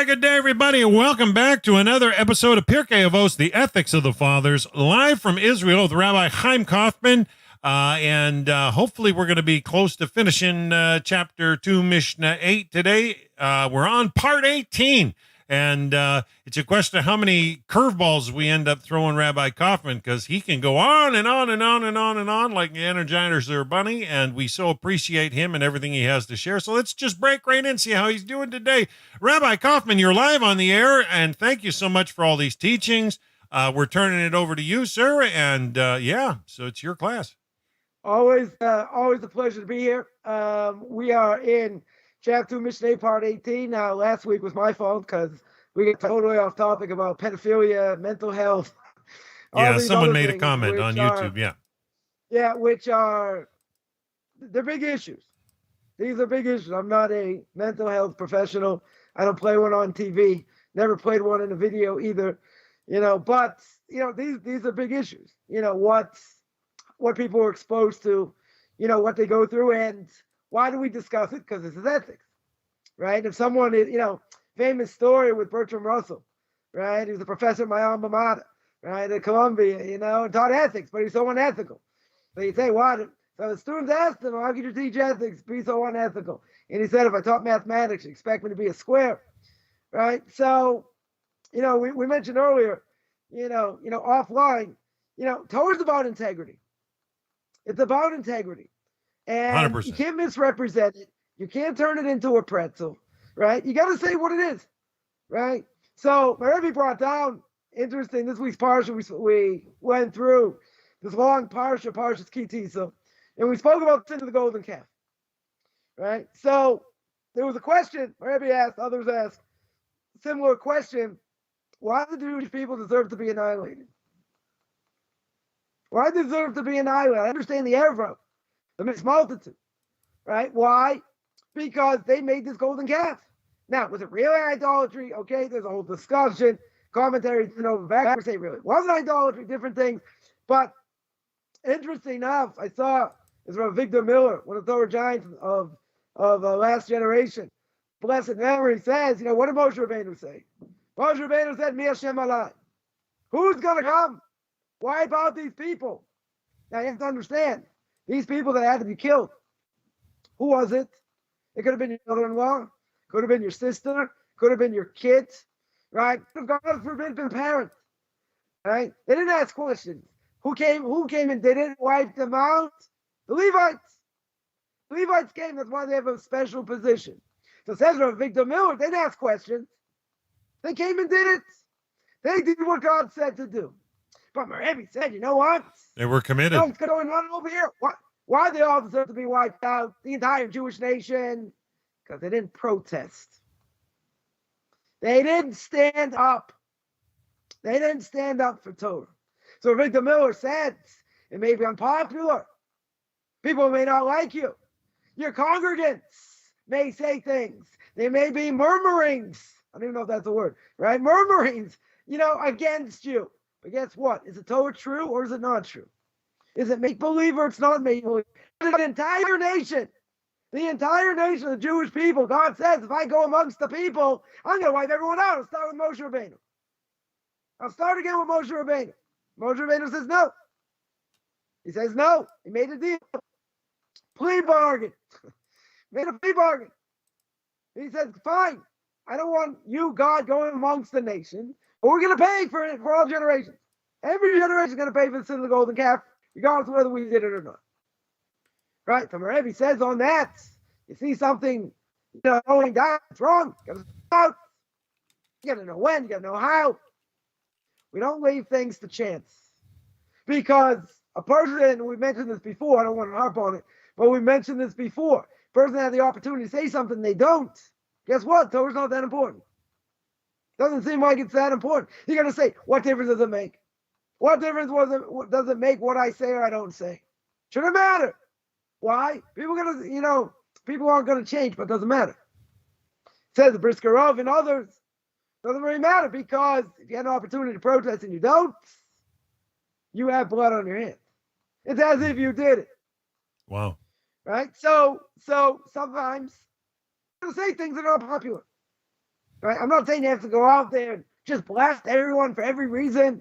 right, good day, everybody, and welcome back to another episode of Pirkei Avot, the Ethics of the Fathers, live from Israel with Rabbi Chaim Coffman. And hopefully we're going to be close to finishing chapter 2, Mishna 8 today. We're on part 18. And it's a question of how many curveballs we end up throwing Rabbi Coffman, because he can go on and on and on and on and on like the Energizer Bunny, and we so appreciate him and everything he has to share. So let's just break right in and see how he's doing today. Rabbi Coffman, you're live on the air, and thank you so much for all these teachings. We're turning it over to you, sir, and so it's your class. Always a pleasure to be here. We are in Chapter 2, Mishnah, part 18. Now, last week was my fault because we got totally off topic about pedophilia, mental health. Yeah, someone made a comment on YouTube, Yeah, which are, they're big issues. These are big issues. I'm not a mental health professional. I don't play one on TV. Never played one in a video either. But these are big issues. What people are exposed to, what they go through, and why do we discuss it? Because this is ethics, right? If someone is, famous story with Bertrand Russell, right? He was a professor at my alma mater, right, at Columbia, and taught ethics, but he's so unethical. So you say, what? So the students asked him, how could you teach ethics, be so unethical? And he said, if I taught mathematics, you expect me to be a square, right? So, we mentioned earlier, offline, Torah's about integrity. It's about integrity. And 100%. You can't misrepresent it. You can't turn it into a pretzel, right? You got to say what it is, right? So my Rebbe brought down, interesting, this week's parsha, we went through this long parshas Ki Tisa, and we spoke about the sin of the golden calf, right? So there was a question, my Rebbe asked, others asked, similar question, why do the Jewish people deserve to be annihilated? Why do they deserve to be annihilated? I understand the Avot, the mixed multitude, right? Why? Because they made this golden calf. Now, was it really idolatry? Okay, there's a whole discussion. Commentaries, back say really wasn't idolatry, different things. But interesting enough, I saw is Rabbi Victor Miller, one of the Torah giants of last generation. Blessed memory says, what did Moshe Rabbeinu say? Moshe Rabbeinu said, Mi Hashem alai. Who's going to come? Why about these people? Now you have to understand, these people that had to be killed, who was it? It could have been your mother-in-law, could have been your sister, could have been your kids, right? God forbid, been parents, right? They didn't ask questions. Who came and did it? Wiped them out? The Levites. The Levites came. That's why they have a special position. So says Rabbi Victor Miller, they didn't ask questions. They came and did it. They did what God said to do. But my Rebbe said, you know what? They were committed. What's going on over here? Why they all deserve to be wiped out? The entire Jewish nation? Because they didn't protest. They didn't stand up. They didn't stand up for Torah. So Victor Miller said, it may be unpopular. People may not like you. Your congregants may say things. There may be murmurings. I don't even know if that's a word, right? Murmurings, against you. But guess what? Is the Torah true or is it not true? Is it make-believe or it's not make-believe? The entire nation, the Jewish people, God says, if I go amongst the people, I'm going to wipe everyone out. I'll start with Moshe Rabbeinu. I'll start again with Moshe Rabbeinu. Moshe Rabbeinu says no. He says no. He made a deal. Plea bargain. Made a plea bargain. He says, fine. I don't want you, God, going amongst the nation. But we're going to pay for it for all generations. Every generation is going to pay for the sin of the golden calf, regardless of whether we did it or not. Right? So Rebbe says on that, you see something, going down, it's wrong. You got to out. You got to know when, you got to know how. We don't leave things to chance. Because a person, we mentioned this before, I don't want to harp on it, but we mentioned this before. A person had the opportunity to say something, they don't. Guess what? Torah's not that important. Doesn't seem like it's that important. You're going to say, what difference does it make? What difference does it make what I say or I don't say? Shouldn't matter. Why? People aren't going to change, but it doesn't matter. It says the Briskerov and others, doesn't really matter, because if you had an opportunity to protest and you don't, you have blood on your hands. It's as if you did it. Wow. Right? So sometimes you say things that are not popular. Right? I'm not saying you have to go out there and just blast everyone for every reason.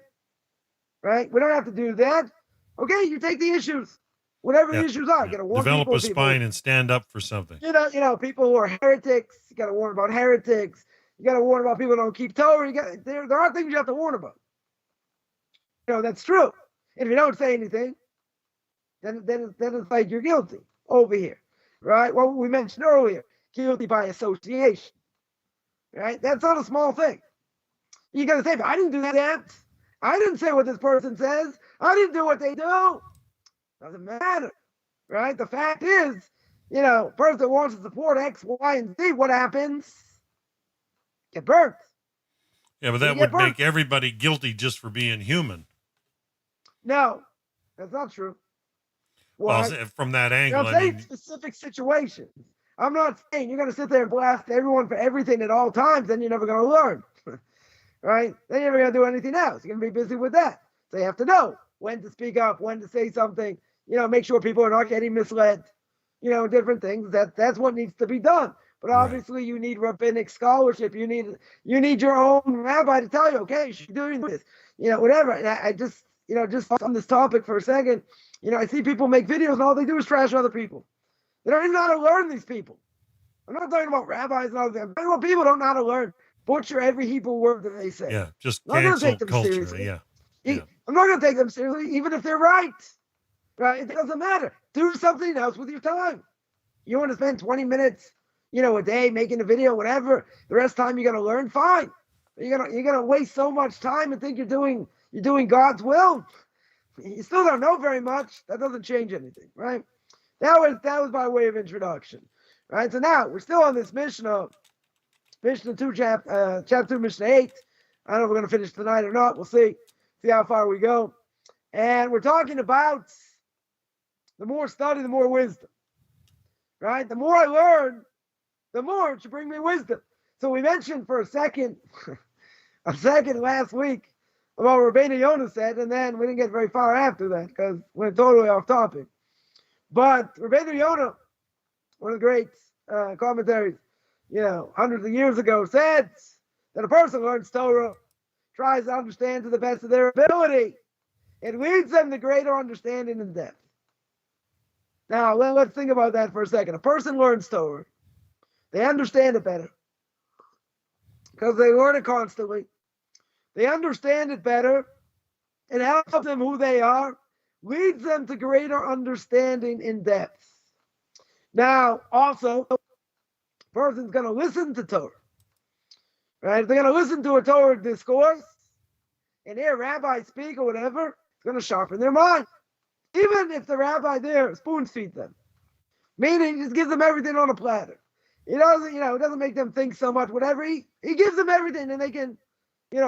Right? We don't have to do that. Okay, you take the issues. Whatever the issues are. You gotta warn develop people, a spine and stand up for something. People who are heretics, you gotta warn about heretics. You gotta warn about people who don't keep Torah. There are things you have to warn about. That's true. And if you don't say anything, then it's like you're guilty over here. Right? What we mentioned earlier, guilty by association. Right? That's not a small thing. You gotta say, I didn't do that. I didn't say what this person says. I didn't do what they do. Doesn't matter. Right? The fact is, person that wants to support X, Y, and Z, what happens? Get burnt. Yeah, but that would make everybody guilty just for being human. No, that's not true. Well, from that angle, I'm saying specific situations. I'm not saying you're going to sit there and blast everyone for everything at all times, then you're never going to learn. Right? Then you're never going to do anything else. You're going to be busy with that. So you have to know when to speak up, when to say something, make sure people are not getting misled, different things. That's what needs to be done. But obviously you need rabbinic scholarship. You need your own rabbi to tell you, okay, you should be doing this, whatever. And I just, just on this topic for a second, I see people make videos and all they do is trash other people. They don't even know how to learn these people. I'm not talking about rabbis and all that. I'm talking about people who don't know how to learn. Butcher every Hebrew word that they say. Yeah, just I'm not cancel take them culture. seriously. Yeah. I'm not going to take them seriously, even if they're right. Right? It doesn't matter. Do something else with your time. You want to spend 20 minutes, a day making a video, whatever. The rest of the time you're going to learn, fine. You're gonna waste so much time and think you're doing God's will. You still don't know very much. That doesn't change anything, right? That was by way of introduction, right? So now we're still on this Mishnah 2, chapter 2, Mishnah 8. I don't know if we're gonna finish tonight or not. We'll see how far we go. And we're talking about the more study, the more wisdom, right? The more I learn, the more it should bring me wisdom. So we mentioned for a second last week about what Rabbi Yonah said, and then we didn't get very far after that because we're totally off topic. But Rabbi Yonah, one of the great commentaries, hundreds of years ago, said that a person learns Torah, tries to understand to the best of their ability. It leads them to greater understanding and depth. Now, let's think about that for a second. A person learns Torah. They understand it better because they learn it constantly. They understand it better. It helps them who they are, leads them to greater understanding in depth. Now, also, a person's going to listen to Torah. Right? If they're going to listen to a Torah discourse and hear a rabbi speak or whatever, it's going to sharpen their mind. Even if the rabbi there spoon feeds them. Meaning, he just gives them everything on a platter. He doesn't, it doesn't make them think so much, whatever. He gives them everything and they can,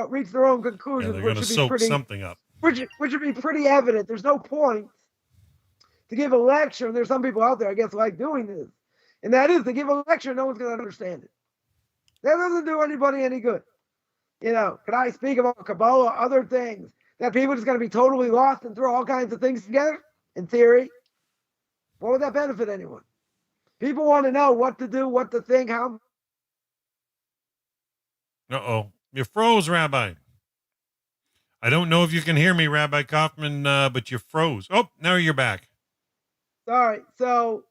reach their own conclusions. Yeah, they're going to soak something up. Which would be pretty evident. There's no point to give a lecture. And there's some people out there, I guess, like doing this. And that is to give a lecture, no one's going to understand it. That doesn't do anybody any good. Could I speak about Kabbalah, other things that people are just going to be totally lost and throw all kinds of things together? In theory, what would that benefit anyone? People want to know what to do, what to think, how. Uh-oh. You froze, Rabbi. I don't know if you can hear me, Rabbi Coffman, but you froze. Oh, now you're back. Sorry. So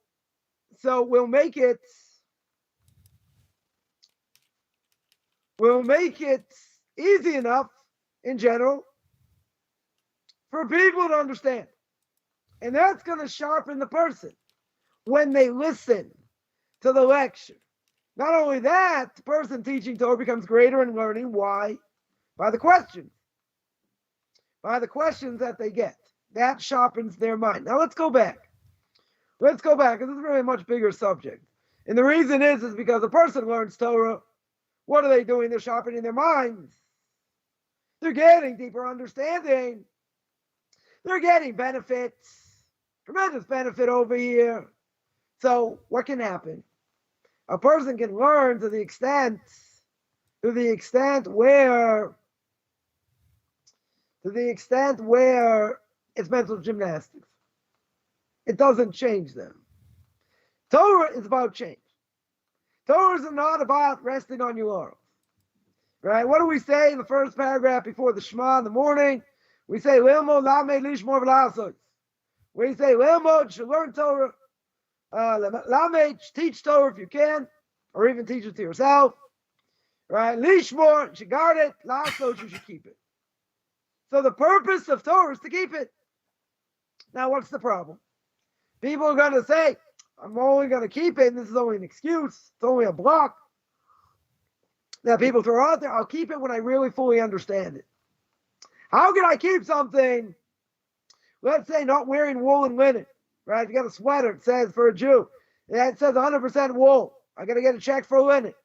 we'll make it easy enough in general for people to understand. And that's going to sharpen the person when they listen to the lecture. Not only that, the person teaching Torah becomes greater in learning. Why? By the questions. By the questions that they get. That sharpens their mind. Now let's go back. Because this is really a much bigger subject. And the reason is because a person learns Torah. What are they doing? They're sharpening their minds. They're getting deeper understanding. They're getting benefits. Tremendous benefit over here. So what can happen? A person can learn to the extent where it's mental gymnastics. It doesn't change them. Torah is about change. Torah is not about resting on your laurels. Right? What do we say in the first paragraph before the Shema in the morning? We say, Lilmod lamed lishmor v'lasot. We say, Lilmod should learn Torah. Lamed, teach Torah if you can, or even teach it to yourself. Right? Lishmor, you should guard it. Lasot, you should keep it. So the purpose of Torah is to keep it. Now, what's the problem? People are going to say, I'm only going to keep it, and this is only an excuse. It's only a block that people throw out there. I'll keep it when I really fully understand it. How can I keep something, let's say, not wearing wool and linen, right? You got a sweater, it says for a Jew. It says 100% wool. I got to get a check for linen.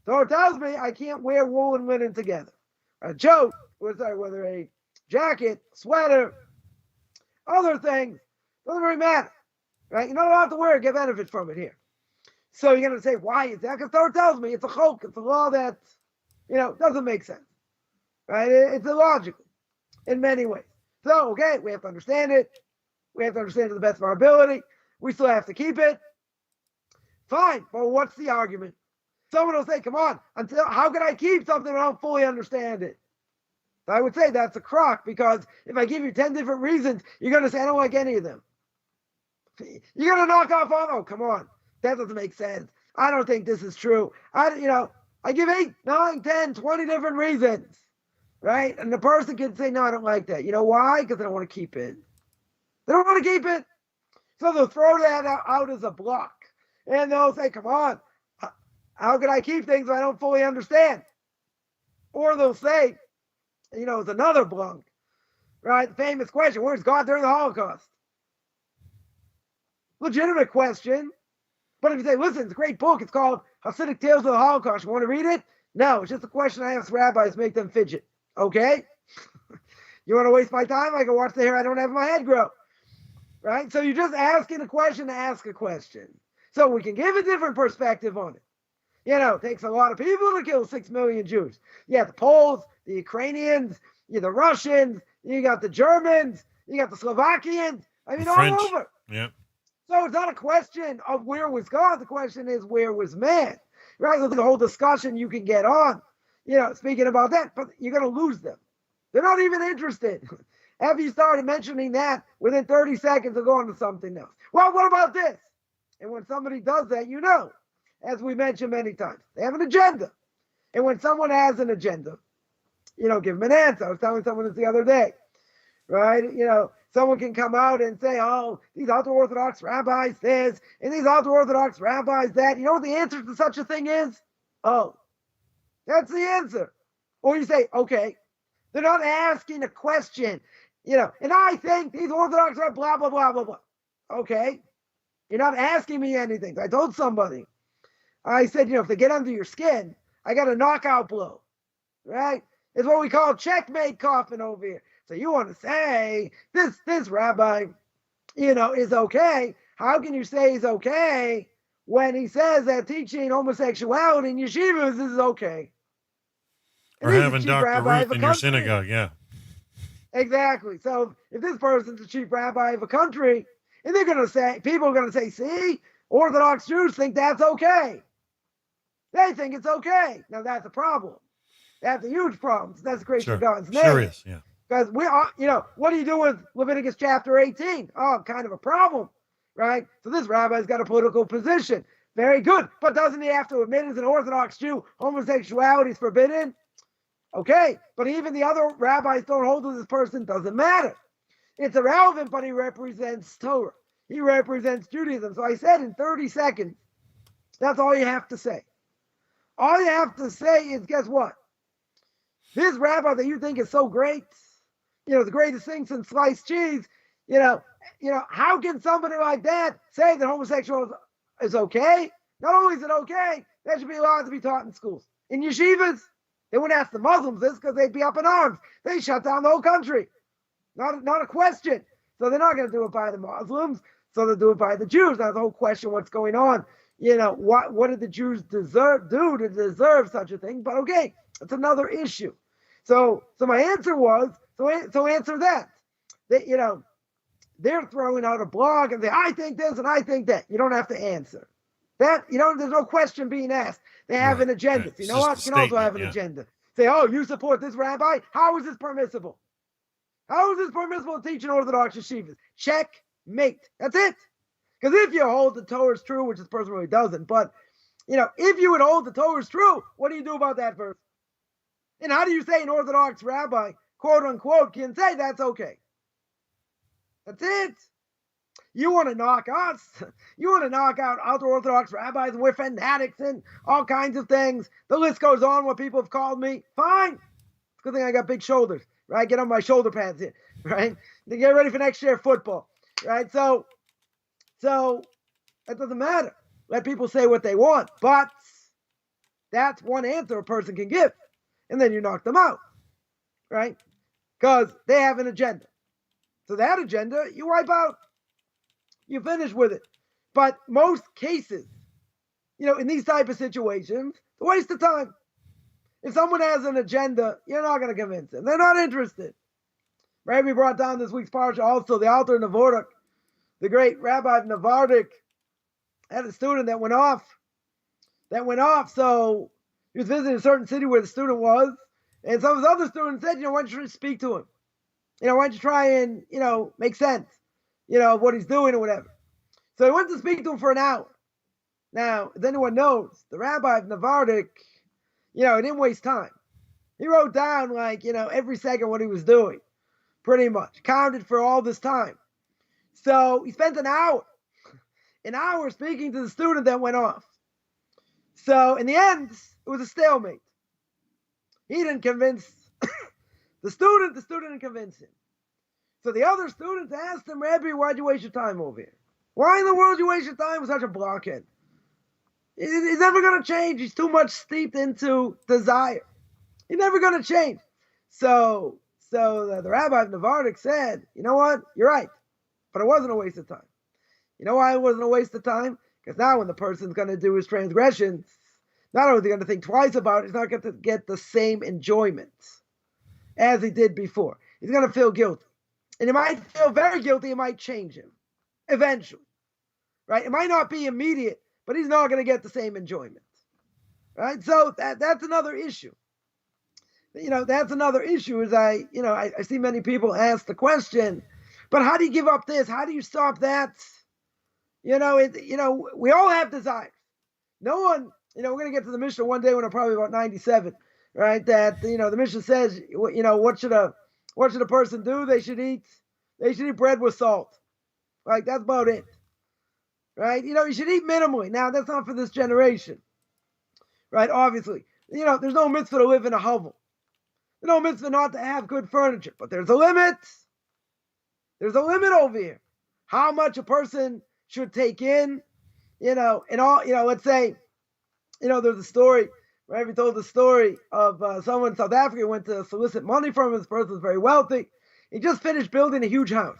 So it tells me I can't wear wool and linen together. A joke, whether a jacket, sweater, other things, doesn't really matter, right? You're not allowed to wear it, get benefit from it here. So you're going to say, why is that? Because Torah tells me it's a chok, it's a law that, doesn't make sense, right? It's illogical in many ways. So, okay, we have to understand it. We have to understand it to the best of our ability. We still have to keep it. Fine, but what's the argument? Someone will say, come on, how can I keep something when I don't fully understand it? So I would say that's a crock, because if I give you 10 different reasons, you're going to say, I don't like any of them. You're going to knock off on, oh, come on. That doesn't make sense. I don't think this is true. I give 8, 9, 10, 20 different reasons, right? And the person can say, no, I don't like that. You know why? Because they don't want to keep it. They don't want to keep it. So they'll throw that out as a block. And they'll say, come on, how can I keep things I don't fully understand? Or they'll say, it's another blunk, right? The famous question, where's God during the Holocaust? Legitimate question. But if you say, listen, it's a great book. It's called Hasidic Tales of the Holocaust. You want to read it? No, it's just a question I ask rabbis, make them fidget. Okay? You want to waste my time? I can watch the hair I don't have in my head grow. Right? So you're just asking a question to ask a question. So we can give a different perspective on it. It takes a lot of people to kill 6 million Jews. You got the Poles, the Ukrainians, the Russians, you got the Germans, you got the Slovakians. I mean, all over. Yeah. So it's not a question of where was God. The question is, where was man? Right? So there's a whole discussion you can get on, speaking about that, but you're going to lose them. They're not even interested. After you started mentioning that, within 30 seconds, they'll go on to something else. Well, what about this? And when somebody does that, as we mentioned many times, they have an agenda. And when someone has an agenda, give them an answer. I was telling someone this the other day, right? Someone can come out and say, oh, these ultra-Orthodox rabbis this, and these ultra-Orthodox rabbis that. You know what the answer to such a thing is? Oh, that's the answer. Or you say, okay, they're not asking a question, and I think these Orthodox are blah, blah, blah, blah, blah. Okay, you're not asking me anything. I told somebody, I said, if they get under your skin, I got a knockout blow, right? It's what we call checkmate Coffman over here. So you want to say this rabbi, is okay. How can you say he's okay when he says that teaching homosexuality in yeshivas is okay? Or having Dr. Ruth in your synagogue, yeah. Exactly. So if this person's the chief rabbi of a country, and people are going to say, see, Orthodox Jews think that's okay. They think it's okay. Now that's a problem. That's a huge problem. That's a great God's name. Sure is, yeah. Because we are, what do you do with Leviticus chapter 18? Oh, kind of a problem, right? So this rabbi's got a political position. Very good. But doesn't he have to admit as an Orthodox Jew, homosexuality is forbidden? Okay. But even the other rabbis don't hold to this person. Doesn't matter. It's irrelevant, but he represents Torah. He represents Judaism. So I said in 30 seconds, that's all you have to say. All you have to say is, guess what? This rabbi that you think is so great, the greatest thing since sliced cheese, how can somebody like that say that homosexual is okay? Not only is it okay, that should be allowed to be taught in schools. In yeshivas, they wouldn't ask the Muslims this because they'd be up in arms. They shut down the whole country. Not a question. So they're not going to do it by the Muslims, so they'll do it by the Jews. Now the whole question, what's going on? What did the Jews do to deserve such a thing? But okay, it's another issue. So my answer was, so answer that. They're throwing out a blog and say, I think this and I think that. You don't have to answer. That, there's no question being asked. They have an agenda. Right. You know what? You can also have an agenda. Say, oh, you support this rabbi? How is this permissible? How is this permissible to teach in Orthodox yeshivas? Checkmate. That's it. Because if you hold the Torah is true, which this person really doesn't, but if you would hold the Torah is true, what do you do about that verse? And how do you say an Orthodox rabbi, quote unquote, can say that's okay? That's it. You want to knock us? You want to knock out ultra-Orthodox rabbis and we're fanatics and all kinds of things. The list goes on what people have called me. Fine. It's a good thing I got big shoulders, right? Get on my shoulder pads here, right? To get ready for next year football, right? So that doesn't matter. Let people say what they want, but that's one answer a person can give. And then you knock them out, right? Because they have an agenda. So that agenda, you wipe out. You finish with it. But most cases, in these type of situations, it's a waste of time. If someone has an agenda, you're not going to convince them. They're not interested. Right? We brought down this week's parsha also, the Alter Navardik, the great Rabbi of Navardik, had a student that went off. So he was visiting a certain city where the student was. And some of his other students said, why don't you speak to him? Why don't you try and, make sense, of what he's doing or whatever. So he went to speak to him for an hour. Now, as anyone knows, the Rabbi of Navardik, he didn't waste time. He wrote down, every second what he was doing, pretty much. Counted for all this time. So he spent an hour speaking to the student that went off. So in the end, it was a stalemate. He didn't convince the student didn't convince him. So the other students asked him, Rabbi, why'd you waste your time over here? Why in the world did you waste your time with such a blockhead? He's never going to change. He's too much steeped into desire. He's never going to change. So the Rabbi of Navardik said, you know what? You're right. But it wasn't a waste of time. You know why it wasn't a waste of time? Because now when the person's going to do his transgressions, not only is he going to think twice about it, he's not going to get the same enjoyment as he did before. He's going to feel guilty. And he might feel very guilty. It might change him eventually. Right? It might not be immediate, but he's not going to get the same enjoyment. Right? So that's another issue. That's another issue is I see many people ask the question, but how do you give up this? How do you stop that? We all have desires. No one, we're going to get to the Mishna one day when I'm probably about 97, right? That, the Mishna says, what should a person do? They should eat bread with salt. Like, that's about it. Right? You should eat minimally. Now, that's not for this generation. Right? Obviously. There's no mitzvah to live in a hovel. There's no mitzvah not to have good furniture. But there's a limit. There's a limit over here. How much a person should take in, and all, let's say, there's a story, right? We told the story of someone in South Africa who went to solicit money from him. This person was very wealthy. He just finished building a huge house.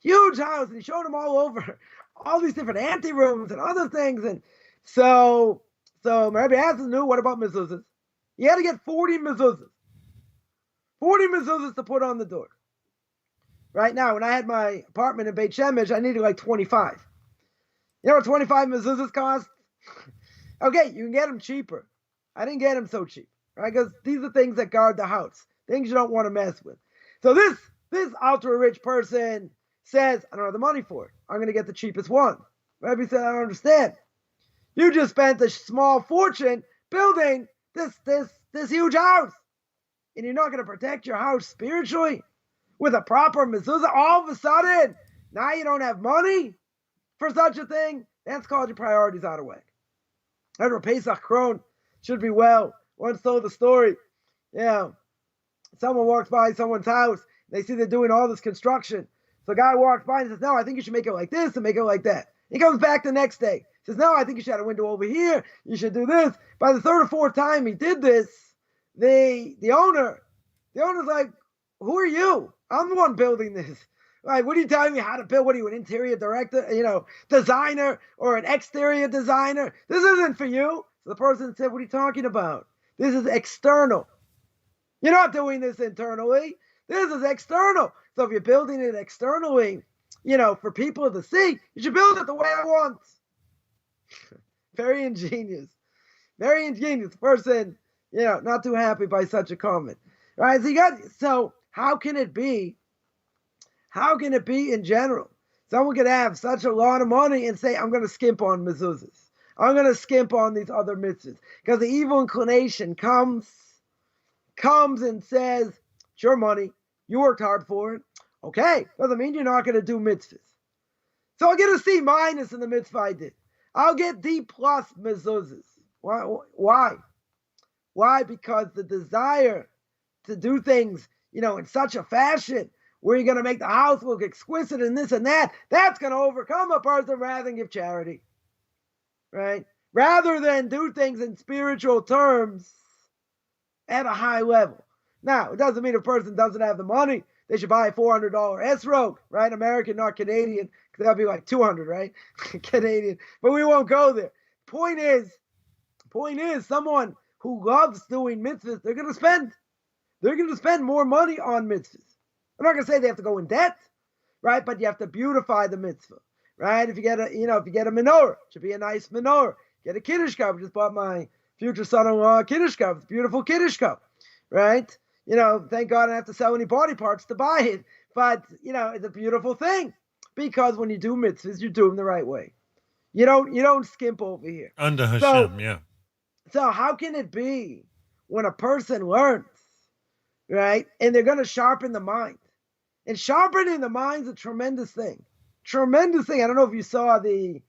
And he showed him all over, all these different ante rooms and other things. And so Rabbi asked him, what about mezuzahs? He had to get 40 mezuzahs. 40 mezuzahs to put on the door. Right now, when I had my apartment in Beit Shemesh, I needed like 25. You know what 25 mezuzahs cost? Okay, you can get them cheaper. I didn't get them so cheap, right? Because these are things that guard the house, things you don't want to mess with. So this ultra rich person says, I don't have the money for it. I'm going to get the cheapest one. Rabbi said, I don't understand. You just spent a small fortune building this huge house, and you're not going to protect your house spiritually with a proper mezuzah. All of a sudden, now you don't have money for such a thing. That's called your priorities out of whack. Remember, Pesach Kron should be well. Once told the story. Someone walks by someone's house. They see they're doing all this construction. So a guy walks by and says, no, I think you should make it like this and make it like that. He comes back the next day. Says, no, I think you should have a window over here. You should do this. By the third or fourth time he did this, the owner's like, who are you? I'm the one building this. Like, what are you telling me how to build? What are you, an interior director, designer or an exterior designer? This isn't for you. So the person said, what are you talking about? This is external. You're not doing this internally. This is external. So if you're building it externally, for people to see, you should build it the way I want. Very ingenious. Very ingenious. The person Not too happy by such a comment. Right? So how can it be? How can it be in general? Someone could have such a lot of money and say, I'm going to skimp on mezuzahs. I'm going to skimp on these other mitzvahs. Because the evil inclination comes and says, it's your money. You worked hard for it. Okay, doesn't mean you're not going to do mitzvahs. So I'll get a C- in the mitzvah I did. I'll get D+ mezuzahs. Why? Why? Because the desire to do things, in such a fashion where you're going to make the house look exquisite and this and that, that's going to overcome a person rather than give charity, right? Rather than do things in spiritual terms at a high level. Now, it doesn't mean a person doesn't have the money. They should buy a $400 esrog, right? American, not Canadian, because that'd be like $200, right? Canadian. But we won't go there. Point is, someone who loves doing mitzvahs, they're going to spend more money on mitzvahs. I'm not going to say they have to go in debt, right? But you have to beautify the mitzvah, right? If you get a menorah, it should be a nice menorah. Get a kiddush cup. I just bought my future son-in-law a kiddush cup. It's a beautiful kiddush cup, right? Thank God I don't have to sell any body parts to buy it. But, it's a beautiful thing. Because when you do mitzvahs, you do them the right way. You don't skimp over here. Under Hashem, yeah. So how can it be when a person learns, right? And they're going to sharpen the mind. And sharpening the mind is a tremendous thing. Tremendous thing. I don't know if you saw the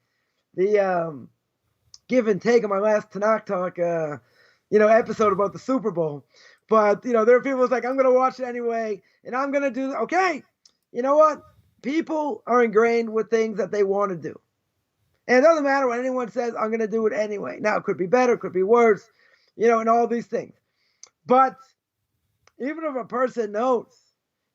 give and take of my last Tanakh talk, episode about the Super Bowl. But, there are people who's like, I'm going to watch it anyway. And I'm going to do, okay. You know what? People are ingrained with things that they want to do. And it doesn't matter what anyone says, I'm going to do it anyway. Now, it could be better, it could be worse, and all these things. But even if a person knows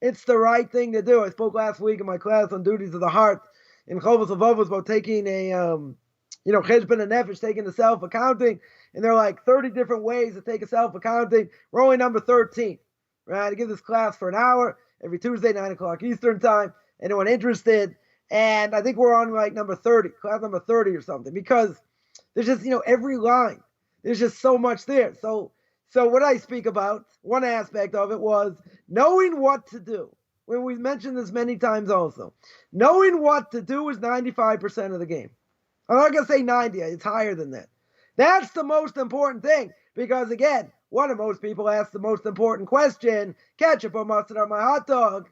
it's the right thing to do, I spoke last week in my class on duties of the heart in Chovos HaLevavos about taking a, cheshbon and nefesh, taking the self-accounting. And there are like 30 different ways to take a self-accounting. We're only number 13, right? I give this class for an hour every Tuesday, 9 o'clock Eastern time. Anyone interested? And I think we're on like number 30, class number 30 or something, because there's just, every line, there's just so much there. So what I speak about, one aspect of it was knowing what to do. When we've mentioned this many times also, knowing what to do is 95% of the game. I'm not going to say 90, it's higher than that. That's the most important thing, because again, what do most people ask the most important question? Ketchup or mustard on my hot dog?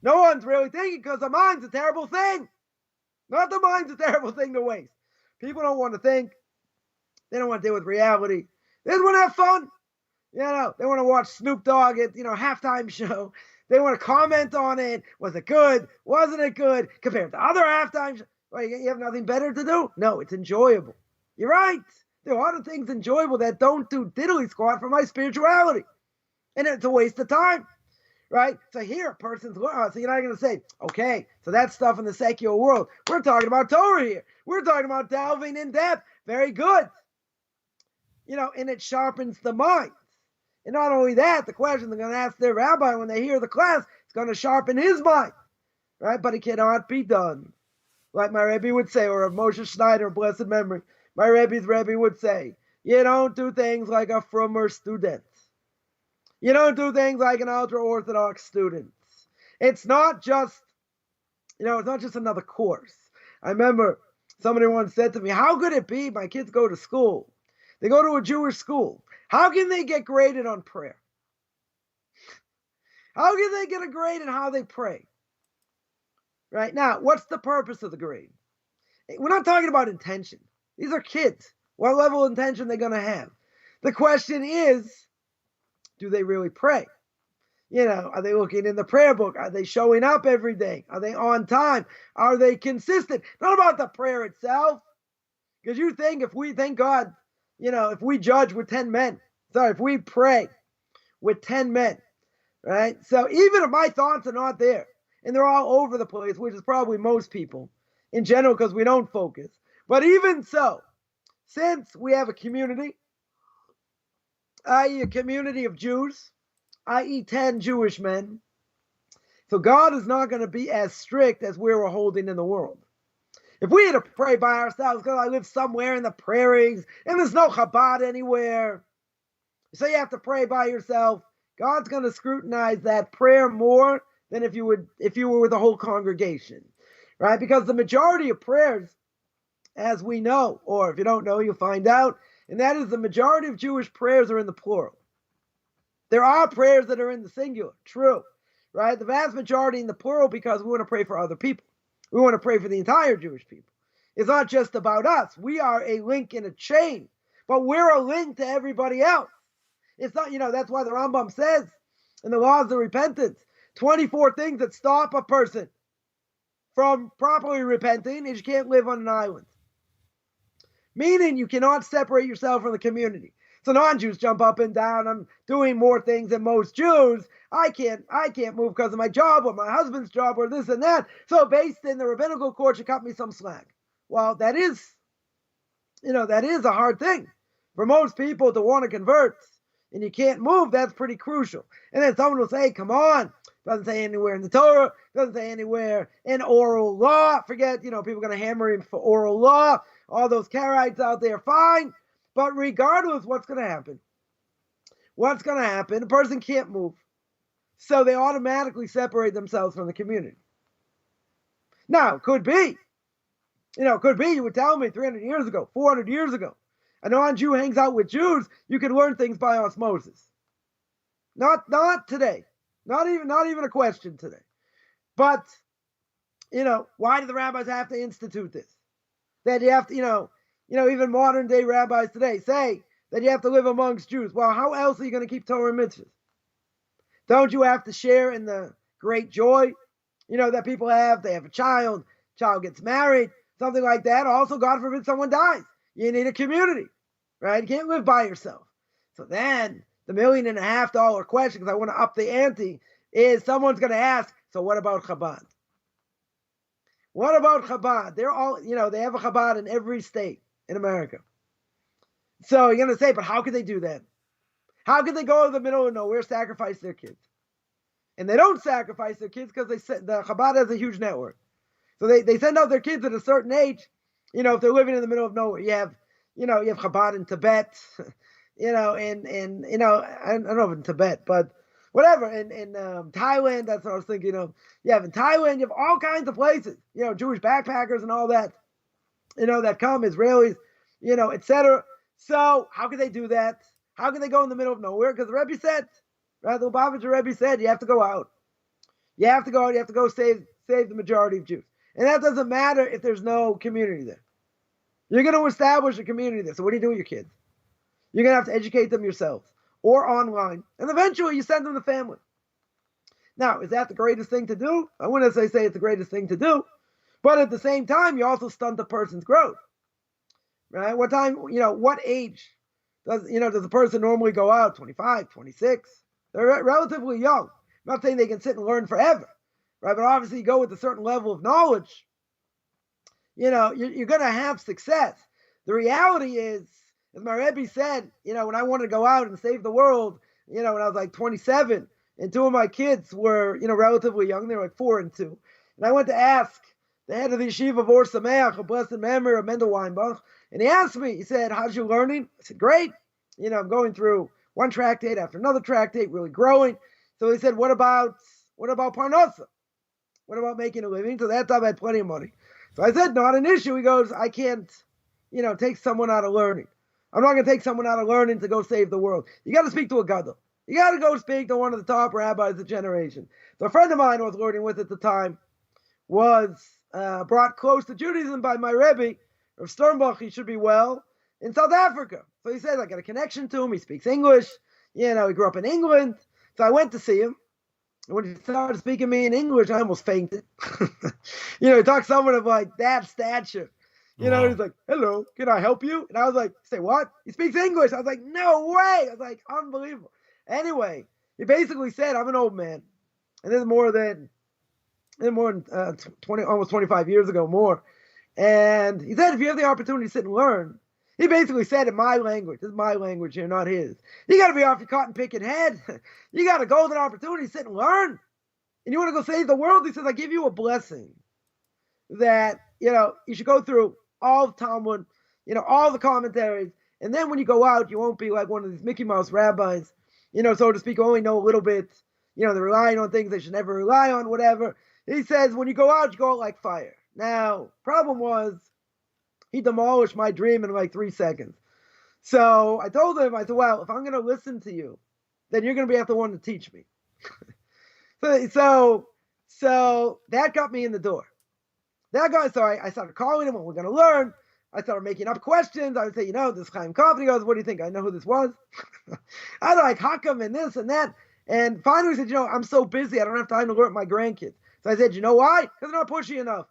No one's really thinking, because the mind's a terrible thing. Not the mind's a terrible thing to waste. People don't want to think. They don't want to deal with reality. They just want to have fun. They want to watch Snoop Dogg at, halftime show. They want to comment on it. Was it good? Wasn't it good? Compared to other halftime shows. Well, you have nothing better to do? No, it's enjoyable. You're right. There are other things enjoyable that don't do diddly squat for my spirituality. And it's a waste of time. Right? So here, a person's, so you're not going to say, okay, so that's stuff in the secular world. We're talking about Torah here. We're talking about delving in depth. Very good. And it sharpens the mind. And not only that, the question they're going to ask their rabbi when they hear the class, it's going to sharpen his mind. Right? But it cannot be done. Like my Rebbe would say, or Moshe Schneider, blessed memory, my Rebbe's Rebbe would say, you don't do things like a frummer student. You don't do things like an ultra-Orthodox student. It's not just, it's not just another course. I remember somebody once said to me, how could it be my kids go to school? They go to a Jewish school. How can they get graded on prayer? How can they get a grade in how they pray? Right now, what's the purpose of the grade? We're not talking about intention. These are kids. What level of intention are they going to have? The question is, do they really pray? Are they looking in the prayer book? Are they showing up every day? Are they on time? Are they consistent? Not about the prayer itself. Because you think if we, thank God, if we judge with 10 men, if we pray with 10 men, right? So even if my thoughts are not there, and they're all over the place, which is probably most people in general because we don't focus. But even so, since we have a community, i.e. a community of Jews, i.e. 10 Jewish men, so God is not going to be as strict as we were holding in the world. If we had to pray by ourselves, because I live somewhere in the prairies, and there's no Chabad anywhere, So you have to pray by yourself. God's going to scrutinize that prayer more than if you were with the whole congregation, right? Because the majority of prayers, as we know, or if you don't know, you'll find out, and that is the majority of Jewish prayers are in the plural. There are prayers that are in the singular, true, right? The vast majority in the plural because we want to pray for other people. We want to pray for the entire Jewish people. It's not just about us. We are a link in a chain, but we're a link to everybody else. It's not, that's why the Rambam says in the laws of repentance, 24 things that stop a person from properly repenting is you can't live on an island. Meaning you cannot separate yourself from the community. So non-Jews jump up and down. I'm doing more things than most Jews. I can't move because of my job or my husband's job or this and that. So based in the rabbinical court, you cut me some slack. Well, that is a hard thing for most people to want to convert, and you can't move. That's pretty crucial. And then someone will say, come on, doesn't say anywhere in the Torah, doesn't say anywhere in oral law. Forget, people are going to hammer him for oral law. All those Karaites out there, fine. But regardless, what's going to happen? A person can't move. So they automatically separate themselves from the community. Now, could be you would tell me 300 years ago, 400 years ago, a non-Jew hangs out with Jews, you can learn things by osmosis. Not today. Not even a question today. But, why do the rabbis have to institute this? That you have to, even modern day rabbis today say that you have to live amongst Jews. Well, how else are you going to keep Torah and mitzvahs? Don't you have to share in the great joy, that people have? They have a child gets married, something like that. Also, God forbid someone dies. You need a community, right? You can't live by yourself. So then the $1.5 million question, because I want to up the ante, is someone's going to ask, so what about Chabad? What about Chabad? They're all, they have a Chabad in every state in America. So you're going to say, but how could they do that? How could they go to the middle of nowhere, sacrifice their kids? And they don't sacrifice their kids because the Chabad has a huge network. So they send out their kids at a certain age. If they're living in the middle of nowhere, you have Chabad in Tibet, and I don't know if in Tibet, but whatever. In Thailand, that's what I was thinking of. You have in Thailand, you have all kinds of places, Jewish backpackers and all that, that come, Israelis, etc. So how can they do that? How can they go in the middle of nowhere? Because the Rebbe said, right, the Lubavitcher Rebbe said, you have to go out. You have to go save the majority of Jews. And that doesn't matter if there's no community there. You're going to establish a community there. So what do you do with your kids? You're going to have to educate them yourselves or online. And eventually you send them to family. Now, is that the greatest thing to do? I wouldn't say it's the greatest thing to do. But at the same time, you also stunt the person's growth. Right? What age does the person normally go out? 25, 26? They're relatively young. I'm not saying they can sit and learn forever. Right? But obviously you go with a certain level of knowledge, you're going to have success. The reality is, as my Rebbe said, when I wanted to go out and save the world, when I was like 27, and two of my kids were, relatively young, they were like 4 and 2. And I went to ask the head of the yeshiva of Or Sameach, a blessed memory of Mendel Weinbach, and he asked me, he said, how's you learning? I said, great. I'm going through one tractate after another tractate, really growing. So he said, what about Parnasa? What about making a living? So that time I had plenty of money. So I said, not an issue. He goes, I can't, take someone out of learning. I'm not going to take someone out of learning to go save the world. You got to speak to a gadol. You got to go speak to one of the top rabbis of the generation. So a friend of mine I was learning with at the time was brought close to Judaism by my Rebbe, of Sternbach, he should be well, in South Africa. So he says, I got a connection to him. He speaks English. He grew up in England. So I went to see him. And when he started speaking to me in English, I almost fainted. He talked someone of like that stature. Wow. He's like, hello, can I help you? And I was like, say what? He speaks English. I was like, no way. I was like, unbelievable. Anyway, he basically said, I'm an old man. And this is more than 20, almost 25 years ago, more. And he said, if you have the opportunity to sit and learn, he basically said in my language, this is my language here, not his, you got to be off your cotton picking head. You got a golden opportunity to sit and learn. And you want to go save the world? He says, I give you a blessing that, you should go through all of Talmud, all the commentaries, And then when you go out, you won't be like one of these Mickey Mouse rabbis, so to speak, who only know a little bit, they're relying on things they should never rely on, whatever. He says, when you go out like fire. Now, problem was, he demolished my dream in like 3 seconds. So I told him, I said, well, if I'm going to listen to you, then you're going to be the one to teach me. So that got me in the door. So I started calling him, what we're going to learn. I started making up questions. I would say, this Chaim Coffman. He goes, what do you think? I know who this was. I was like, Hakam and this and that. And finally he said, I'm so busy. I don't have time to learn my grandkids. So I said, you know why? Because they're not pushy enough.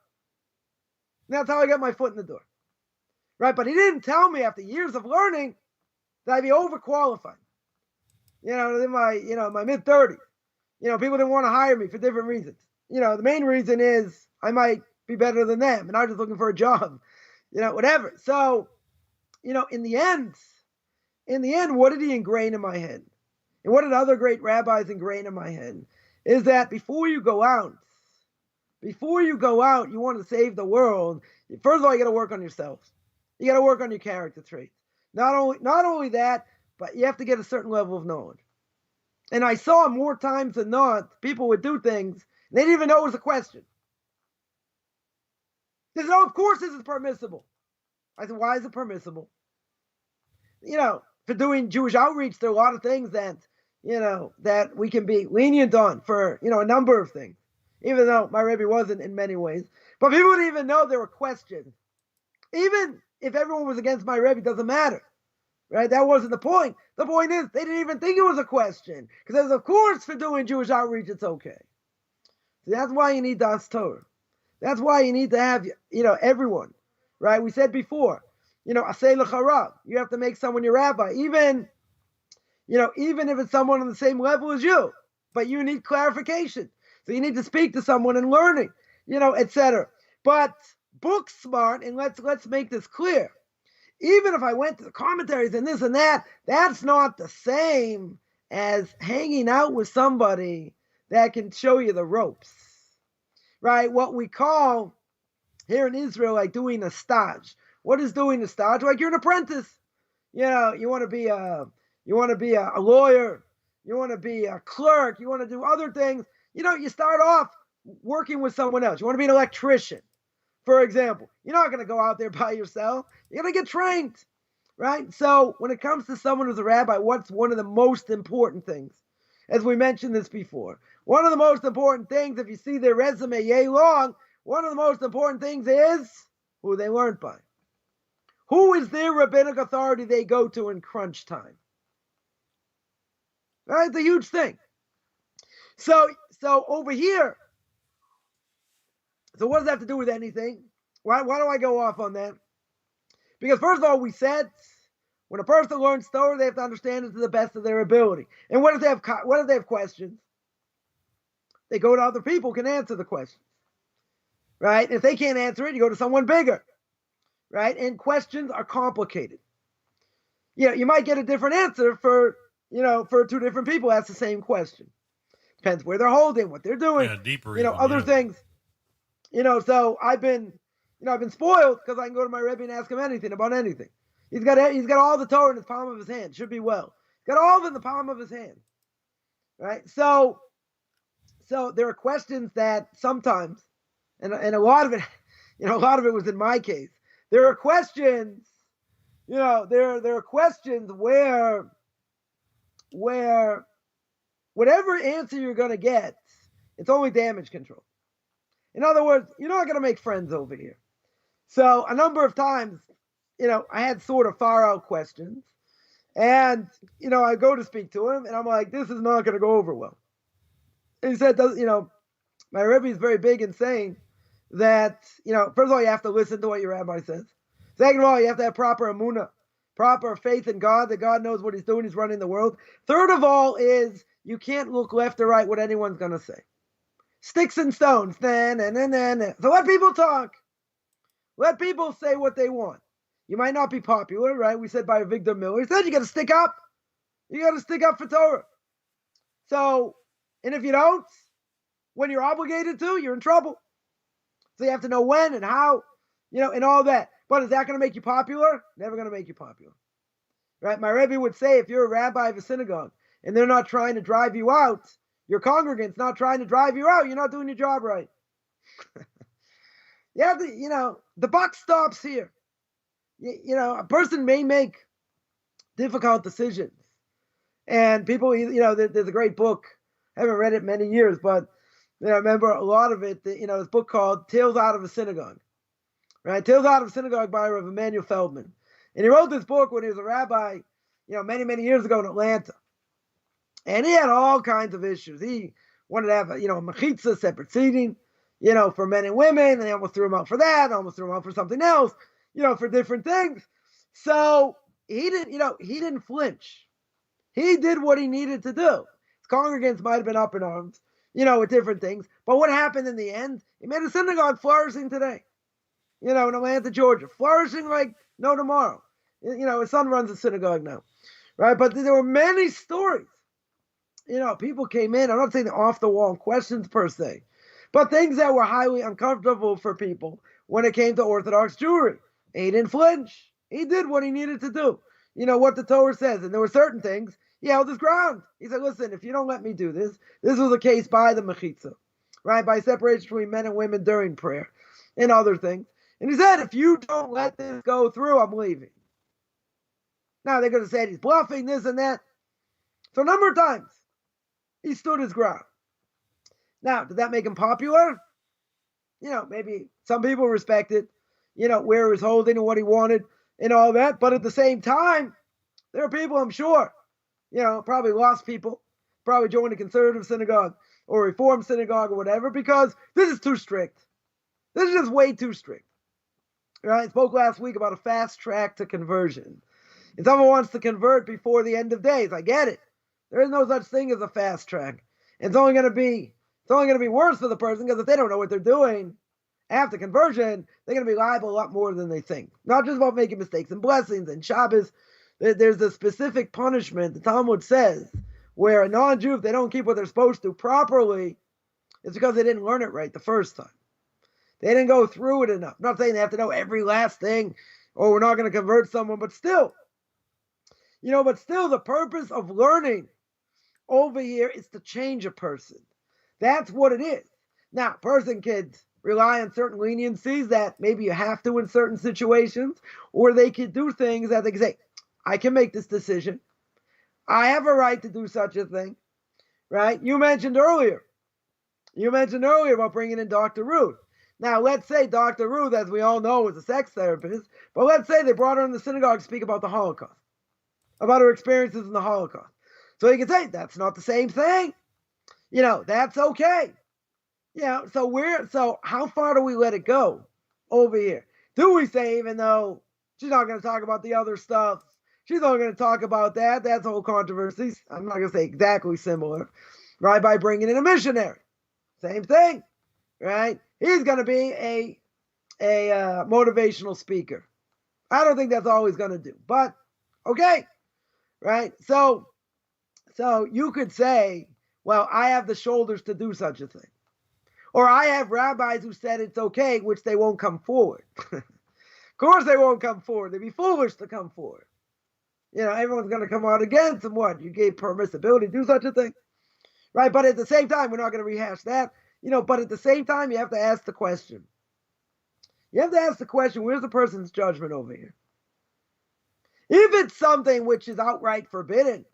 And that's how I got my foot in the door. Right? But he didn't tell me after years of learning that I'd be overqualified. In my mid-30s. People didn't want to hire me for different reasons. The main reason is I might be better than them, and I was just looking for a job, whatever. So, in the end, what did he ingrain in my head? And what did other great rabbis ingrain in my head? Is that before you go out, you want to save the world, first of all, you got to work on yourself. You got to work on your character traits. Not only that, but you have to get a certain level of knowledge. And I saw more times than not, people would do things, and they didn't even know it was a question. They said, of course this is permissible. I said, why is it permissible? For doing Jewish outreach, there are a lot of things that, that we can be lenient on for, a number of things. Even though my Rebbe wasn't in many ways. But people didn't even know there were questions. Even if everyone was against my Rebbe, it doesn't matter. Right? That wasn't the point. The point is, they didn't even think it was a question. Because of course, for doing Jewish outreach, it's okay. So that's why you need das Torah. That's why you need to have, everyone. Right? We said before, asay l'charav. You have to make someone your rabbi. Even if it's someone on the same level as you. But you need clarification. So you need to speak to someone and learning, etc. But book smart, and let's make this clear. Even if I went to the commentaries and this and that, that's not the same as hanging out with somebody that can show you the ropes, right? What we call here in Israel, like doing a stage. What is doing a stage? Like you're an apprentice. You want to be a lawyer. You want to be a clerk. You want to do other things. You start off working with someone else. You want to be an electrician, for example. You're not going to go out there by yourself. You're going to get trained, right? So when it comes to someone who's a rabbi, what's one of the most important things? As we mentioned this before, one of the most important things, if you see their resume yay long, one of the most important things is who they learned by. Who is their rabbinic authority they go to in crunch time? Right? It's a huge thing. So over here, so what does that have to do with anything? Why do I go off on that? Because first of all, we said when a person learns Torah, they have to understand it to the best of their ability. And what if they have questions? They go to other people who can answer the questions, right? If they can't answer it, you go to someone bigger, right? And questions are complicated. You might get a different answer for two different people ask the same question. Depends where they're holding, what they're doing, deeper, other things. So I've been spoiled because I can go to my Rebbe and ask him anything about anything. He's got all the Torah in the palm of his hand. Should be well. He's got all of it in the palm of his hand, right? So there are questions that sometimes, and a lot of it, was in my case. There are questions, there are questions where whatever answer you're going to get, it's only damage control. In other words, you're not going to make friends over here. So a number of times, I had sort of far out questions, and, I go to speak to him, and I'm like, this is not going to go over well. And he said, my Rebbe is very big in saying that, first of all, you have to listen to what your rabbi says. Second of all, you have to have proper emunah, proper faith in God, that God knows what he's doing, he's running the world. Third of all is you can't look left or right what anyone's going to say. Sticks and stones. So let people talk. Let people say what they want. You might not be popular, right? We said by Victor Miller. He said you got to stick up. You got to stick up for Torah. So, and if you don't, when you're obligated to, you're in trouble. So you have to know when and how, and all that. But is that going to make you popular? Never going to make you popular. right? My Rebbe would say, if you're a rabbi of a synagogue and they're not trying to drive you out, your congregant's not trying to drive you out, you're not doing your job right. The buck stops here. A person may make difficult decisions. And people, there's a great book. I haven't read it many years, but I remember a lot of it. This book called Tales Out of a Synagogue, right? Tales Out of a Synagogue by Rabbi Emanuel Feldman. And he wrote this book when he was a rabbi, many, many years ago in Atlanta. And he had all kinds of issues. He wanted to have, a mechitza, separate seating, for men and women. And they almost threw him out for that. Almost threw him out for something else, for different things. So he didn't flinch. He did what he needed to do. His congregants might have been up in arms, with different things. But what happened in the end? He made a synagogue flourishing today, in Atlanta, Georgia. Flourishing like no tomorrow. His son runs a synagogue now, right? But there were many stories. People came in, I'm not saying off-the-wall questions per se, but things that were highly uncomfortable for people when it came to Orthodox Jewry. He didn't flinch. He did what he needed to do. What the Torah says. And there were certain things, he held his ground. He said, listen, if you don't let me do this, this was a case by the mechitza, right? By separation between men and women during prayer and other things. And he said, if you don't let this go through, I'm leaving. Now they're going to say he's bluffing, this and that. So a number of times, he stood his ground. Now, did that make him popular? Maybe some people respect it, where he was holding and what he wanted and all that. But at the same time, there are people, I'm sure, probably lost people, probably joined a conservative synagogue or reform synagogue or whatever, because this is too strict. This is just way too strict. Right? I spoke last week about a fast track to conversion. And someone wants to convert before the end of days. I get it. There is no such thing as a fast track. It's only going to be worse for the person, because if they don't know what they're doing after conversion, they're going to be liable a lot more than they think. Not just about making mistakes and blessings and Shabbos. There's a specific punishment, the Talmud says, where a non-Jew, if they don't keep what they're supposed to properly, it's because they didn't learn it right the first time. They didn't go through it enough. I'm not saying they have to know every last thing, or we're not going to convert someone, but still, the purpose of learning over here is to change a person. That's what it is. Now, a person could rely on certain leniencies that maybe you have to in certain situations, or they could do things that they can say, I can make this decision. I have a right to do such a thing, right? You mentioned earlier about bringing in Dr. Ruth. Now, let's say Dr. Ruth, as we all know, is a sex therapist, but let's say they brought her in the synagogue to speak about the Holocaust, about her experiences in the Holocaust. So you can say, that's not the same thing. That's okay. So how far do we let it go over here? Do we say, even though she's not going to talk about the other stuff, she's only going to talk about that, that's a whole controversy. I'm not going to say exactly similar, right? By bringing in a missionary. Same thing, right? He's going to be a motivational speaker. I don't think that's all he's going to do, but okay, right? So you could say, well, I have the shoulders to do such a thing. Or I have rabbis who said it's okay, which they won't come forward. Of course they won't come forward. They'd be foolish to come forward. Everyone's going to come out against them. What? You gave permissibility to do such a thing? Right? But at the same time, we're not going to rehash that. But at the same time, you have to ask the question. Where's the person's judgment over here? If it's something which is outright forbidden,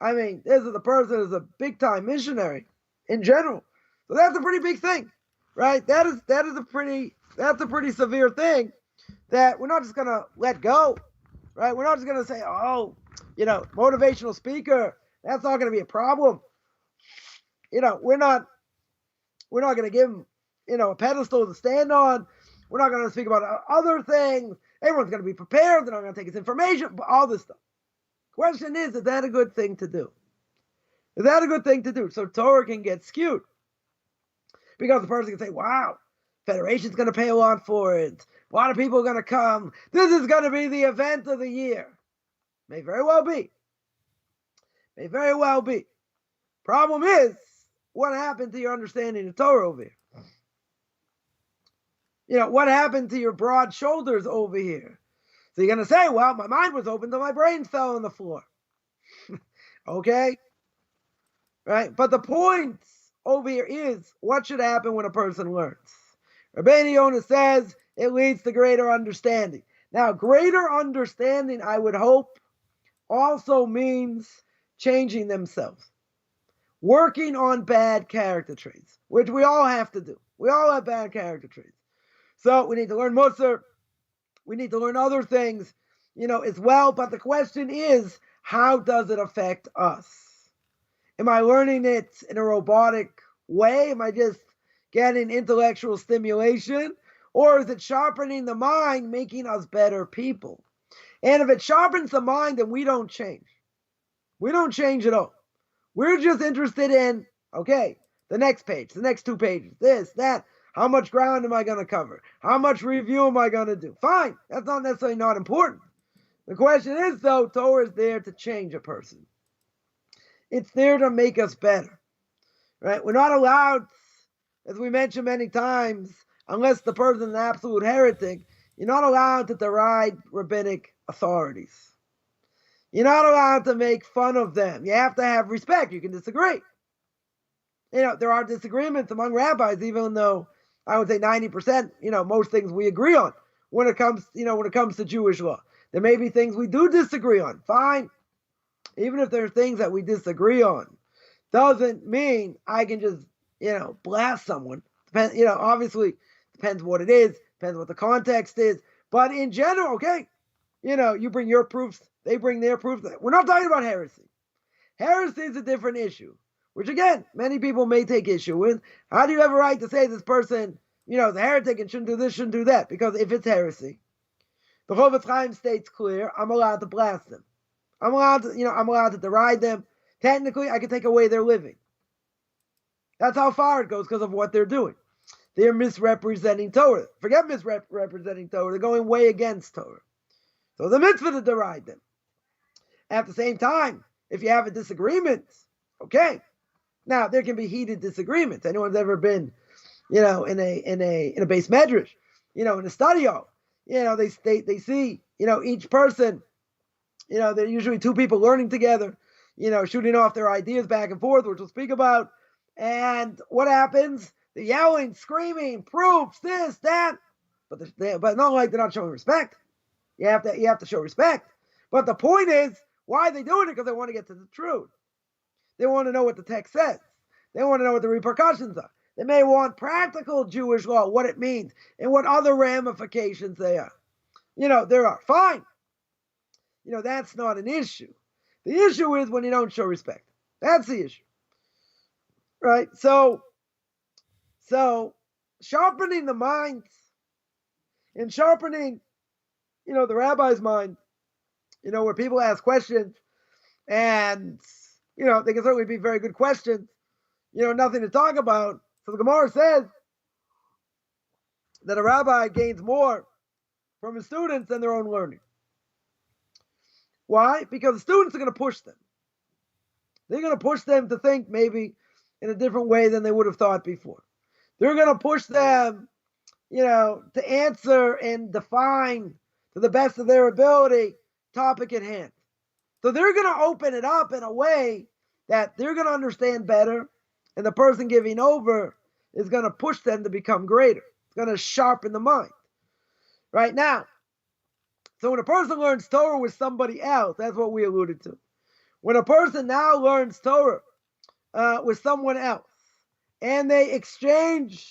the person is a big-time missionary in general. So that's a pretty big thing, right? That's a pretty severe thing that we're not just going to let go, right? We're not just going to say, motivational speaker, that's not going to be a problem. We're not going to give him, a pedestal to stand on. We're not going to speak about other things. Everyone's going to be prepared. They're not going to take his information, all this stuff. Question is that a good thing to do? Is that a good thing to do? So Torah can get skewed. Because the person can say, wow, Federation's going to pay a lot for it. A lot of people are going to come. This is going to be the event of the year. May very well be. Problem is, what happened to your understanding of Torah over here? What happened to your broad shoulders over here? So you're going to say, well, my mind was open till my brain fell on the floor. Okay? Right? But the point over here is, what should happen when a person learns? Rabbeinu Yonah says it leads to greater understanding. Now, greater understanding, I would hope, also means changing themselves. Working on bad character traits, which we all have to do. We all have bad character traits. So we need to learn Musar. We need to learn other things, as well. But the question is, how does it affect us? Am I learning it in a robotic way? Am I just getting intellectual stimulation? Or is it sharpening the mind, making us better people? And if it sharpens the mind, then we don't change. We don't change at all. We're just interested in, okay, the next page, the next 2 pages, this, that. How much ground am I going to cover? How much review am I going to do? Fine. That's not necessarily not important. The question is, though, Torah is there to change a person. It's there to make us better, right? We're not allowed, as we mentioned many times, unless the person is an absolute heretic, you're not allowed to deride rabbinic authorities. You're not allowed to make fun of them. You have to have respect. You can disagree. There are disagreements among rabbis, even though I would say 90%, most things we agree on when it comes to Jewish law. There may be things we do disagree on. Fine. Even if there are things that we disagree on, doesn't mean I can just, blast someone. Obviously, depends what it is, depends what the context is. But in general, okay, you bring your proofs, they bring their proofs. We're not talking about heresy. Heresy is a different issue, which again, many people may take issue with. How do you have a right to say this person, is a heretic and shouldn't do this, shouldn't do that? Because if it's heresy, the Avot Chaim states clear, I'm allowed to blast them. I'm allowed to deride them. Technically, I can take away their living. That's how far it goes because of what they're doing. They're misrepresenting Torah. Forget misrepresenting Torah. They're going way against Torah. So the mitzvah to deride them. At the same time, if you have a disagreement, okay. Now there can be heated disagreements. Anyone's ever been, in a base medrash, in a study hall, they see, each person, they're usually 2 people learning together, shooting off their ideas back and forth, which we'll speak about. And what happens? They're yelling, screaming, proofs, this, that, but not like they're not showing respect. You have to show respect. But the point is, why are they doing it? Because they want to get to the truth. They want to know what the text says. They want to know what the repercussions are. They may want practical Jewish law, what it means, and what other ramifications they are. There are. Fine. That's not an issue. The issue is when you don't show respect. That's the issue. Right? So sharpening the mind and sharpening, the rabbi's mind, where people ask questions and, they can certainly be very good questions, nothing to talk about. So the Gemara says that a rabbi gains more from his students than their own learning. Why? Because the students are going to push them. They're going to push them to think maybe in a different way than they would have thought before. They're going to push them, to answer and define to the best of their ability topic at hand. So they're going to open it up in a way that they're going to understand better, and the person giving over is going to push them to become greater. It's going to sharpen the mind. Right now, so when a person learns Torah with somebody else, that's what we alluded to. When a person now learns Torah with someone else, and they exchange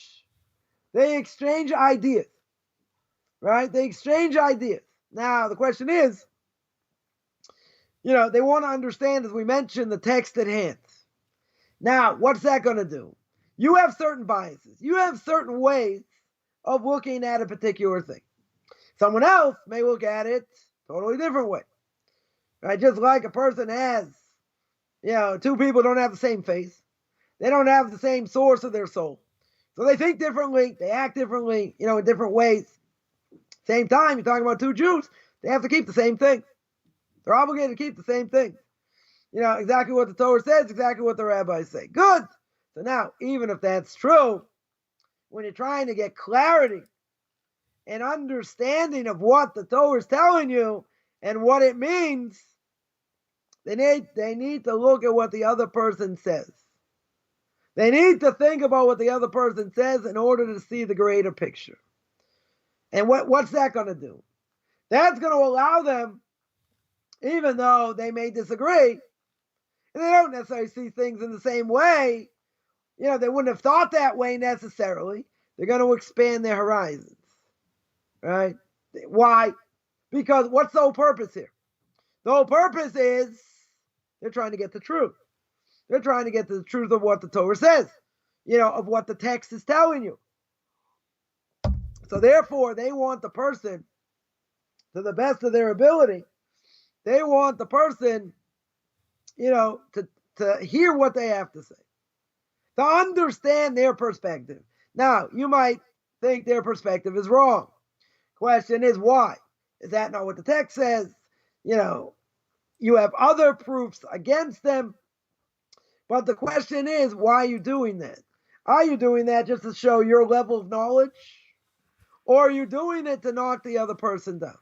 ideas, right? They exchange ideas. Now, the question is, they want to understand, as we mentioned, the text at hand. Now, what's that going to do? You have certain biases. You have certain ways of looking at a particular thing. Someone else may look at it totally different way. Right? Just like a person has, 2 people don't have the same face. They don't have the same source of their soul. So they think differently. They act differently, in different ways. Same time, you're talking about 2 Jews. They have to keep the same thing. They're obligated to keep the same thing. Exactly what the Torah says, exactly what the rabbis say. Good. So now, even if that's true, when you're trying to get clarity an understanding of what the Torah is telling you and what it means, they need to look at what the other person says. They need to think about what the other person says in order to see the greater picture. And what's that going to do? That's going to allow them, even though they may disagree, and they don't necessarily see things in the same way, they wouldn't have thought that way necessarily. They're going to expand their horizons, right? Why? Because what's the whole purpose here? The whole purpose is they're trying to get the truth. They're trying to get to the truth of what the Torah says, of what the text is telling you. So therefore, they want the person, to the best of their ability, they want the person, to hear what they have to say, to understand their perspective. Now, you might think their perspective is wrong. Question is, why? Is that not what the text says? You have other proofs against them. But the question is, why are you doing that? Are you doing that just to show your level of knowledge? Or are you doing it to knock the other person down?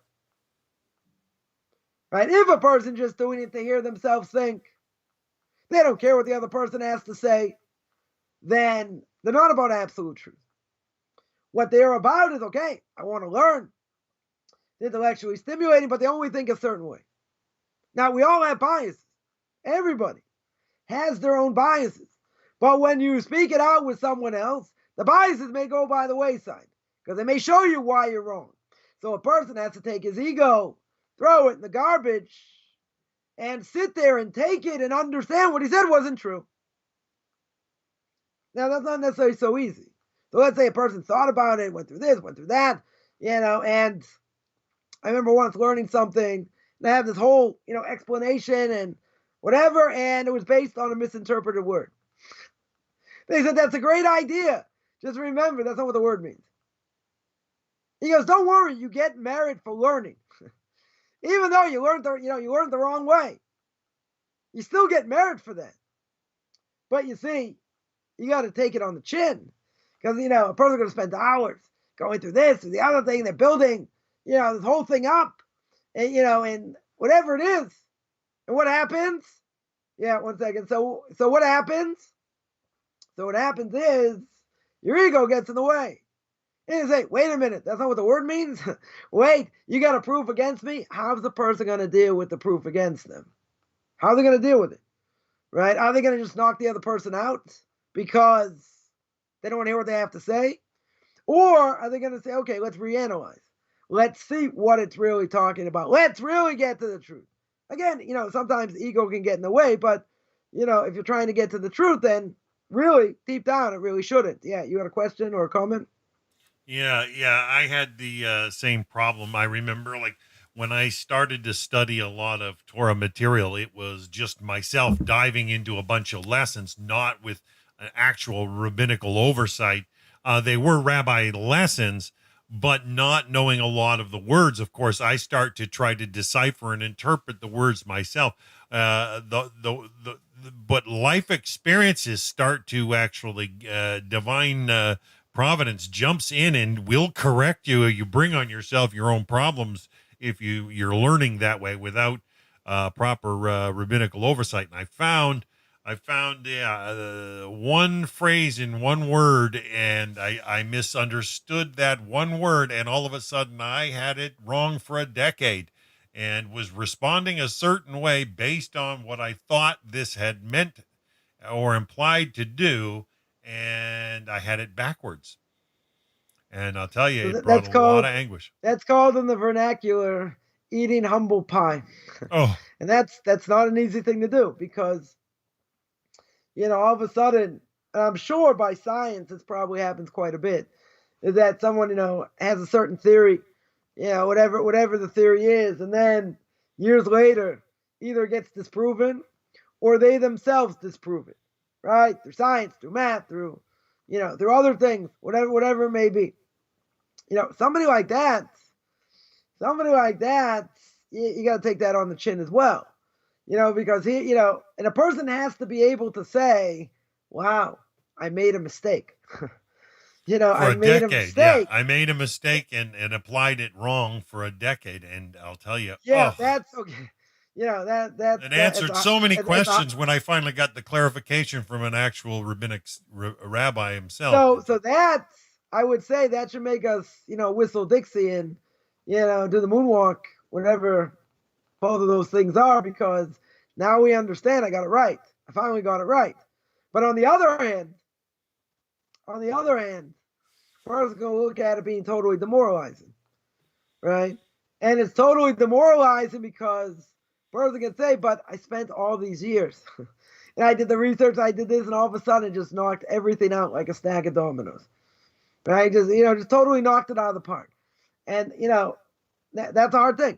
Right? If a person just doing it to hear themselves think, they don't care what the other person has to say, then they're not about absolute truth. What they're about is, okay, I want to learn. It's intellectually stimulating, but they only think a certain way. Now, we all have biases. Everybody has their own biases. But when you speak it out with someone else, the biases may go by the wayside because they may show you why you're wrong. So a person has to take his ego, throw it in the garbage, and sit there and take it and understand what he said wasn't true. Now, that's not necessarily so easy. So let's say a person thought about it, went through this, went through that, and I remember once learning something, and I have this whole, explanation and whatever, and it was based on a misinterpreted word. They said, that's a great idea. Just remember, that's not what the word means. He goes, don't worry, you get merit for learning. Even though you learned the wrong way. You still get merit for that. But you see, you got to take it on the chin. Because, a person's going to spend hours going through this and the other thing. They're building, this whole thing up. And, and whatever it is. And what happens? Yeah, 1 second. So what happens? So what happens is your ego gets in the way. And you say, wait a minute, that's not what the word means? Wait, you got a proof against me? How's the person going to deal with the proof against them? How are they going to deal with it? Right? Are they going to just knock the other person out because they don't want to hear what they have to say? Or are they going to say, okay, let's reanalyze. Let's see what it's really talking about. Let's really get to the truth. Again, sometimes ego can get in the way, but, if you're trying to get to the truth, then really, deep down, it really shouldn't. Yeah, you got a question or a comment? Yeah, I had the same problem. I remember, when I started to study a lot of Torah material, it was just myself diving into a bunch of lessons, not with an actual rabbinical oversight. They were rabbi lessons, but not knowing a lot of the words. Of course, I start to try to decipher and interpret the words myself. But life experiences start to actually divine providence jumps in and will correct you. You bring on yourself your own problems if you're learning that way without proper rabbinical oversight. And I found one phrase in one word, and I misunderstood that one word, and all of a sudden I had it wrong for a decade and was responding a certain way based on what I thought this had meant or implied to do, and I had it backwards. And I'll tell you, it brought a lot of anguish. That's called in the vernacular eating humble pie. Oh, and that's not an easy thing to do because, all of a sudden, and I'm sure by science this probably happens quite a bit, is that someone, has a certain theory, whatever the theory is, and then years later, either it gets disproven or they themselves disprove it, right? Through science, through math, through other things, whatever it may be. Somebody like that, you got to take that on the chin as well. Because and a person has to be able to say, wow, I made a mistake. For I a made a decade, yeah. mistake. I made a mistake and applied it wrong for a decade, and I'll tell you, Yeah, that's okay. it answered so many it's questions when I finally got the clarification from an actual rabbinic rabbi himself. So that's, I would say that should make us, whistle Dixie and, do the moonwalk, whatever both of those things are, because now we understand I got it right. I finally got it right. But on the other hand, first going to look at it being totally demoralizing, right? And it's totally demoralizing because person can say, but I spent all these years and I did the research, I did this, and all of a sudden it just knocked everything out like a stack of dominoes, right? Just totally knocked it out of the park. And, that's a hard thing.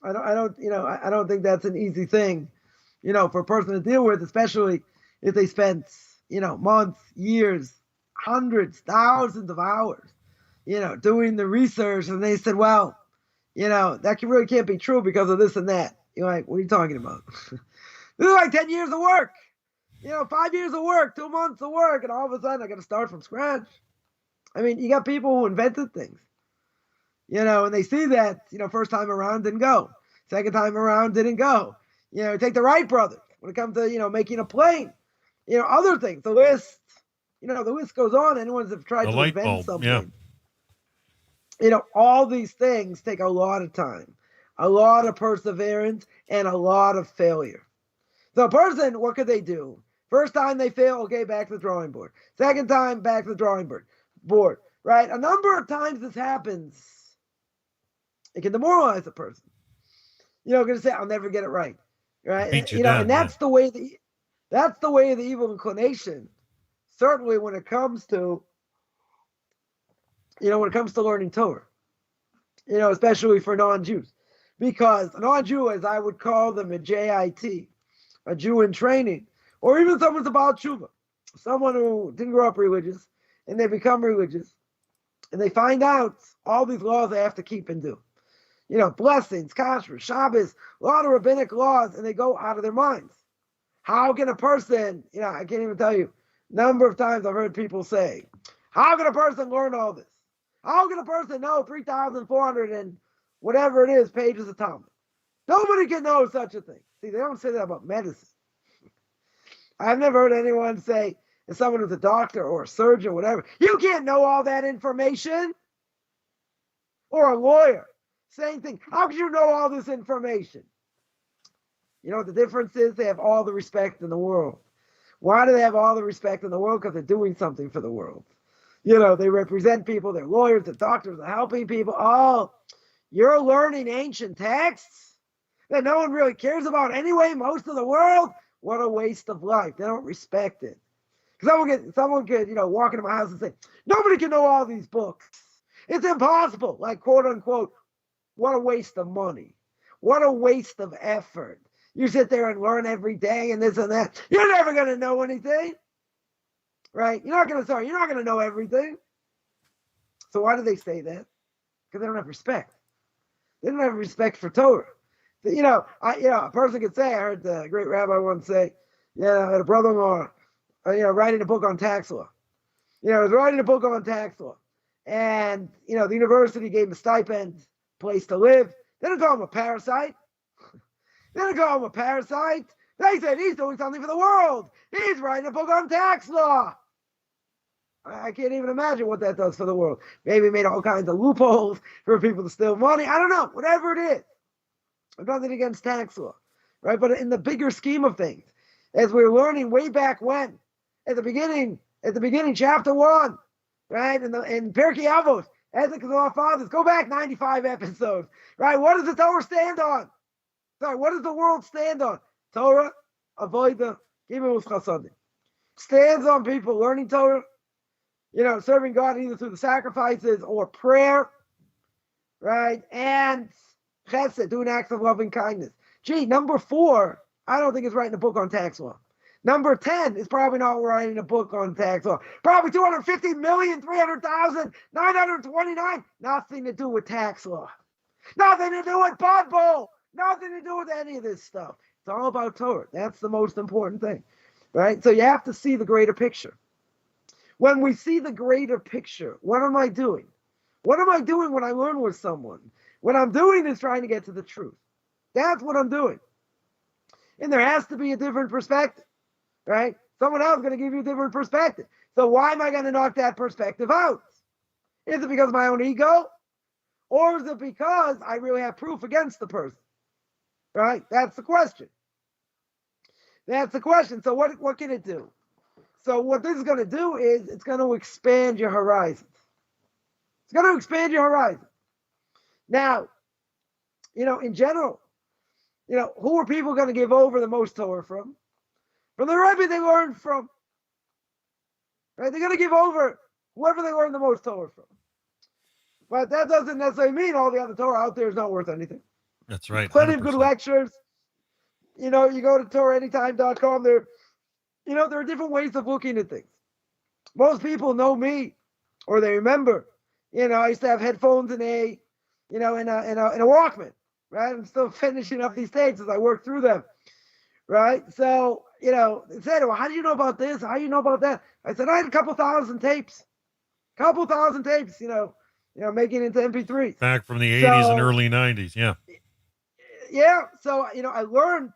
I don't think that's an easy thing, for a person to deal with, especially if they spent, months, years, hundreds, thousands of hours, doing the research, and they said, well, that really can't be true because of this and that. You're like, what are you talking about? This is like 10 years of work, 5 years of work, 2 months of work, and all of a sudden I got to start from scratch. I mean, you got people who invented things, and they see that, first time around didn't go. Second time around didn't go. Take the Wright brothers when it comes to, making a plane, other things. The list goes on. Anyone's have tried to invent something. Yeah. All these things take a lot of time, a lot of perseverance, and a lot of failure. So a person, what could they do? First time they fail, okay, back to the drawing board. Second time, back to the drawing board, right? A number of times this happens. It can demoralize a person. Going to say, I'll never get it right, right? And that's the way that's the way of the evil inclination. Certainly when it comes to, learning Torah, especially for non-Jews, because a non-Jew, as I would call them, a JIT, a Jew in training, or even someone's about tshuva, someone who didn't grow up religious and they become religious and they find out all these laws they have to keep and do. Blessings, kashrus, Shabbos, a lot of rabbinic laws, and they go out of their minds. How can a person, I can't even tell you, number of times I've heard people say, how can a person learn all this? How can a person know 3,400 and whatever it is pages of Talmud? Nobody can know such a thing. See, they don't say that about medicine. I've never heard anyone say, as someone who's a doctor or a surgeon or whatever, you can't know all that information. Or a lawyer. Same thing. How can you know all this information? You know what the difference is? They have all the respect in the world. Why do they have all the respect in the world? Because they're doing something for the world. They represent people. They're lawyers. They're doctors. They're helping people. Oh, you're learning ancient texts that no one really cares about anyway, most of the world? What a waste of life. They don't respect it. Someone could, walk into my house and say, nobody can know all these books. It's impossible. Like, quote unquote, what a waste of money. What a waste of effort. You sit there and learn every day and this and that. You're never going to know anything. Right? You're not going to know everything. So why do they say that? Because they don't have respect. They don't have respect for Torah. A person could say, I heard the great rabbi once say, I had a brother-in-law, writing a book on tax law. He was writing a book on tax law. And, the university gave him a stipend, place to live. They didn't call him a parasite. They said he's doing something for the world. He's writing a book on tax law. I can't even imagine what that does for the world. Maybe made all kinds of loopholes for people to steal money. I don't know. Whatever it is. I've nothing against tax law. Right? But in the bigger scheme of things, as we were learning way back when, at the beginning, chapter 1, right? In Pirkei Avot, ethics of our fathers, go back 95 episodes, right? What does the Torah stand on? Sorry, what does the world stand on? Torah, Avodah, Gimel Chasadim. Stands on people learning Torah, serving God either through the sacrifices or prayer, right? And chesed, doing acts of loving kindness. Gee, number 4, I don't think it's writing a book on tax law. Number 10 is probably not writing a book on tax law. Probably 250,300,929. Nothing to do with tax law. Nothing to do with Pod Bowl. Nothing to do with any of this stuff. It's all about Torah. That's the most important thing, right? So you have to see the greater picture. When we see the greater picture, what am I doing? What am I doing when I learn with someone? What I'm doing is trying to get to the truth. That's what I'm doing. And there has to be a different perspective, right? Someone else is going to give you a different perspective. So why am I going to knock that perspective out? Is it because of my own ego? Or is it because I really have proof against the person? Right? That's the question. That's the question. So what can it do? So what this is going to do is it's going to expand your horizons. It's going to expand your horizon. Now, in general, who are people going to give over the most Torah from? From the Rebbe they learned from. Right? They're going to give over whoever they learned the most Torah from. But that doesn't necessarily mean all the other Torah out there is not worth anything. That's right. 100%. Plenty of good lectures. You go to TorahAnytime.com. There are different ways of looking at things. Most people know me, or they remember. I used to have headphones and a Walkman. Right? I'm still finishing up these tapes as I work through them. Right? So, they said, well, how do you know about this? How do you know about that? I said, I had a couple thousand tapes, making it into MP3s. Back from the 80s and early 90s, yeah. Yeah, so, I learned,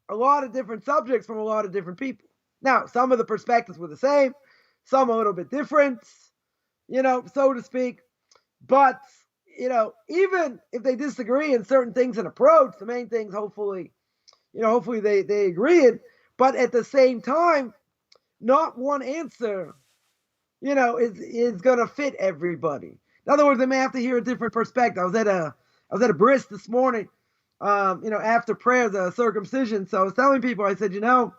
a lot of different subjects from a lot of different people. Now, some of the perspectives were the same, some a little bit different, so to speak. But, even if they disagree in certain things and approach, the main things, hopefully they agree in. But at the same time, not one answer, is going to fit everybody. In other words, they may have to hear a different perspective. I was at a bris this morning, after prayer, the circumcision. So I was telling people, I said, this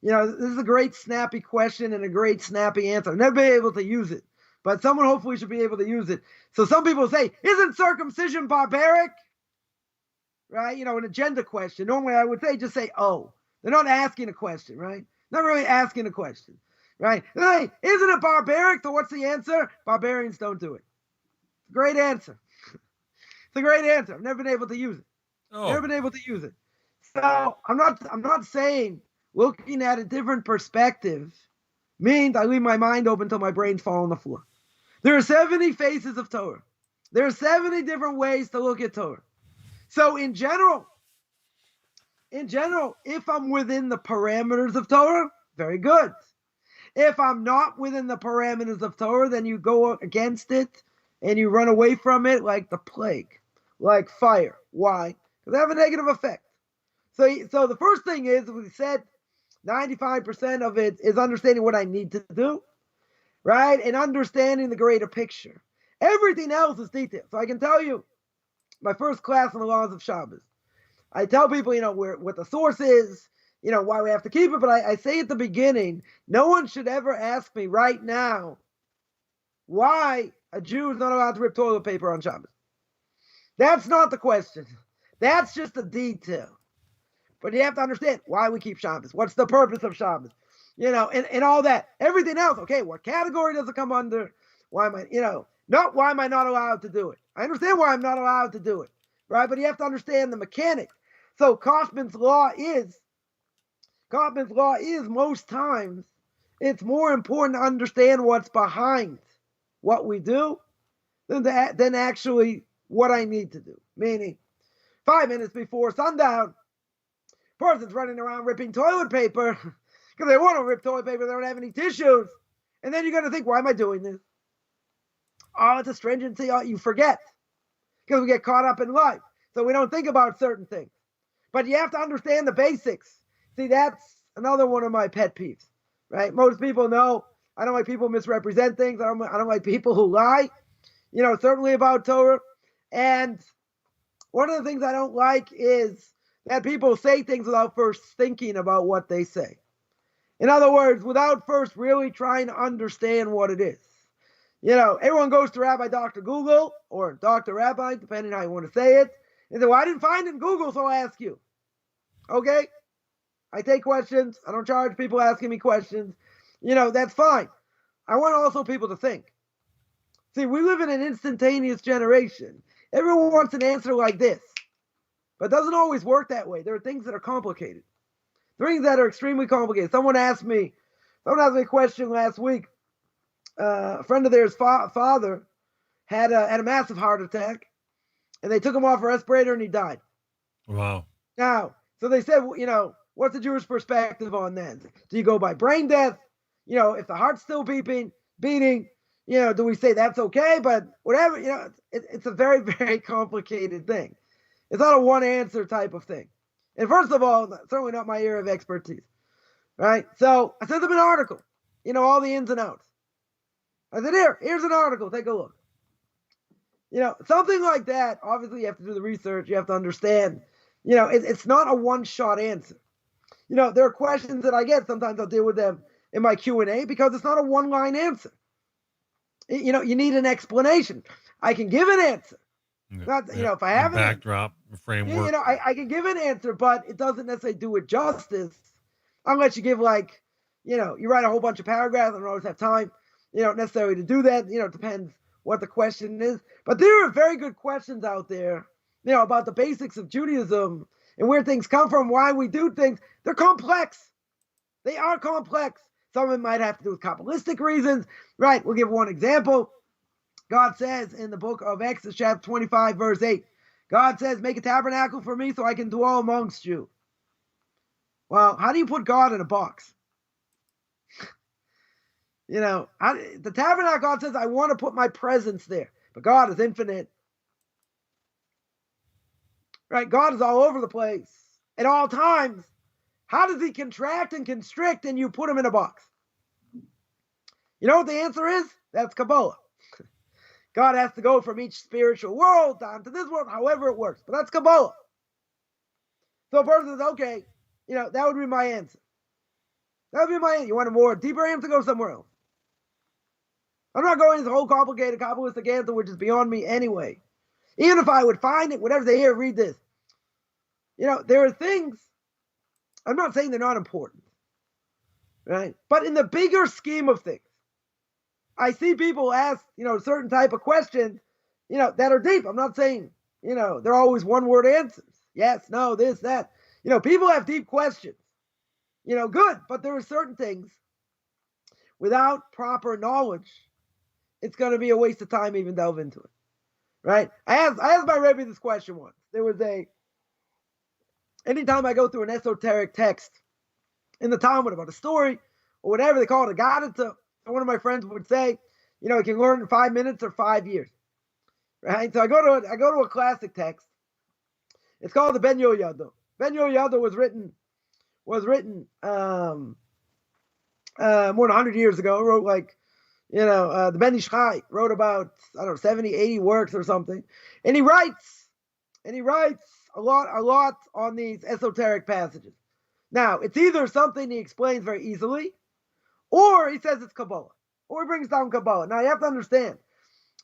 is a great snappy question and a great snappy answer. I've never been able to use it, but someone hopefully should be able to use it. So some people say, isn't circumcision barbaric? Right? An agenda question. Normally I would say, just say, oh. They're not asking a question, right? Not really asking a question, right? Hey, isn't it barbaric? So what's the answer? Barbarians don't do it. Great answer. It's a great answer. I've never been able to use it. Never been able to use it. So I'm not saying looking at a different perspective means I leave my mind open until my brains fall on the floor. There are 70 faces of Torah. There are 70 different ways to look at Torah. So in general, if I'm within the parameters of Torah, very good. If I'm not within the parameters of Torah, then you go against it and you run away from it like the plague, like fire. Why? Because they have a negative effect. So the first thing is, we said 95% of it is understanding what I need to do, right? And understanding the greater picture. Everything else is detail. So I can tell you, my first class on the laws of Shabbos, I tell people, what the source is, why we have to keep it. But I say at the beginning, no one should ever ask me right now why a Jew is not allowed to rip toilet paper on Shabbos. That's not the question. That's just a detail. But you have to understand why we keep Shabbos. What's the purpose of Shabbos? And all that. Everything else, okay, what category does it come under? Why am I, not why am I not allowed to do it? I understand why I'm not allowed to do it, right? But you have to understand the mechanics. So Coffman's law is most times it's more important to understand what's behind what we do than actually what I need to do. Meaning, 5 minutes before sundown, person's running around ripping toilet paper because they want to rip toilet paper, they don't have any tissues. And then you're going to think, why am I doing this? Oh, it's a stringency. Oh, you forget because we get caught up in life. So we don't think about certain things. But you have to understand the basics. See, that's another one of my pet peeves, right? Most people know I don't like people misrepresent things. I don't like people who lie, certainly about Torah. And one of the things I don't like is that people say things without first thinking about what they say. In other words, without first really trying to understand what it is. Everyone goes to Rabbi Dr. Google or Dr. Rabbi, depending on how you want to say it. And say, well, I didn't find it in Google, so I'll ask you. Okay? I take questions. I don't charge people asking me questions. That's fine. I want also people to think. See, we live in an instantaneous generation. Everyone wants an answer like this. But it doesn't always work that way. There are things that are complicated. Things that are extremely complicated. Someone asked me, Someone asked me a question last week. A friend of theirs' father had a massive heart attack, and they took him off a respirator, and he died. Wow. Now, so they said, what's the Jewish perspective on that? Do you go by brain death? If the heart's still beating, do we say that's okay? But whatever, it's a very, very complicated thing. It's not a one answer type of thing. And first of all, certainly not my area of expertise, right? So I sent them an article, all the ins and outs. I said, here's an article, take a look. Something like that, obviously you have to do the research, you have to understand, it's not a one-shot answer. There are questions that I get, sometimes I'll deal with them in my Q&A because it's not a one-line answer. You need an explanation. I can give an answer. Not, if I have a backdrop framework. I can give an answer, but it doesn't necessarily do it justice unless you give you write a whole bunch of paragraphs. I don't always have time, necessarily to do that. It depends what the question is. But there are very good questions out there, about the basics of Judaism and where things come from, why we do things. They're complex. They are complex. Some of it might have to do with Kabbalistic reasons, right? We'll give one example. God says in the book of Exodus, chapter 25, verse 8, God says, make a tabernacle for me so I can dwell amongst you. Well, how do you put God in a box? The tabernacle, God says, I want to put my presence there. But God is infinite. Right? God is all over the place at all times. How does he contract and constrict and you put him in a box? You know what the answer is? That's Kabbalah. God has to go from each spiritual world down to this world, however it works. But that's Kabbalah. So a person says, okay, that would be my answer. That would be my answer. You want a more deeper answer? Go somewhere else. I'm not going into the whole complicated Kabbalistic answer, which is beyond me anyway. Even if I would find it, whatever they hear, read this. There are things, I'm not saying they're not important, right? But in the bigger scheme of things, I see people ask, certain type of questions, that are deep. I'm not saying, they're always one-word answers. Yes, no, this, that. People have deep questions. Good, but there are certain things, without proper knowledge, it's going to be a waste of time even delve into it, right? I asked my Rebbe this question once. There was anytime I go through an esoteric text in the Talmud about a story or whatever they call it, a Gadita, one of my friends would say, you can learn in 5 minutes or 5 years, right? So I go to a classic text. It's called the Ben Yoyada. Ben Yoyada was written more than 100 years ago. Wrote the Ben Ish Chai wrote about 70, 80 works or something, and he writes a lot on these esoteric passages. Now it's either something he explains very easily, or he says it's Kabbalah, or he brings down Kabbalah. Now you have to understand,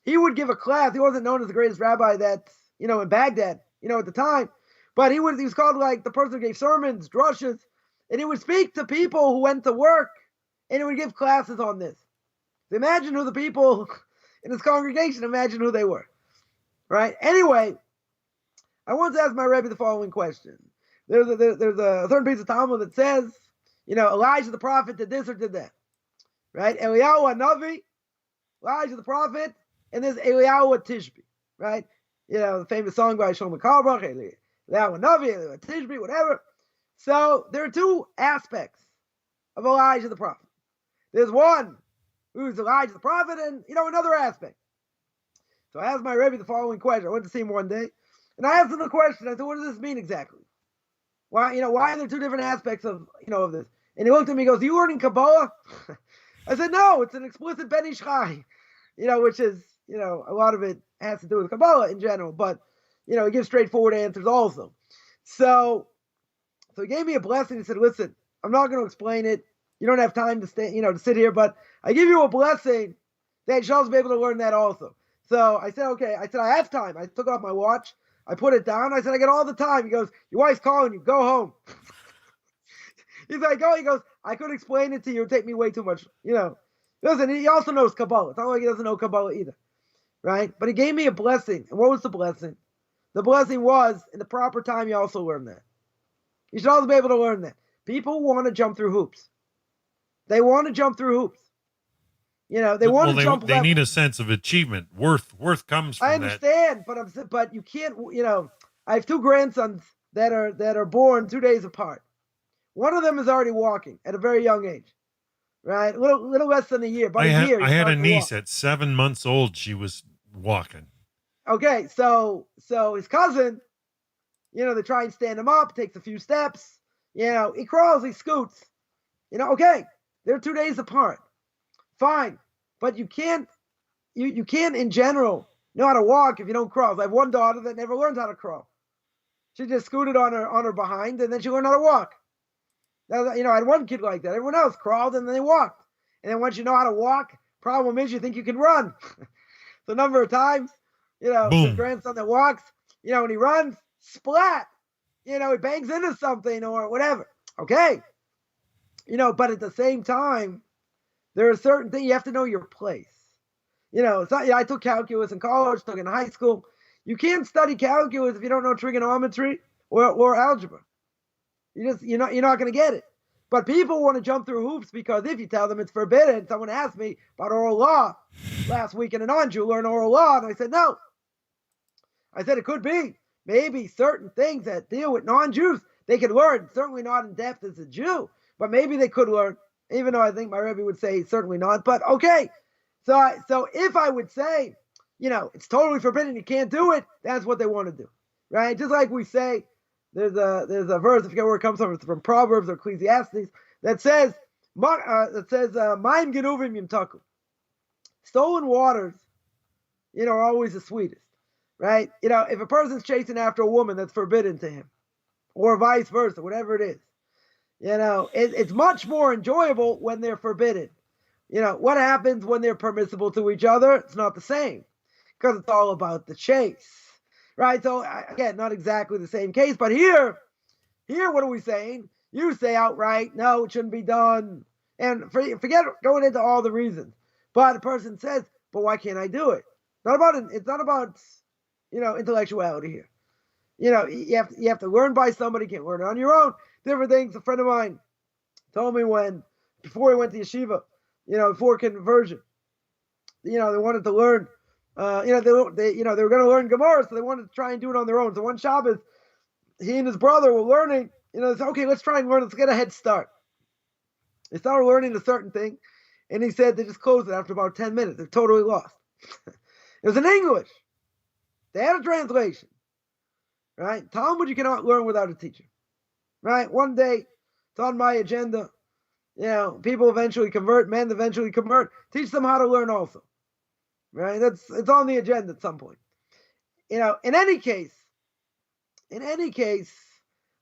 he would give a class. He wasn't known as the greatest rabbi that in Baghdad at the time, but he was called the person who gave sermons, drushes, and he would speak to people who went to work, and he would give classes on this. So imagine who the people in his congregation, imagine who they were, right? Anyway, I once asked my Rebbe the following question. There's a certain piece of Talmud that says, Elijah the prophet did this or did that, right? Eliyahu Hanavi, Elijah the prophet, and there's Eliyahu Tishbi, right? The famous song by Shlomo Carlebach, Eliyahu Hanavi, Eliyahu Tishbi, whatever. So there are two aspects of Elijah the prophet. There's one who's Elijah the prophet, and another aspect. So I asked my Rebbe the following question. I went to see him one day, and I asked him the question. I said, "What does this mean exactly? Why are there two different aspects of of this?" And he looked at me, and goes, "You learning Kabbalah?" I said, "No, it's an explicit Ben Ish Chai, which is a lot of it has to do with Kabbalah in general, but he gives straightforward answers also." So he gave me a blessing. He said, "Listen, I'm not going to explain it. You don't have time to stay, to sit here, but I give you a blessing that you'll be able to learn that also." So I said, "Okay." I said, "I have time." I took off my watch. I put it down. I said, "I got all the time." He goes, "Your wife's calling you. Go home." He's like, "Oh," he goes, "I could explain it to you. It would take me way too much." Listen, he also knows Kabbalah. It's not like he doesn't know Kabbalah either, right? But he gave me a blessing. And what was the blessing? The blessing was, in the proper time, you also learn that. You should also be able to learn that. People want to jump through hoops. They want to jump through hoops. They want to jump. They need a sense of achievement. Worth comes from that. I understand, but you can't. I have two grandsons that are born 2 days apart. One of them is already walking at a very young age, right? A little less than a year. But I had a niece at 7 months old. She was walking. Okay, so his cousin, they try and stand him up. Takes a few steps. He crawls, he scoots. Okay, they're 2 days apart. Fine, but you can't in general know how to walk if you don't crawl. I have one daughter that never learned how to crawl. She just scooted on her behind, and then she learned how to walk. Now, I had one kid like that. Everyone else crawled, and then they walked. And then once you know how to walk, problem is you think you can run. So a number of times, his grandson that walks, when he runs, splat. He bangs into something or whatever. Okay. But at the same time, there are certain things you have to know your place. It's not, I took calculus in college, took it in high school. You can't study calculus if you don't know trigonometry or algebra. You're not going to get it. But people want to jump through hoops because if you tell them it's forbidden, someone asked me about oral law last week, and a non-Jew learned oral law, and I said no. I said it could be maybe certain things that deal with non-Jews they could learn, certainly not in depth as a Jew, but maybe they could learn. Even though I think my Rebbe would say certainly not, but okay. So if I would say, it's totally forbidden, you can't do it, that's what they want to do, right? Just like we say, there's a verse, I forget where it comes from, it's from Proverbs or Ecclesiastes, that says, Mayim genuvim yimtaku. Stolen waters, are always the sweetest, right? If a person's chasing after a woman that's forbidden to him, or vice versa, whatever it is, it's much more enjoyable when they're forbidden. What happens when they're permissible to each other? It's not the same because it's all about the chase, right? So again, not exactly the same case, but here, what are we saying? You say outright, no, it shouldn't be done. And forget going into all the reasons. But the person says, but why can't I do it? It's not about, intellectuality here. You have to learn by somebody, you can't learn it on your own. Different things. A friend of mine told me before he went to yeshiva, before conversion, they wanted to learn, they were going to learn Gemara, so they wanted to try and do it on their own. So one Shabbos, he and his brother were learning, they said, okay, let's try and learn, let's get a head start. They started learning a certain thing, and he said they just closed it after about 10 minutes. They're totally lost. It was in English. They had a translation, right? Talmud you cannot learn without a teacher. Right? One day, it's on my agenda. People eventually convert, men eventually convert. Teach them how to learn also. Right? It's on the agenda at some point. In any case,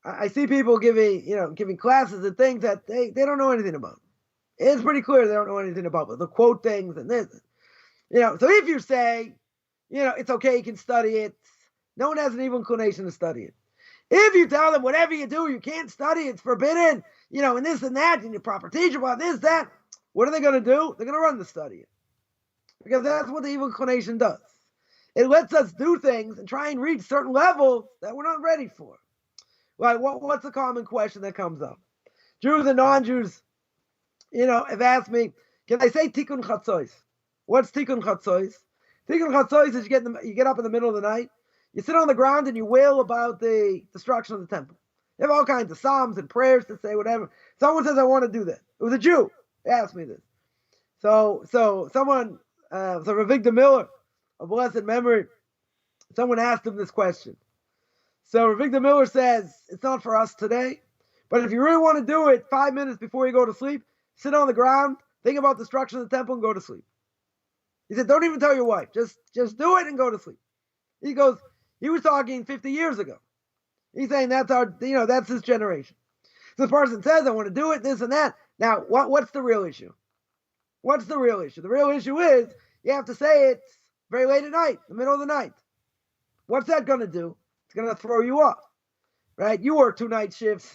I see people giving classes and things that they don't know anything about. It's pretty clear they don't know anything about, but they'll quote things and this. So if you say, it's okay, you can study it, no one has an evil inclination to study it. If you tell them whatever you do, you can't study, it's forbidden, and this and that, and your proper teacher about this, that, what are they going to do? They're going to run to study it. Because that's what the evil inclination does. It lets us do things and try and reach certain levels that we're not ready for. Like, what's the common question that comes up? Jews and non-Jews, have asked me, can I say tikkun chatzos? What's tikkun chatzos? Tikkun chatzos is you get up in the middle of the night, you sit on the ground and you wail about the destruction of the temple. You have all kinds of psalms and prayers to say, whatever. Someone says, I want to do that. It was a Jew. They asked me this. So someone, Ravigda Miller, of blessed memory, someone asked him this question. So Ravigda Miller says, it's not for us today, but if you really want to do it 5 minutes before you go to sleep, sit on the ground, think about the destruction of the temple and go to sleep. He said, don't even tell your wife. Just do it and go to sleep. He goes, he was talking 50 years ago. He's saying that's his generation. So the person says, I want to do it, this and that. Now, what's the real issue? What's the real issue? The real issue is you have to say it very late at night, the middle of the night. What's that going to do? It's going to throw you off, right? You work 2 night shifts.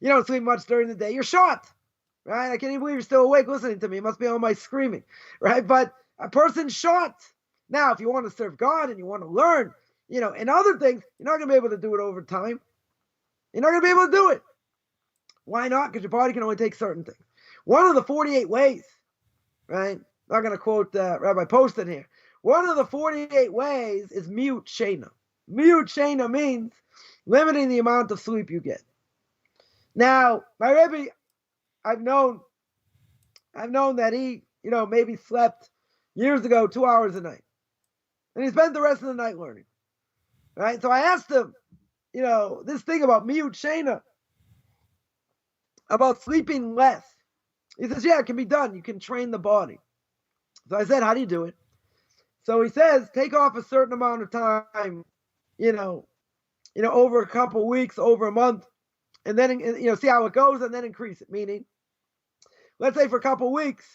You don't sleep much during the day. You're shot, right? I can't even believe you're still awake listening to me. It must be all my screaming, right? But a person's shot. Now, if you want to serve God and you want to learn, and other things, you're not going to be able to do it over time. You're not going to be able to do it. Why not? Because your body can only take certain things. One of the 48 ways, right? I'm not going to quote Rabbi Poston here. One of the 48 ways is mute shena. Mute shena means limiting the amount of sleep you get. Now, my Rebbe, I've known that he, maybe slept years ago 2 hours a night. And he spent the rest of the night learning. Right? So I asked him, this thing about miyut shena, about sleeping less. He says, yeah, it can be done. You can train the body. So I said, how do you do it? So he says, take off a certain amount of time, over a couple weeks, over a month, and then, see how it goes and then increase it. Meaning, let's say for a couple weeks,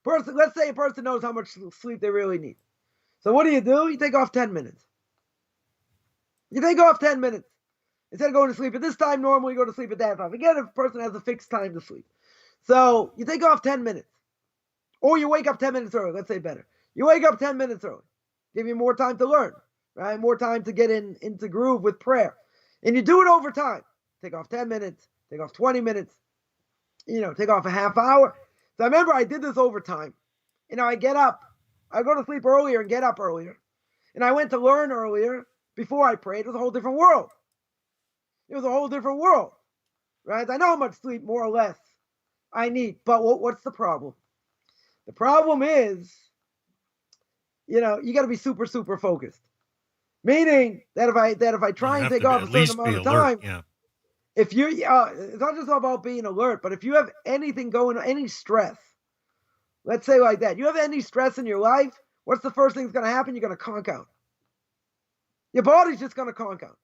let's say a person knows how much sleep they really need. So what do? You take off 10 minutes. You take off 10 minutes. Instead of going to sleep at this time, normally you go to sleep at that time. Again, if a person has a fixed time to sleep. So you take off 10 minutes. Or you wake up 10 minutes early, let's say better. You wake up 10 minutes early. Give you more time to learn, right? More time to get into groove with prayer. And you do it over time. Take off 10 minutes, take off 20 minutes, take off a half hour. So I remember I did this over time. I get up. I go to sleep earlier and get up earlier. And I went to learn earlier before I prayed. It was a whole different world. It was a whole different world, right? I know how much sleep, more or less, I need. But what's the problem? The problem is, you got to be super, super focused. Meaning that if I try and take off a certain amount of time, if you, it's not just about being alert, but if you have anything going, any stress, let's say like that, you have any stress in your life, what's the first thing that's going to happen? You're going to conk out. Your body's just going to conk out.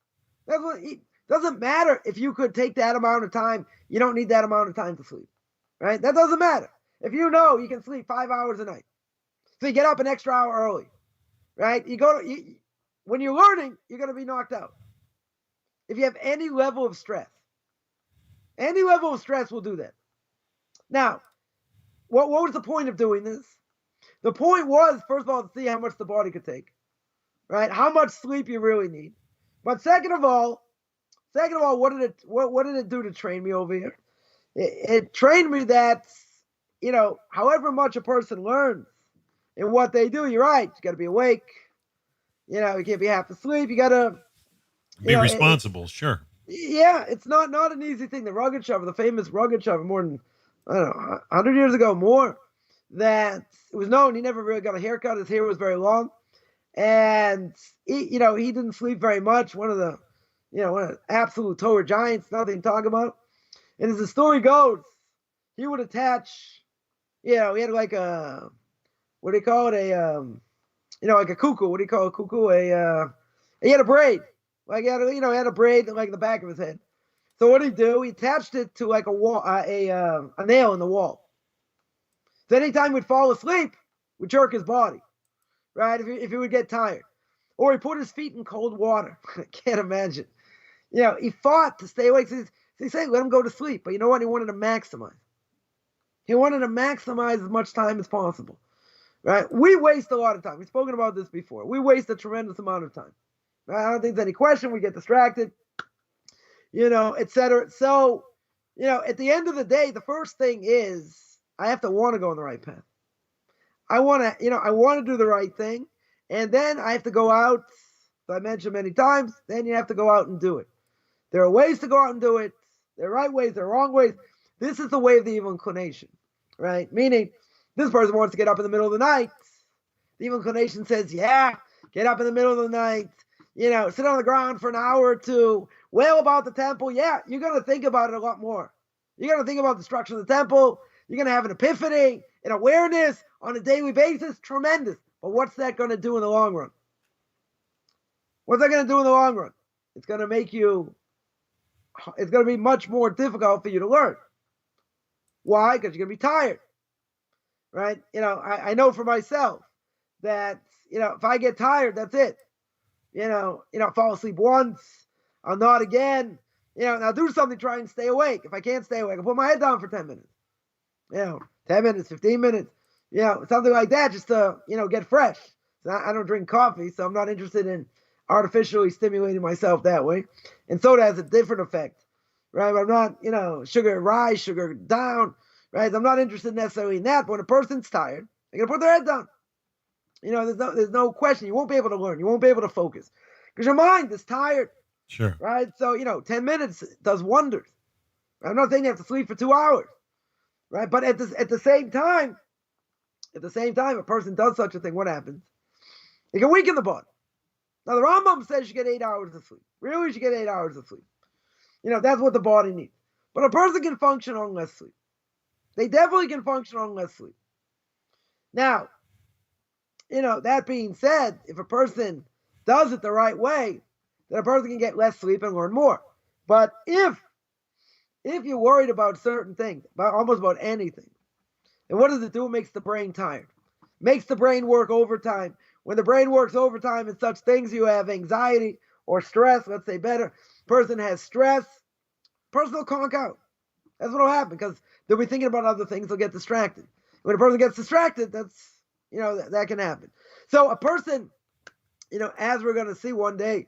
Doesn't matter if you could take that amount of time. You don't need that amount of time to sleep, right? That doesn't matter. If you know you can sleep 5 hours a night, so you get up an extra hour early, right? When you're learning, you're going to be knocked out. If you have any level of stress will do that. Now, what was the point of doing this? The point was, first of all, to see how much the body could take, right? How much sleep you really need. But second of all, what did it do to train me over here? It trained me that, however much a person learns in what they do, you're right. You got to be awake. You can't be half asleep. You got to be responsible. Sure. Yeah, it's not an easy thing. The famous Rogachover, more than 100 years ago, more, that it was known he never really got a haircut. His hair was very long, and he didn't sleep very much. One of the absolute Torah giants, nothing to talk about. And as the story goes, he would attach, he had like a, what do you call it? Like a cuckoo. What do you call a cuckoo? He had a braid. Like he had a braid like in the back of his head. So what did he do? He attached it to like a wall, a nail in the wall. So anytime he'd fall asleep, would jerk his body, right? If he would get tired, or he put his feet in cold water. I can't imagine. He fought to stay awake. So he said, let him go to sleep. But you know what? He wanted to maximize. He wanted to maximize as much time as possible, right? We waste a lot of time. We've spoken about this before. We waste a tremendous amount of time. Right? I don't think there's any question. We get distracted, etc. So, at the end of the day, the first thing is I have to want to go on the right path. I want to do the right thing. And then I have to go out. As I mentioned many times, then you have to go out and do it. There are ways to go out and do it. There are right ways, there are wrong ways. This is the way of the evil inclination, right? Meaning, this person wants to get up in the middle of the night. The evil inclination says, yeah, get up in the middle of the night, sit on the ground for an hour or two, wail about the temple. Yeah, you're going to think about it a lot more. You're going to think about the destruction of the temple. You're going to have an epiphany, an awareness on a daily basis. Tremendous. But what's that going to do in the long run? What's that going to do in the long run? It's going to be much more difficult for you to learn. Why? Because you're going to be tired, right? I know for myself that, if I get tired, that's it. Fall asleep once, I'll nod again, I'll do something, try and stay awake. If I can't stay awake, I'll put my head down for 10 minutes, 10 minutes, 15 minutes, something like that, just to, get fresh. So I don't drink coffee, so I'm not interested in artificially stimulating myself that way. And soda has a different effect, right? But I'm not, sugar rise, sugar down, right? I'm not interested necessarily in that. But when a person's tired, they're going to put their head down. There's no question. You won't be able to learn. You won't be able to focus because your mind is tired. Sure. Right? So, 10 minutes does wonders. I'm not saying you have to sleep for 2 hours. Right? But at the same time, a person does such a thing, what happens? It can weaken the body. Now, the Rambam says you get 8 hours of sleep. Really, you should get 8 hours of sleep. That's what the body needs. But a person can function on less sleep. They definitely can function on less sleep. Now, that being said, if a person does it the right way, then a person can get less sleep and learn more. But if you're worried about certain things, almost about anything, then what does it do? It makes the brain tired. Makes the brain work overtime. When the brain works overtime in such things, you have anxiety or stress, let's say better. Person has stress, person will conk out. That's what will happen because they'll be thinking about other things, they'll get distracted. When a person gets distracted, that's, that can happen. So a person, as we're going to see one day,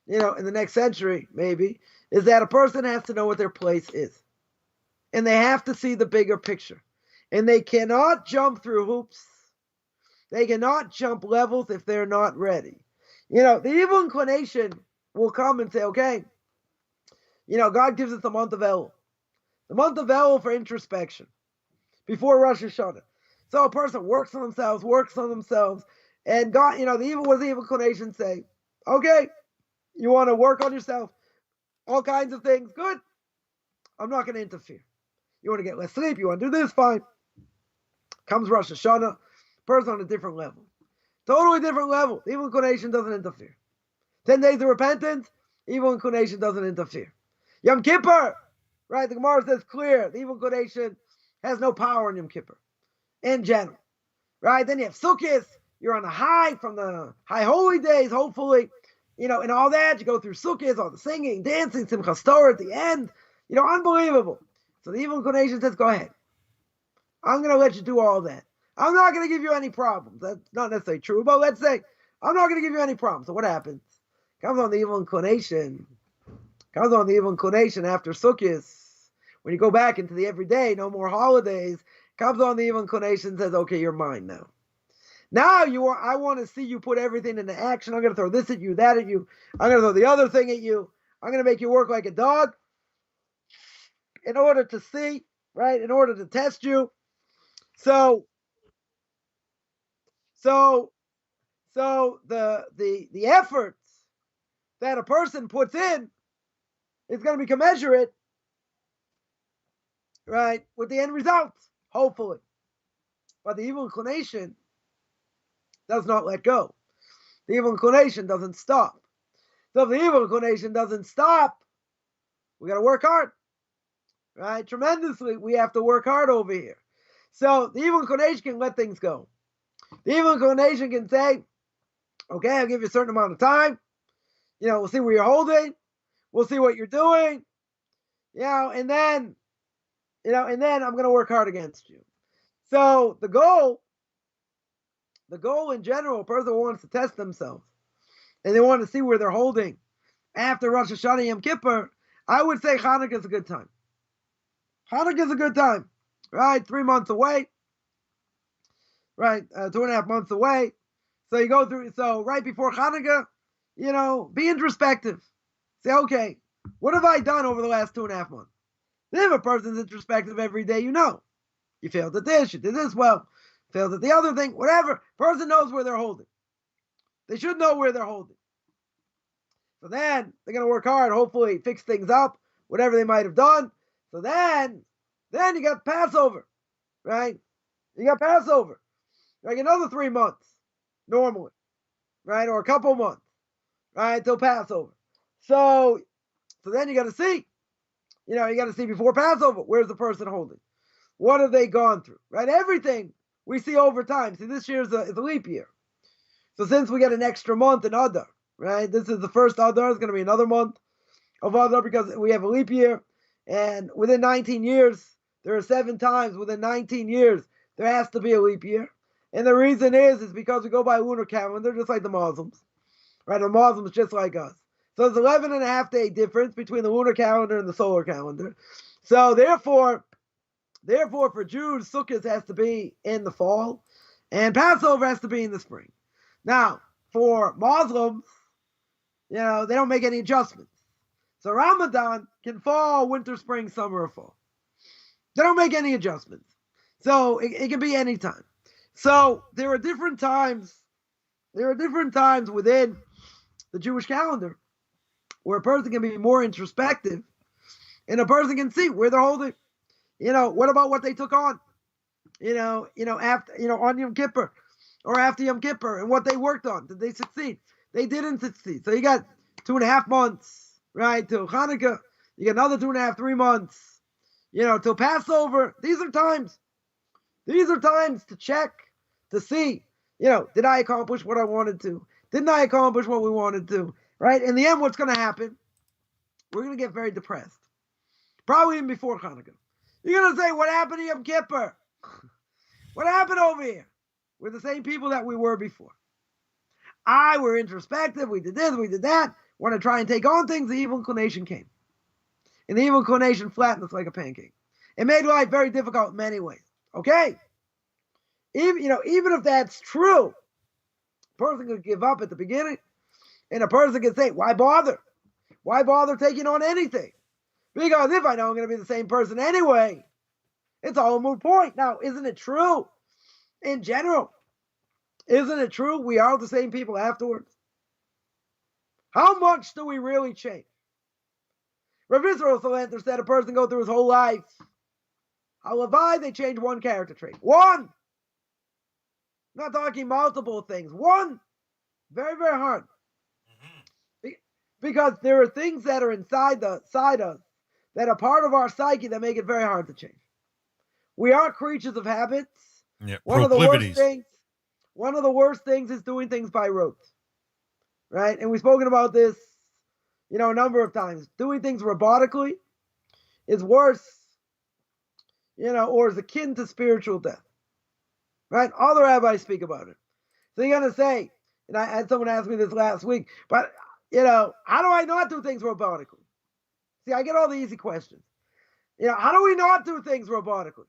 in the next century, maybe, is that a person has to know what their place is. And they have to see the bigger picture. And they cannot jump through hoops. They cannot jump levels if they're not ready. The evil inclination will come and say, okay, God gives us the month of Elul. The month of Elul for introspection before Rosh Hashanah. So a person works on themselves, and God, what does the evil inclination say? Okay, you want to work on yourself, all kinds of things, good. I'm not going to interfere. You want to get less sleep, you want to do this, fine. Comes Rosh Hashanah, person on a different level. Totally different level. The evil inclination doesn't interfere. 10 days of repentance, evil inclination doesn't interfere. Yom Kippur, right? The Gemara says clear. The evil inclination has no power in Yom Kippur in general, right? Then you have Sukkot. You're on a high from the high holy days, hopefully, and all that. You go through Sukkot, all the singing, dancing, Simchas Torah at the end, unbelievable. So the evil inclination says, go ahead. I'm going to let you do all that. I'm not going to give you any problems. That's not necessarily true, but let's say I'm not going to give you any problems. So what happens? Comes on the evil inclination after Sukkot. When you go back into the everyday, no more holidays, comes on the evil inclination and says, okay, you're mine now. Now I want to see you put everything into action. I'm going to throw this at you, that at you. I'm going to throw the other thing at you. I'm going to make you work like a dog in order to see, right? In order to test you. So the efforts that a person puts in is going to be commensurate, right, with the end results, hopefully. But the evil inclination does not let go. The evil inclination doesn't stop. So if the evil inclination doesn't stop, we got to work hard, right? Tremendously, we have to work hard over here. So the evil inclination can let things go. The evil inclination can say, okay, I'll give you a certain amount of time. We'll see where you're holding. We'll see what you're doing. And then I'm going to work hard against you. So the goal in general, a person wants to test themselves and they want to see where they're holding after Rosh Hashanah Yom Kippur, I would say Hanukkah is a good time. Hanukkah is a good time, right? 3 months away, right? 2.5 months away. So you go through, so right before Hanukkah, be introspective. Say, okay, what have I done over the last 2.5 months? Then if a person's introspective every day, you failed at this, you did this well, failed at the other thing, whatever. Person knows where they're holding. They should know where they're holding. So then they're going to work hard, hopefully fix things up, whatever they might have done. So then you got Passover, right? You got Passover, like another 3 months normally, right? Or a couple months, right? Till Passover. So then you got to see, you got to see before Passover, where's the person holding? What have they gone through, right? Everything we see over time. See, this year is a leap year. So since we get an extra month in Adar, right? This is the first Adar. It's going to be another month of Adar because we have a leap year. And within 19 years, there are 7 times within 19 years, there has to be a leap year. And the reason is because we go by lunar calendar, just like the Muslims, right? The Muslims just like us. So there's 11.5 day difference between the lunar calendar and the solar calendar. So therefore, Therefore, for Jews, Sukkot has to be in the fall, and Passover has to be in the spring. Now, for Muslims, they don't make any adjustments. So Ramadan can fall, winter, spring, summer, or fall. They don't make any adjustments. So it can be any time. So there are different times. There are different times within the Jewish calendar where a person can be more introspective, and a person can see where they're holding. What about what they took on? After on Yom Kippur or after Yom Kippur, and what they worked on. Did they succeed? They didn't succeed. So you got 2.5 months, right, till Hanukkah. You got another 2.5, 3 months, till Passover. These are times. These are times to check, to see, did I accomplish what I wanted to? Didn't I accomplish what we wanted to? Right? In the end, what's going to happen? We're going to get very depressed. Probably even before Hanukkah. You're going to say, what happened to Yom Kippur? What happened over here? We're the same people that we were before. We're introspective. We did this, we did that. Want to try and take on things. The evil inclination came. And the evil inclination flattened us like a pancake. It made life very difficult in many ways. Okay? Even if that's true, a person could give up at the beginning. And a person could say, why bother? Why bother taking on anything? Because if I know I'm going to be the same person anyway, it's all a moot point. Now, isn't it true? In general, isn't it true we are the same people afterwards? How much do we really change? Rabbi Israel Salanter said a person go through his whole life. Halavai, they change one character trait. One! I'm not talking multiple things. One! Very, very hard. Because there are things that are inside us that are part of our psyche that make it very hard to change. We are creatures of habits. Yeah, one of the worst things is doing things by rote. Right? And we've spoken about this, a number of times. Doing things robotically is worse, or is akin to spiritual death. Right? All the rabbis speak about it. So you're going to say, and I had someone ask me this last week, but how do I not do things robotically? See, I get all the easy questions. How do we not do things robotically?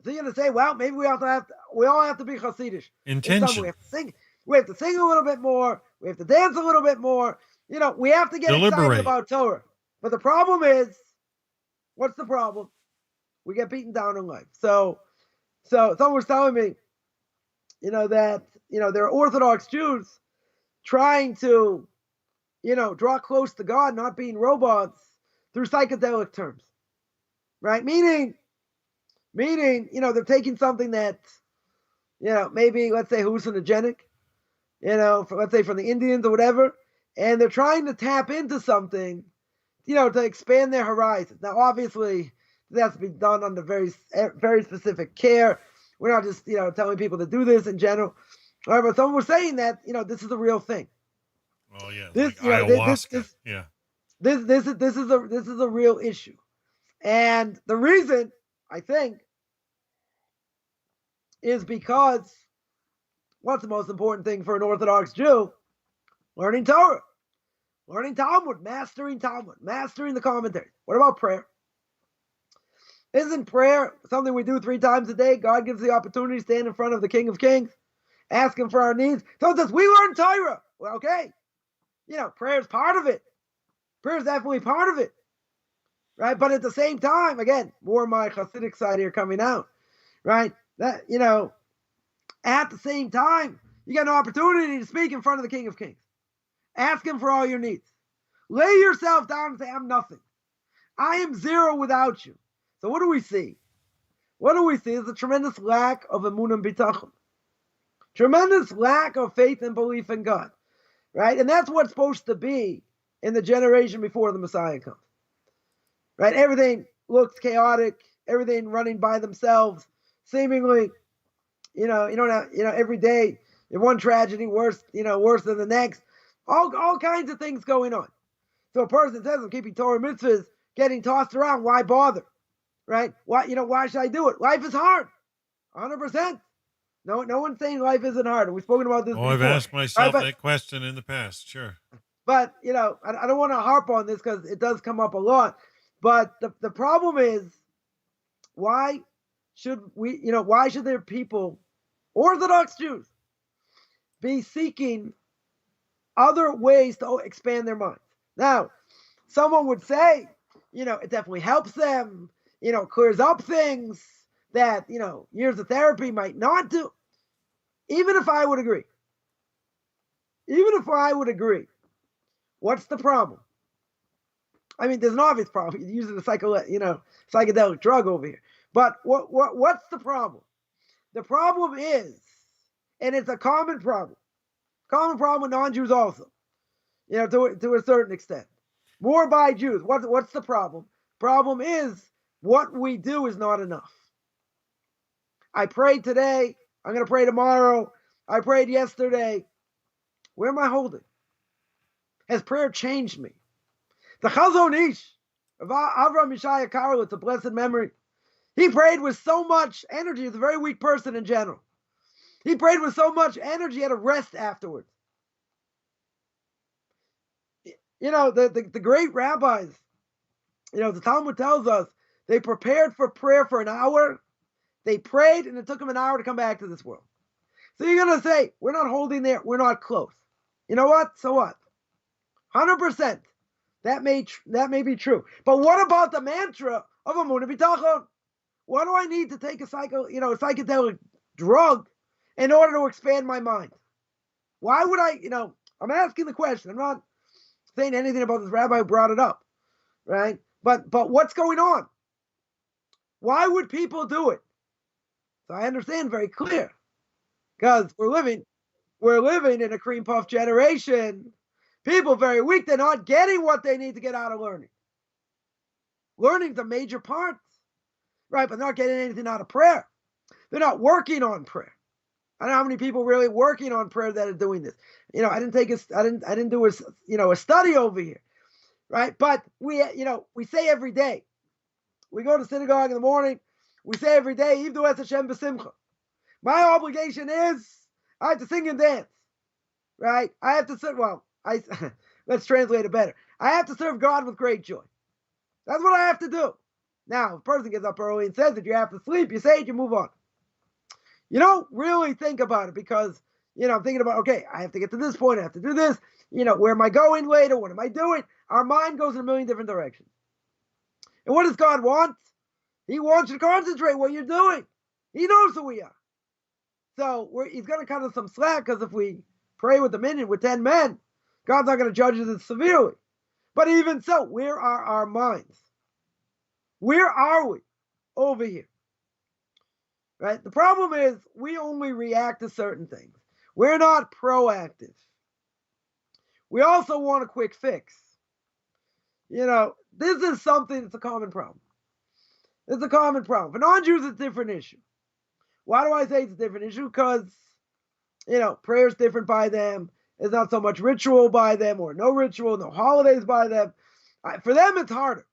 So you're going to say, well, maybe we all have to be Hasidish. Intention. We have to sing a little bit more. We have to dance a little bit more. We have to get excited about Torah. But the problem is, what's the problem? We get beaten down in life. So someone was telling me, that, there are Orthodox Jews trying to, draw close to God, not being robots, through psychedelic terms, right? Meaning, they're taking something that, maybe, let's say, hallucinogenic, let's say from the Indians or whatever, and they're trying to tap into something, to expand their horizons. Now, obviously, that has to be done under very, very specific care. We're not just, telling people to do this in general. However, someone was saying that, this is a real thing. Oh yeah, this, ayahuasca. This is a real issue, and the reason I think is because what's the most important thing for an Orthodox Jew? Learning Torah, learning Talmud, mastering the commentary. What about prayer? Isn't prayer something we do 3 times a day? God gives the opportunity to stand in front of the King of Kings, ask him for our needs. So it says, we learn Torah. Well, okay. Prayer is part of it. Prayer is definitely part of it. Right? But at the same time, again, more of my Hasidic side here coming out. Right? That, at the same time, you got an opportunity to speak in front of the King of Kings. Ask him for all your needs. Lay yourself down and say, I'm nothing. I am zero without you. So what do we see? What do we see is a tremendous lack of emunah and bitachon. Tremendous lack of faith and belief in God. Right? And that's what's supposed to be in the generation before the Messiah comes. Right? Everything looks chaotic, everything running by themselves, seemingly, every day, one tragedy worse than the next. All kinds of things going on. So a person says, I'm keeping Torah mitzvahs, getting tossed around, why bother? Right? Why should I do it? Life is hard. 100%. No one's saying life isn't hard. We've spoken about this before. I've asked myself that question in the past, sure. But, I don't want to harp on this because it does come up a lot. But the problem is, why should their people, Orthodox Jews, be seeking other ways to expand their minds? Now, someone would say, it definitely helps them, clears up things that, years of therapy might not do. Even if I would agree, what's the problem? I mean, there's an obvious problem. You're using a psychedelic drug over here. But what's the problem? The problem is, and it's a common problem with non-Jews also, to a certain extent. More by Jews. What's the problem? Problem is, what we do is not enough. I prayed today. I'm going to pray tomorrow. I prayed yesterday. Where am I holding? Has prayer changed me? The Chazon Ish of Avram Yishaya Karlitz, a blessed memory, he prayed with so much energy. He's a very weak person in general. He prayed with so much energy, he had to rest afterwards. The great rabbis, the Talmud tells us, they prepared for prayer for an hour. They prayed, and it took them an hour to come back to this world. So you're going to say, we're not holding there. We're not close. You know what? So what? 100%. That may be true. But what about the mantra of Amunah B'Tachon? Why do I need to take a psychedelic drug in order to expand my mind? Why would I, I'm asking the question. I'm not saying anything about this rabbi who brought it up, right? But what's going on? Why would people do it? So I understand very clear. Because we're living in a cream puff generation. People very weak. They're not getting what they need to get out of learning. Learning's a major part, right? But they're not getting anything out of prayer. They're not working on prayer. I don't know how many people really working on prayer that are doing this. I didn't do a study over here, right? But we say every day. We go to synagogue in the morning. We say every day, Yivdu es Hashem b'simcha. My obligation is I have to sing and dance, right? I have to serve. Let's translate it better. I have to serve God with great joy. That's what I have to do. Now, if a person gets up early and says, if you have to sleep, you say it, you move on. You don't really think about it because, I'm thinking about, okay, I have to get to this point. I have to do this. Where am I going later? What am I doing? Our mind goes in a million different directions. And what does God want? He wants you to concentrate what you're doing. He knows who we are. So he's going to cut us some slack because if we pray with 10 men, God's not going to judge us severely. But even so, where are our minds? Where are we over here? Right? The problem is we only react to certain things. We're not proactive. We also want a quick fix. This is something that's a common problem. It's a common problem. For non-Jews, it's a different issue. Why do I say it's a different issue? Because, prayer is different by them. There's not so much ritual by them, or no ritual, no holidays by them. For them, it's harder.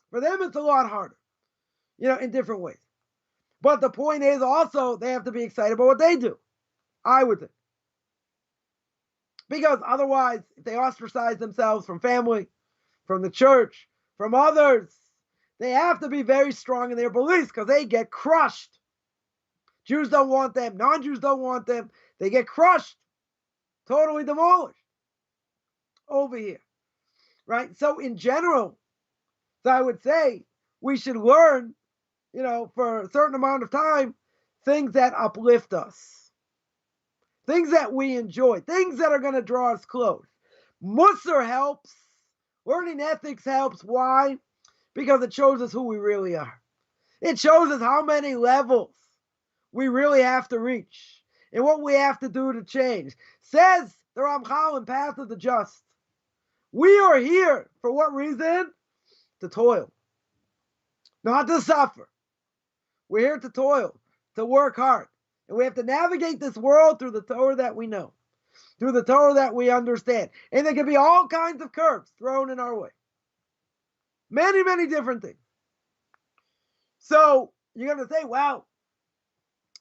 For them, it's a lot harder, in different ways. But the point is also they have to be excited about what they do, I would think. Because otherwise, if they ostracize themselves from family, from the church, from others, they have to be very strong in their beliefs because they get crushed. Jews don't want them. Non-Jews don't want them. They get crushed, totally demolished over here, right? So in general, I would say we should learn, for a certain amount of time, things that uplift us, things that we enjoy, things that are going to draw us close. Musar helps. Learning ethics helps. Why? Because it shows us who we really are. It shows us how many levels we really have to reach and what we have to do to change. Says the Ramchal in Path of the Just. We are here for what reason? To toil. Not to suffer. We're here to toil, to work hard. And we have to navigate this world through the Torah that we know, through the Torah that we understand. And there can be all kinds of curves thrown in our way. Many, many different things. So you're going to say, well,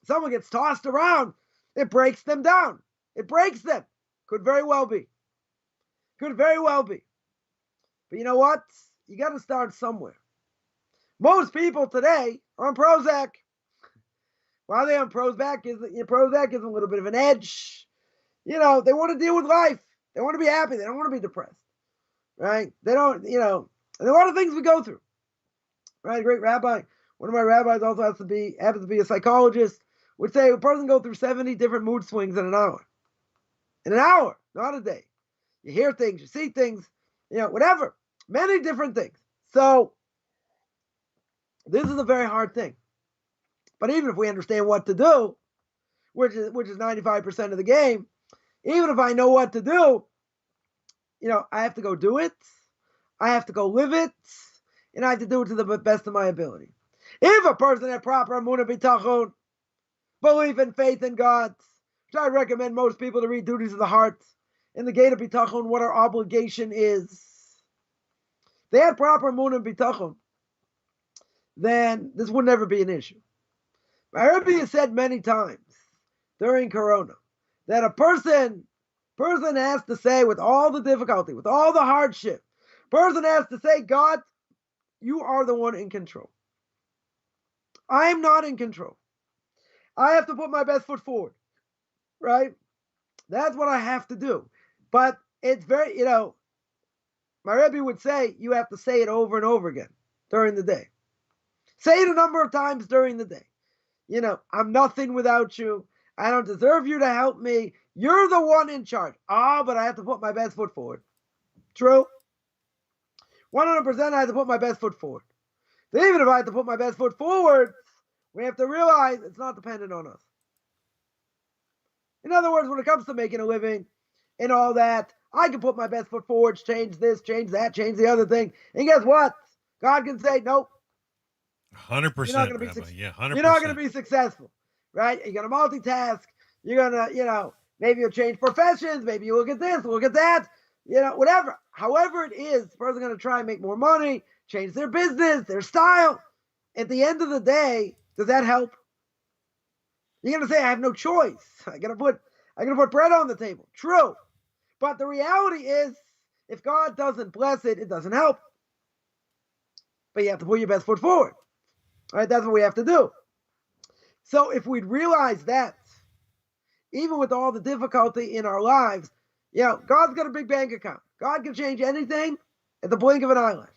someone gets tossed around, it breaks them down. It breaks them. Could very well be. Could very well be. But you know what? You got to start somewhere. Most people today are on Prozac. Why are they on Prozac? Prozac gives them a little bit of an edge. They want to deal with life. They want to be happy. They don't want to be depressed, right? They don't, and a lot of things we go through, right? A great rabbi, one of my rabbis also happens to be a psychologist, would say a person go through 70 different mood swings in an hour. In an hour, not a day. You hear things, you see things, whatever. Many different things. So this is a very hard thing. But even if we understand what to do, which is 95% of the game, even if I know what to do, I have to go do it. I have to go live it. And I have to do it to the best of my ability. If a person had proper emunah bitachon, belief and faith in God, which I recommend most people to read Duties of the Heart, in the gate of bitachon, what our obligation is. They had proper emunah and bitachon, then this would never be an issue. My Rabbi has said many times during Corona that a person has to say, with all the difficulty, with all the hardship, person has to say, God, you are the one in control. I am not in control. I have to put my best foot forward, right? That's what I have to do. But it's very, my Rebbe would say, you have to say it over and over again during the day. Say it a number of times during the day. I'm nothing without you. I don't deserve you to help me. You're the one in charge. But I have to put my best foot forward. True. 100% I have to put my best foot forward. But even if I have to put my best foot forward, we have to realize it's not dependent on us. In other words, when it comes to making a living and all that, I can put my best foot forward, change this, change that, change the other thing. And guess what? God can say, nope. 100%. You're not going to be 100%. You're not going to be successful, right? You're going to multitask. You're going to, maybe you'll change professions. Maybe you look at this, look at that, whatever. However it is, the person's going to try and make more money, change their business, their style. At the end of the day, does that help? You're going to say, I have no choice. I'm going to put bread on the table. True. But the reality is, if God doesn't bless it, it doesn't help. But you have to put your best foot forward. All right, that's what we have to do. So if we'd realize that, even with all the difficulty in our lives, God's got a big bank account. God can change anything at the blink of an eyelash.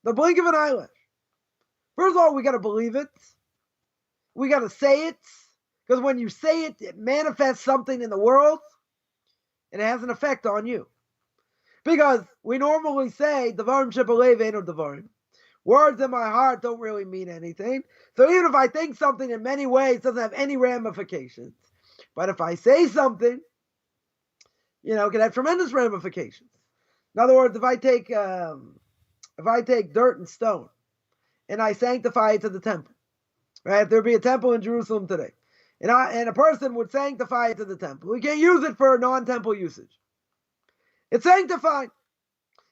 The blink of an eyelash. First of all, we got to believe it. We got to say it. Because when you say it, it manifests something in the world. And it has an effect on you. Because we normally say, Devarim shebalev eino devarim. Words in my heart don't really mean anything. So even if I think something in many ways, it doesn't have any ramifications. But if I say something, it can have tremendous ramifications. In other words, if I take dirt and stone and I sanctify it to the temple, right? If there be a temple in Jerusalem today, and a person would sanctify it to the temple, we can't use it for non-temple usage. It's sanctified.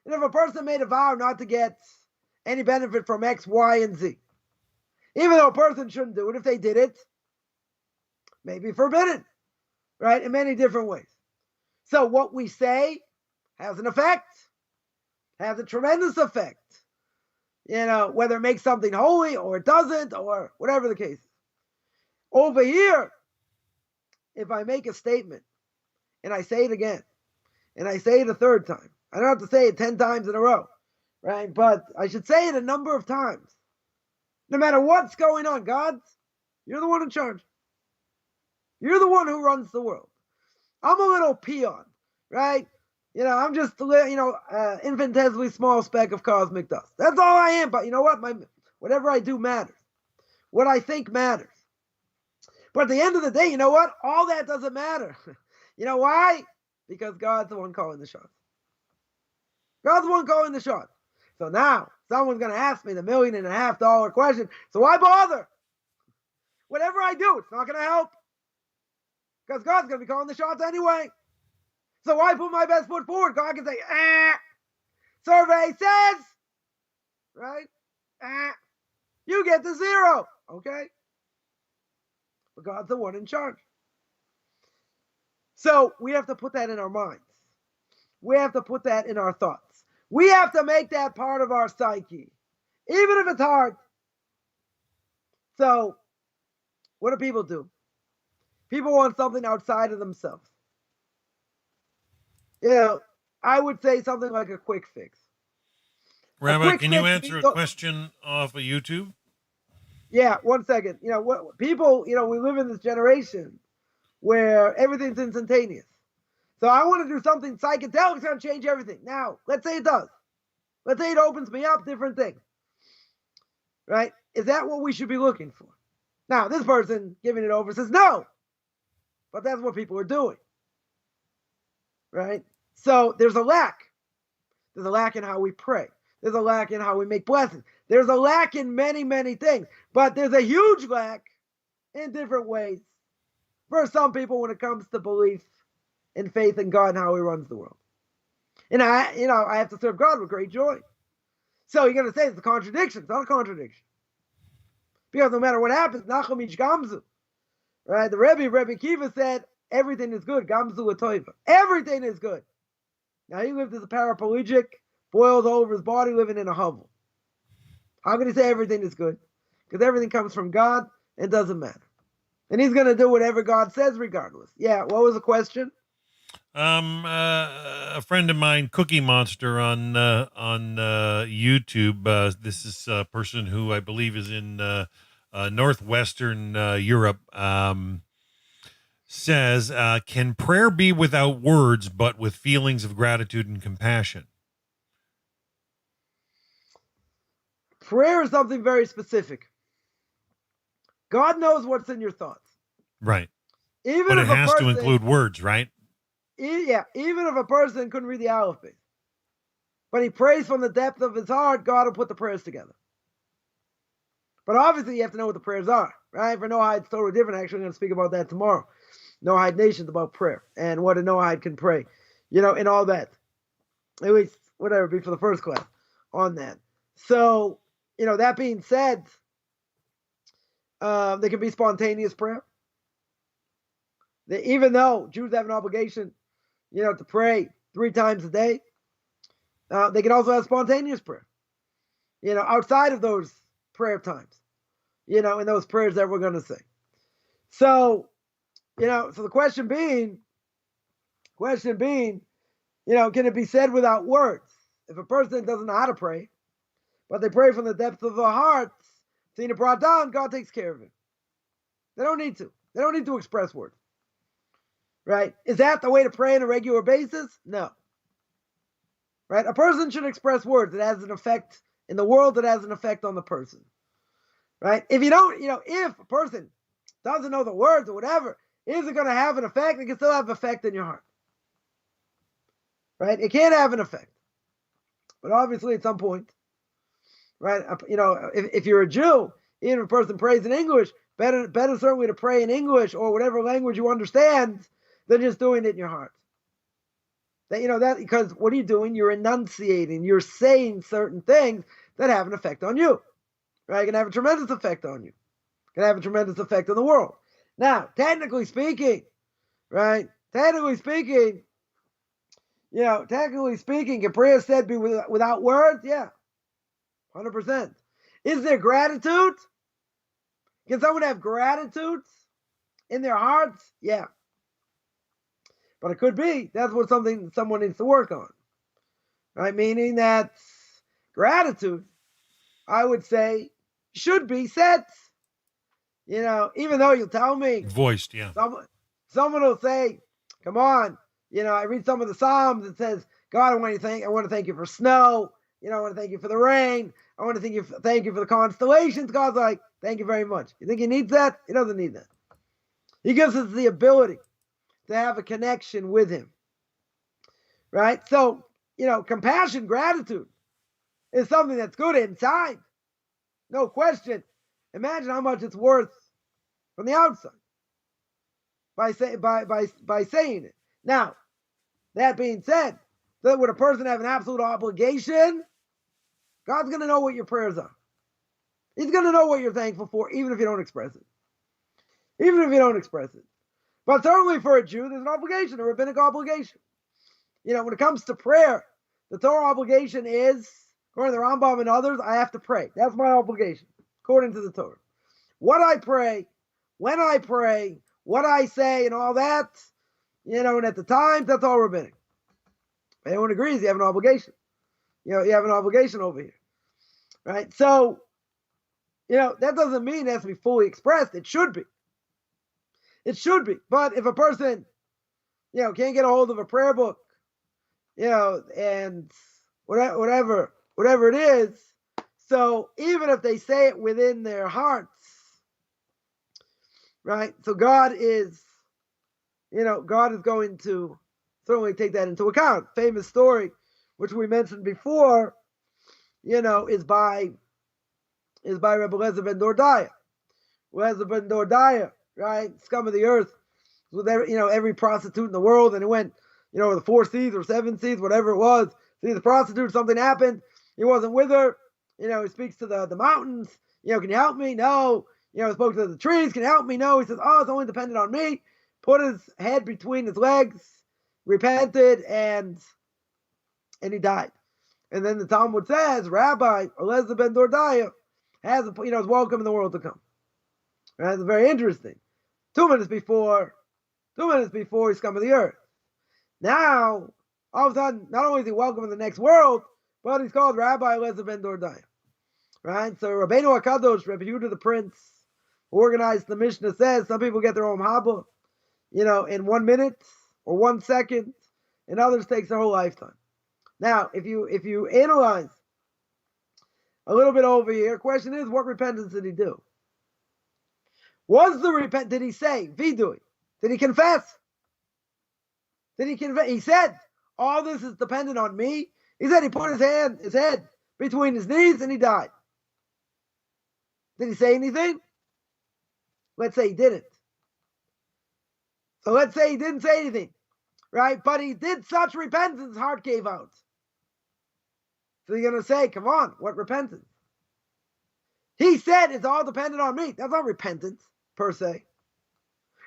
And if a person made a vow not to get any benefit from X, Y, and Z, even though a person shouldn't do it, if they did it, maybe forbidden, right? In many different ways. So what we say has an effect, has a tremendous effect, whether it makes something holy or it doesn't, or whatever the case is. Over here, if I make a statement and I say it again, and I say it a third time, I don't have to say it 10 times in a row, right? But I should say it a number of times. No matter what's going on, God, you're the one in charge. You're the one who runs the world. I'm a little peon, right? I'm just infinitesimally small speck of cosmic dust. That's all I am. But you know what? Whatever I do matters. What I think matters. But at the end of the day, you know what? All that doesn't matter. You know why? Because God's the one calling the shots. God's the one calling the shots. So now, someone's going to ask me the $1.5 million question. So why bother? Whatever I do, it's not going to help. Because God's going to be calling the shots anyway. So why put my best foot forward? God can say, survey says, right? You get the 0. Okay? But God's the one in charge. So we have to put that in our minds. We have to put that in our thoughts. We have to make that part of our psyche. Even if it's hard, So, what do people do? People want something outside of themselves. I would say something like a quick fix. Rabbi, can you answer a question off of YouTube? Yeah, 1 second. What people, we live in this generation where everything's instantaneous. So I want to do something psychedelic, it's going to change everything. Now, let's say it does. Let's say it opens me up, different things. Right? Is that what we should be looking for? Now, this person giving it over says no. But that's what people are doing. Right? So there's a lack. There's a lack in how we pray. There's a lack in how we make blessings. There's a lack in many, many things. But there's a huge lack in different ways for some people when it comes to belief and faith in God and how he runs the world. And I have to serve God with great joy. So you're going to say it's a contradiction. It's not a contradiction. Because no matter what happens, Nachum ish gamzu. Right? The Rabbi Kiva said, everything is good. Gamzu l'toiva. Everything is good. Now he lived as a paraplegic, boiled all over his body, living in a hovel. How can he say everything is good? Because everything comes from God and doesn't matter. And he's going to do whatever God says regardless. Yeah, what was the question? A friend of mine, Cookie Monster on YouTube. This is a person who I believe is in northwestern Europe. Says, can prayer be without words, but with feelings of gratitude and compassion? Prayer is something very specific. God knows what's in your thoughts. Right. Even but if it has to include words, right? Yeah, even if a person couldn't read the alphabet, but he prays from the depth of his heart, God will put the prayers together. But obviously, you have to know what the prayers are, right? For Noahide, it's totally different. Actually, I'm going to speak about that tomorrow. Noahide Nation's about prayer and what a Noahide can pray, and all that. At least, whatever, be for the first class on that. So, that being said, there can be spontaneous prayer. Even though Jews have an obligation, to pray 3 times a day, they can also have spontaneous prayer, outside of those prayer times, in those prayers that we're going to say. So, so the question being, can it be said without words? If a person doesn't know how to pray, but they pray from the depth of their hearts, seeing it brought down, God takes care of it. They don't need to. They don't need to express words. Right? Is that the way to pray on a regular basis? No. Right? A person should express words that has an effect in the world, that has an effect on the person. Right? If you don't, if a person doesn't know the words or whatever, is it going to have an effect? It can still have an effect in your heart. Right? It can have an effect. But obviously at some point, right? If you're a Jew, even if a person prays in English, better certainly to pray in English or whatever language you understand than just doing it in your heart. That because what are you doing? You're enunciating. You're saying certain things that have an effect on you. Right? It can have a tremendous effect on you. It can have a tremendous effect on the world. Now, technically speaking, right? Technically speaking, can prayer said be without words? Yeah. 100%. Is there gratitude? Can someone have gratitude in their hearts? Yeah. But it could be. That's something someone needs to work on. Right? Meaning that gratitude, I would say, should be said. Even though you'll tell me. Voiced, yeah. Someone will say, come on. I read some of the Psalms. It says, God, I want to thank you for snow. I want to thank you for the rain. I want to thank you for the constellations. God's like, thank you very much. You think he needs that? He doesn't need that. He gives us the ability to have a connection with him. Right? So, compassion, gratitude is something that's good inside. No question. Imagine how much it's worth from the outside by saying it. Now, that being said, would a person have an absolute obligation? God's going to know what your prayers are. He's going to know what you're thankful for, even if you don't express it. But certainly for a Jew, there's an obligation, a rabbinic obligation. When it comes to prayer, the Torah obligation is, according to the Rambam and others, I have to pray. That's my obligation, according to the Torah. what I pray, when I pray, what I say, and all that, and at the time, that's all rabbinic. If anyone agrees, you have an obligation. You have an obligation over here, right? So, that doesn't mean it has to be fully expressed. It should be. It should be. But if a person, can't get a hold of a prayer book, and whatever it is, so even if they say it within their hearts, right? So God is going to certainly take that into account. Famous story, which we mentioned before, is by Rabbi Eliezer ben Dordaya. Eliezer ben Dordaya, right? Scum of the earth, with every prostitute in the world, and it went, the 4 seas or 7 seas, whatever it was. See the prostitute, something happened. He wasn't with her. He speaks to the mountains. Can you help me? No. He spoke to the trees. Can you help me? No. He says, oh, it's only dependent on me. Put his head between his legs, repented, and he died. And then the Talmud says, Rabbi Eliezer ben Dordaya is welcome in the world to come. Right? It's very interesting. 2 minutes before he's scum of the earth. Now, all of a sudden, not only is he welcome in the next world, but he's called Rabbi Eliezer ben Dordaya. Right? So Rabbeinu HaKadosh, Rabbi Yehuda the Prince, who organized the Mishna, says some people get their own haba, in 1 minute or 1 second, and others takes their whole lifetime. Now, if you analyze a little bit over here, question is, what repentance did he do? Did he say, vidui? Did he confess? He said, all this is dependent on me. He said he put his head between his knees and he died. Did he say anything? Let's say he didn't. So let's say he didn't say anything, right? But he did such repentance, his heart gave out. So you're going to say, come on, what repentance? He said it's all dependent on me. That's not repentance, per se.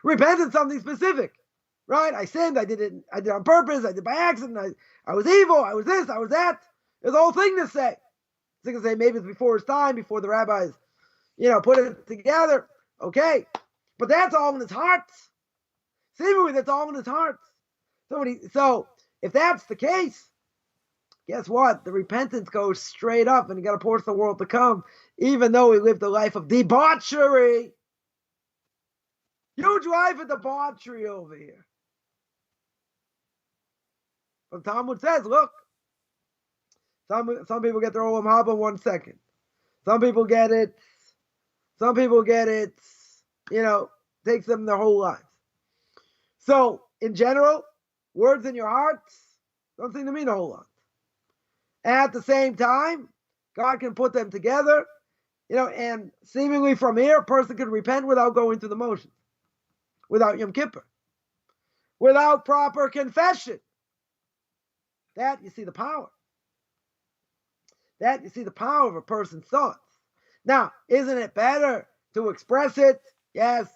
Repentance is something specific, right? I sinned, I did it on purpose, I did by accident, I was evil, I was this, I was that. There's a whole thing to say. So you can say maybe it's before his time, before the rabbis, put it together. Okay. But that's all in his heart. Seemingly, that's all in his heart. So if that's the case, guess what? The repentance goes straight up, and you got to force the world to come, even though he lived a life of debauchery. Huge life of debauchery over here. But Talmud says, look, some people get their olam haba in 1 second. Some people get it. Takes them their whole lives. So, in general, words in your hearts don't seem to mean a whole lot. At the same time, God can put them together, and seemingly from here, a person can repent without going through the motions, without Yom Kippur, without proper confession. That you see the power. That you see the power of a person's thoughts. Now, isn't it better to express it? Yes.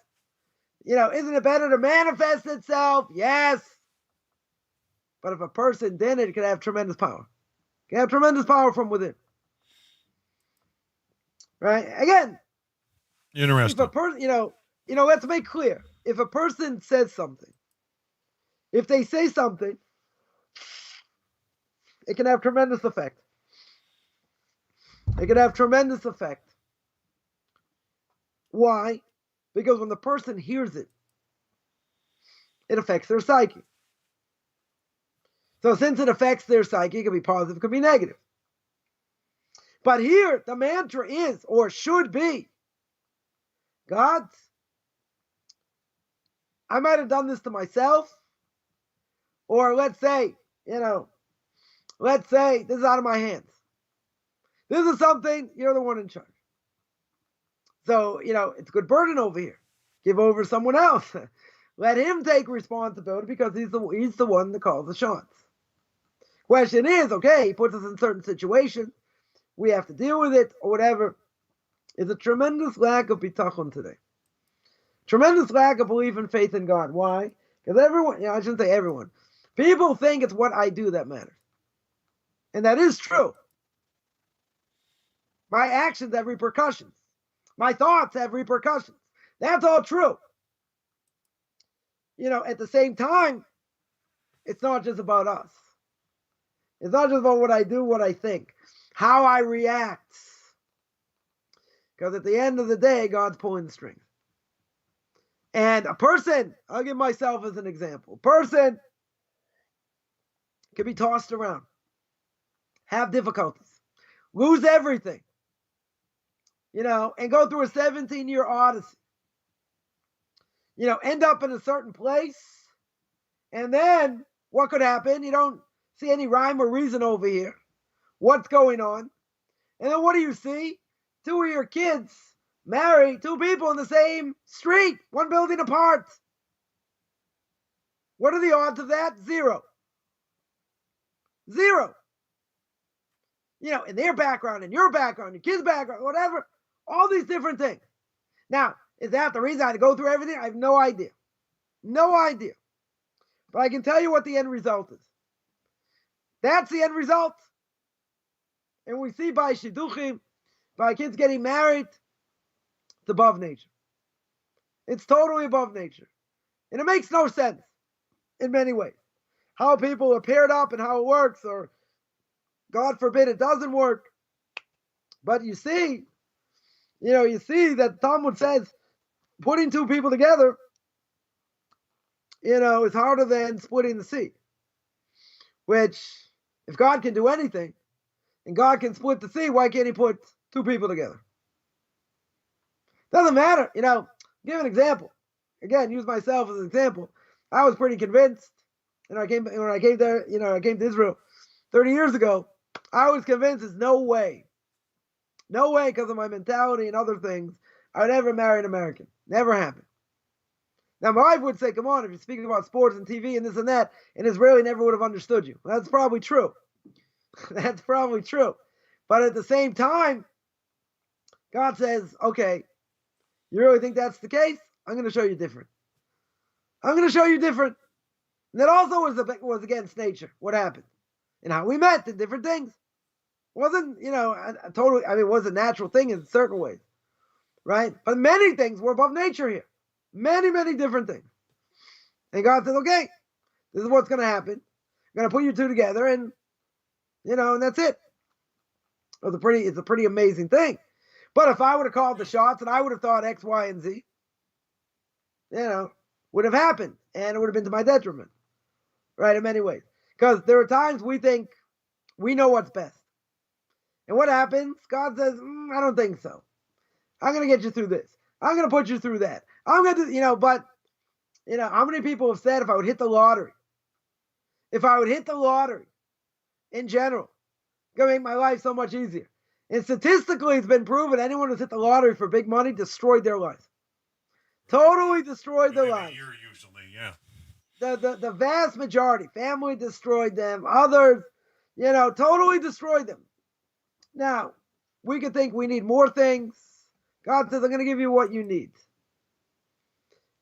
Isn't it better to manifest itself? Yes. But if a person did it, it can have tremendous power. It can have tremendous power from within. Right? Again, interesting. If a person, let's make clear. If a person says something, if they say something, it can have tremendous effect. It can have tremendous effect. Why? Because when the person hears it, it affects their psyche. So since it affects their psyche, it can be positive, it can be negative. But here, the mantra is, or should be, God, I might have done this to myself, or let's say this is out of my hands. This is something, you're the one in charge. So, it's a good burden over here. Give over to someone else. Let him take responsibility because he's the one that calls the shots. Question is, okay, he puts us in certain situations. We have to deal with it or whatever. It's a tremendous lack of bitachon today. Tremendous lack of belief and faith in God. Why? Because everyone, I shouldn't say everyone. People think it's what I do that matters. And that is true. My actions have repercussions. My thoughts have repercussions. That's all true. At the same time, it's not just about us. It's not just about what I do, what I think, how I react. Because at the end of the day, God's pulling the strings. And a person, I'll give myself as an example, a person can be tossed around, have difficulties, lose everything, and go through a 17-year odyssey. End up in a certain place, and then what could happen? You don't see any rhyme or reason over here. What's going on? And then what do you see? Two of your kids marry two people in the same street, one building apart. What are the odds of that? Zero. In their background, in your background, your kid's background, whatever, all these different things. Now, is that the reason I had to go through everything? I have no idea. No idea. But I can tell you what the end result is. That's the end result. And we see by shidduchim, by kids getting married, it's above nature. It's totally above nature. And it makes no sense in many ways. How people are paired up and how it works, or God forbid it doesn't work. But you see that Talmud says putting two people together, is harder than splitting the sea. Which, if God can do anything, and God can split the sea, why can't he put two people together? Doesn't matter. Give an example. Again, use myself as an example. I was pretty convinced, when I came there, I came to Israel 30 years ago. I was convinced there's no way, because of my mentality and other things, I would ever marry an American. Never happened. Now, my wife would say, come on, if you're speaking about sports and TV and this and that, an Israeli never would have understood you. Well, that's probably true. That's probably true. But at the same time, God says, okay, you really think that's the case? I'm going to show you different. I'm going to show you different. And that also was against nature, what happened. And how we met in different things. It wasn't, it was a natural thing in certain ways. Right? But many things were above nature here. Many, many different things. And God says, okay, this is what's going to happen. I'm going to put you two together and, and that's it. It's a pretty amazing thing. But if I would have called the shots and I would have thought X, Y, and Z, would have happened. And it would have been to my detriment. Right? In many ways. Because there are times we think we know what's best. And what happens? God says, I don't think so. I'm going to get you through this. I'm going to put you through that. I'm going to, but how many people have said if I would hit the lottery, in general, it's going to make my life so much easier. And statistically, it's been proven anyone who's hit the lottery for big money destroyed their lives. Totally destroyed their lives. A year usually, yeah. The vast majority, family destroyed them, others, totally destroyed them. Now, we could think we need more things. God says, I'm going to give you what you need.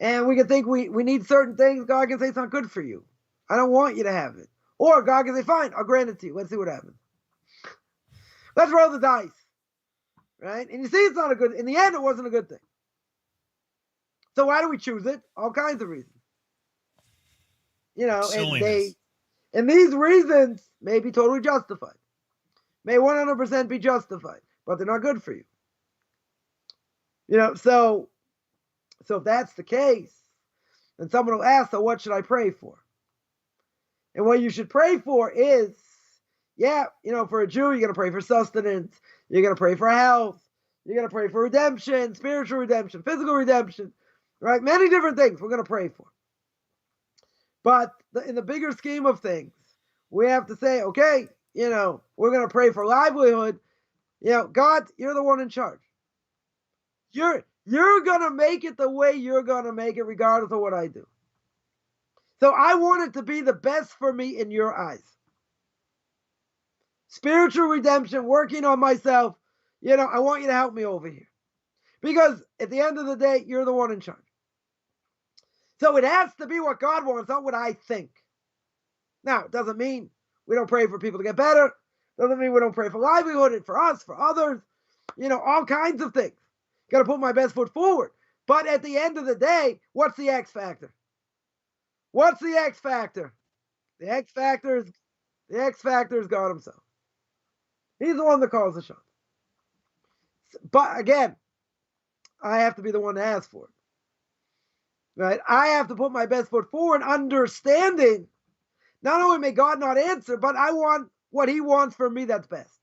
And we can think we need certain things. God can say it's not good for you. I don't want you to have it. Or God can say, fine, I'll grant it to you. Let's see what happens. Let's roll the dice. Right? And you see, it's not a good, in the end, it wasn't a good thing. So why do we choose it? All kinds of reasons. And these reasons may be totally justified. May 100% be justified, but they're not good for you. So if that's the case, then someone will ask, so what should I pray for? And what you should pray for is, for a Jew, you're going to pray for sustenance. You're going to pray for health. You're going to pray for redemption, spiritual redemption, physical redemption, right? Many different things we're going to pray for. But in the bigger scheme of things, we have to say, okay, we're going to pray for livelihood. God, you're the one in charge. You're going to make it the way you're going to make it regardless of what I do. So I want it to be the best for me in your eyes. Spiritual redemption, working on myself. I want you to help me over here. Because at the end of the day, you're the one in charge. So it has to be what God wants, not what I think. Now, it doesn't mean we don't pray for people to get better. Doesn't mean we don't pray for livelihood and for us, for others. All kinds of things. Got to put my best foot forward. But at the end of the day, what's the X factor? What's the X factor? The X factor is God himself. He's the one that calls the shot. But again, I have to be the one to ask for it. Right? I have to put my best foot forward, understanding not only may God not answer, but I want what he wants for me that's best.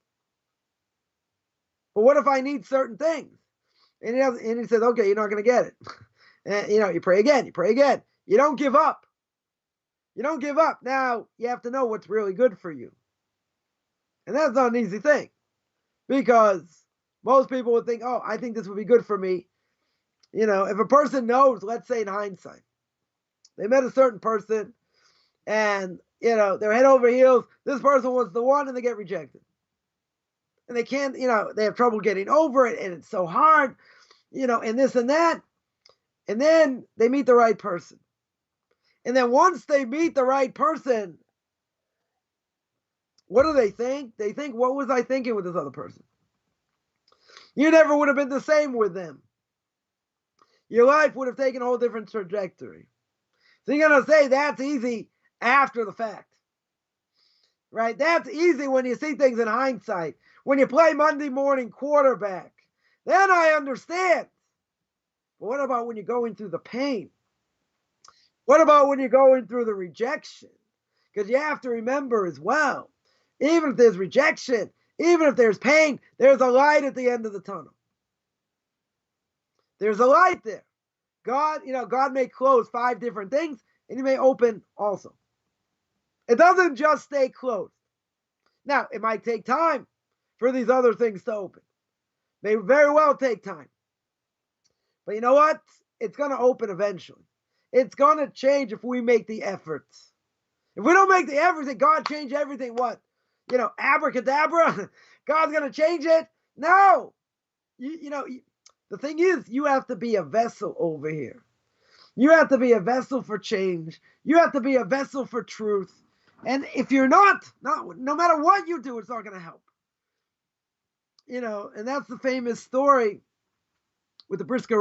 But what if I need certain things? And he says, okay, you're not going to get it. And, you pray again, You don't give up. Now, you have to know what's really good for you. And that's not an easy thing. Because most people would think, oh, I think this would be good for me. If a person knows, let's say in hindsight, they met a certain person and, they're head over heels. This person was the one and they get rejected. And they can't, they have trouble getting over it and it's so hard, and this and that. And then they meet the right person. And then once they meet the right person, what do they think? They think, what was I thinking with this other person? You never would have been the same with them. Your life would have taken a whole different trajectory. So you're going to say that's easy after the fact. Right? That's easy when you see things in hindsight. When you play Monday morning quarterback. Then I understand. But what about when you're going through the pain? What about when you're going through the rejection? Because you have to remember as well, even if there's rejection, even if there's pain, there's a light at the end of the tunnel. There's a light there. God may close 5 different things, and he may open also. It doesn't just stay closed. Now, it might take time for these other things to open. May very well take time. But you know what? It's going to open eventually. It's going to change if we make the efforts. If we don't make the efforts, that God change everything, what? Abracadabra? God's going to change it? No. The thing is, you have to be a vessel over here. You have to be a vessel for change. You have to be a vessel for truth. And if you're not, no matter what you do, it's not going to help. And that's the famous story with the Pirkei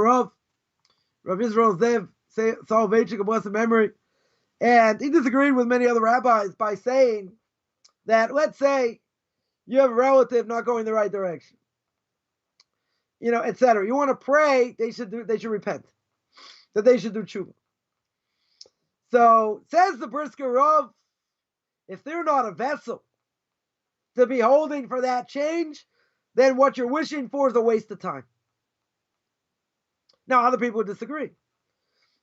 Rav Israel Zev, Soloveitchik, of blessed memory. And he disagreed with many other rabbis by saying that, let's say you have a relative not going the right direction, etc. You want to pray, they should repent, that they should do tshuva. So says the Pirkei Rav, if they're not a vessel to be holding for that change, then what you're wishing for is a waste of time. Now, other people would disagree.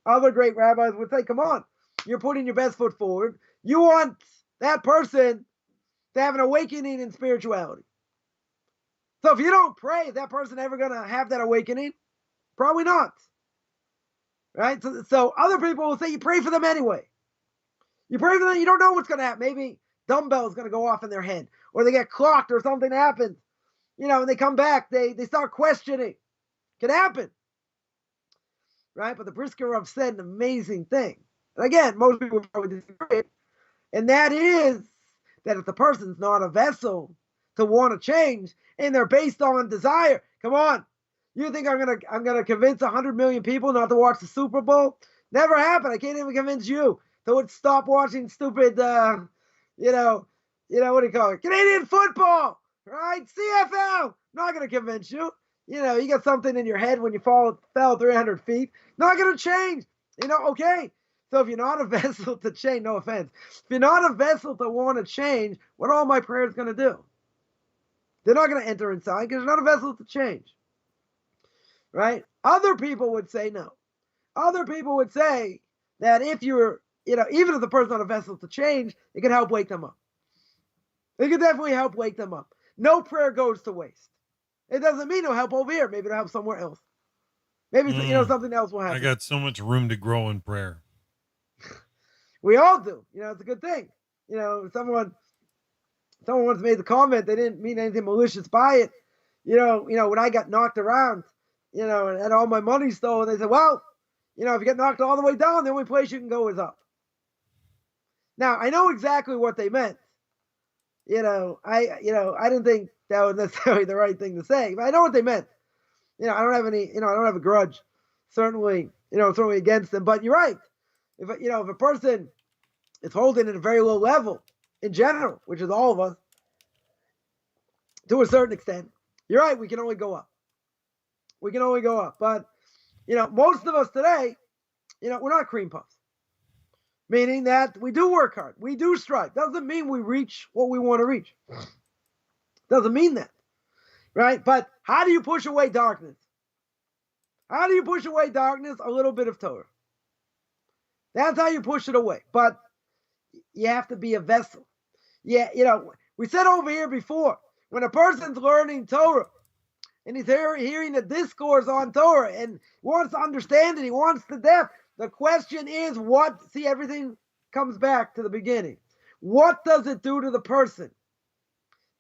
Other great rabbis would say, come on, you're putting your best foot forward. You want that person to have an awakening in spirituality. So if you don't pray, is that person ever going to have that awakening? Probably not. Right? So other people will say you pray for them anyway. You pray for them, you don't know what's going to happen. Maybe dumbbell's going to go off in their head, or they get clocked, or something happens. And they come back, they start questioning. Could happen. Right? But the Pirkei Rav said an amazing thing. And again, most people probably disagree. And that is that if the person's not a vessel to want to change, and they're based on desire, come on. You think I'm gonna convince 100 million people not to watch the Super Bowl? Never happened. I can't even convince you to stop watching stupid what do you call it? Canadian football, right? CFL. Not gonna convince you. You got something in your head when you fell 300 feet. Not going to change. Okay. So if you're not a vessel to change, no offense. If you're not a vessel to want to change, what are all my prayers going to do? They're not going to enter inside because you're not a vessel to change. Right? Other people would say no. Other people would say that if you're, even if the person's not a vessel to change, it can help wake them up. It can definitely help wake them up. No prayer goes to waste. It doesn't mean it'll help over here. Maybe it'll help somewhere else. Maybe something else will happen. I got so much room to grow in prayer. We all do. It's a good thing. Someone once made the comment, they didn't mean anything malicious by it. When I got knocked around, and had all my money stolen, they said, well, if you get knocked all the way down, the only place you can go is up. Now, I know exactly what they meant. I didn't think that was necessarily the right thing to say, but I know what they meant. I don't have any, I don't have a grudge, certainly against them. But you're right. If a person is holding at a very low level in general, which is all of us, to a certain extent, you're right. We can only go up. We can only go up. But most of us today, we're not cream puffs. Meaning that we do work hard. We do strive. Doesn't mean we reach what we want to reach. Doesn't mean that. Right? But how do you push away darkness? How do you push away darkness? A little bit of Torah. That's how you push it away. But you have to be a vessel. Yeah, we said over here before, when a person's learning Torah and he's hearing the discourse on Torah and wants to understand it, he wants the depth. The question is see, everything comes back to the beginning. What does it do to the person?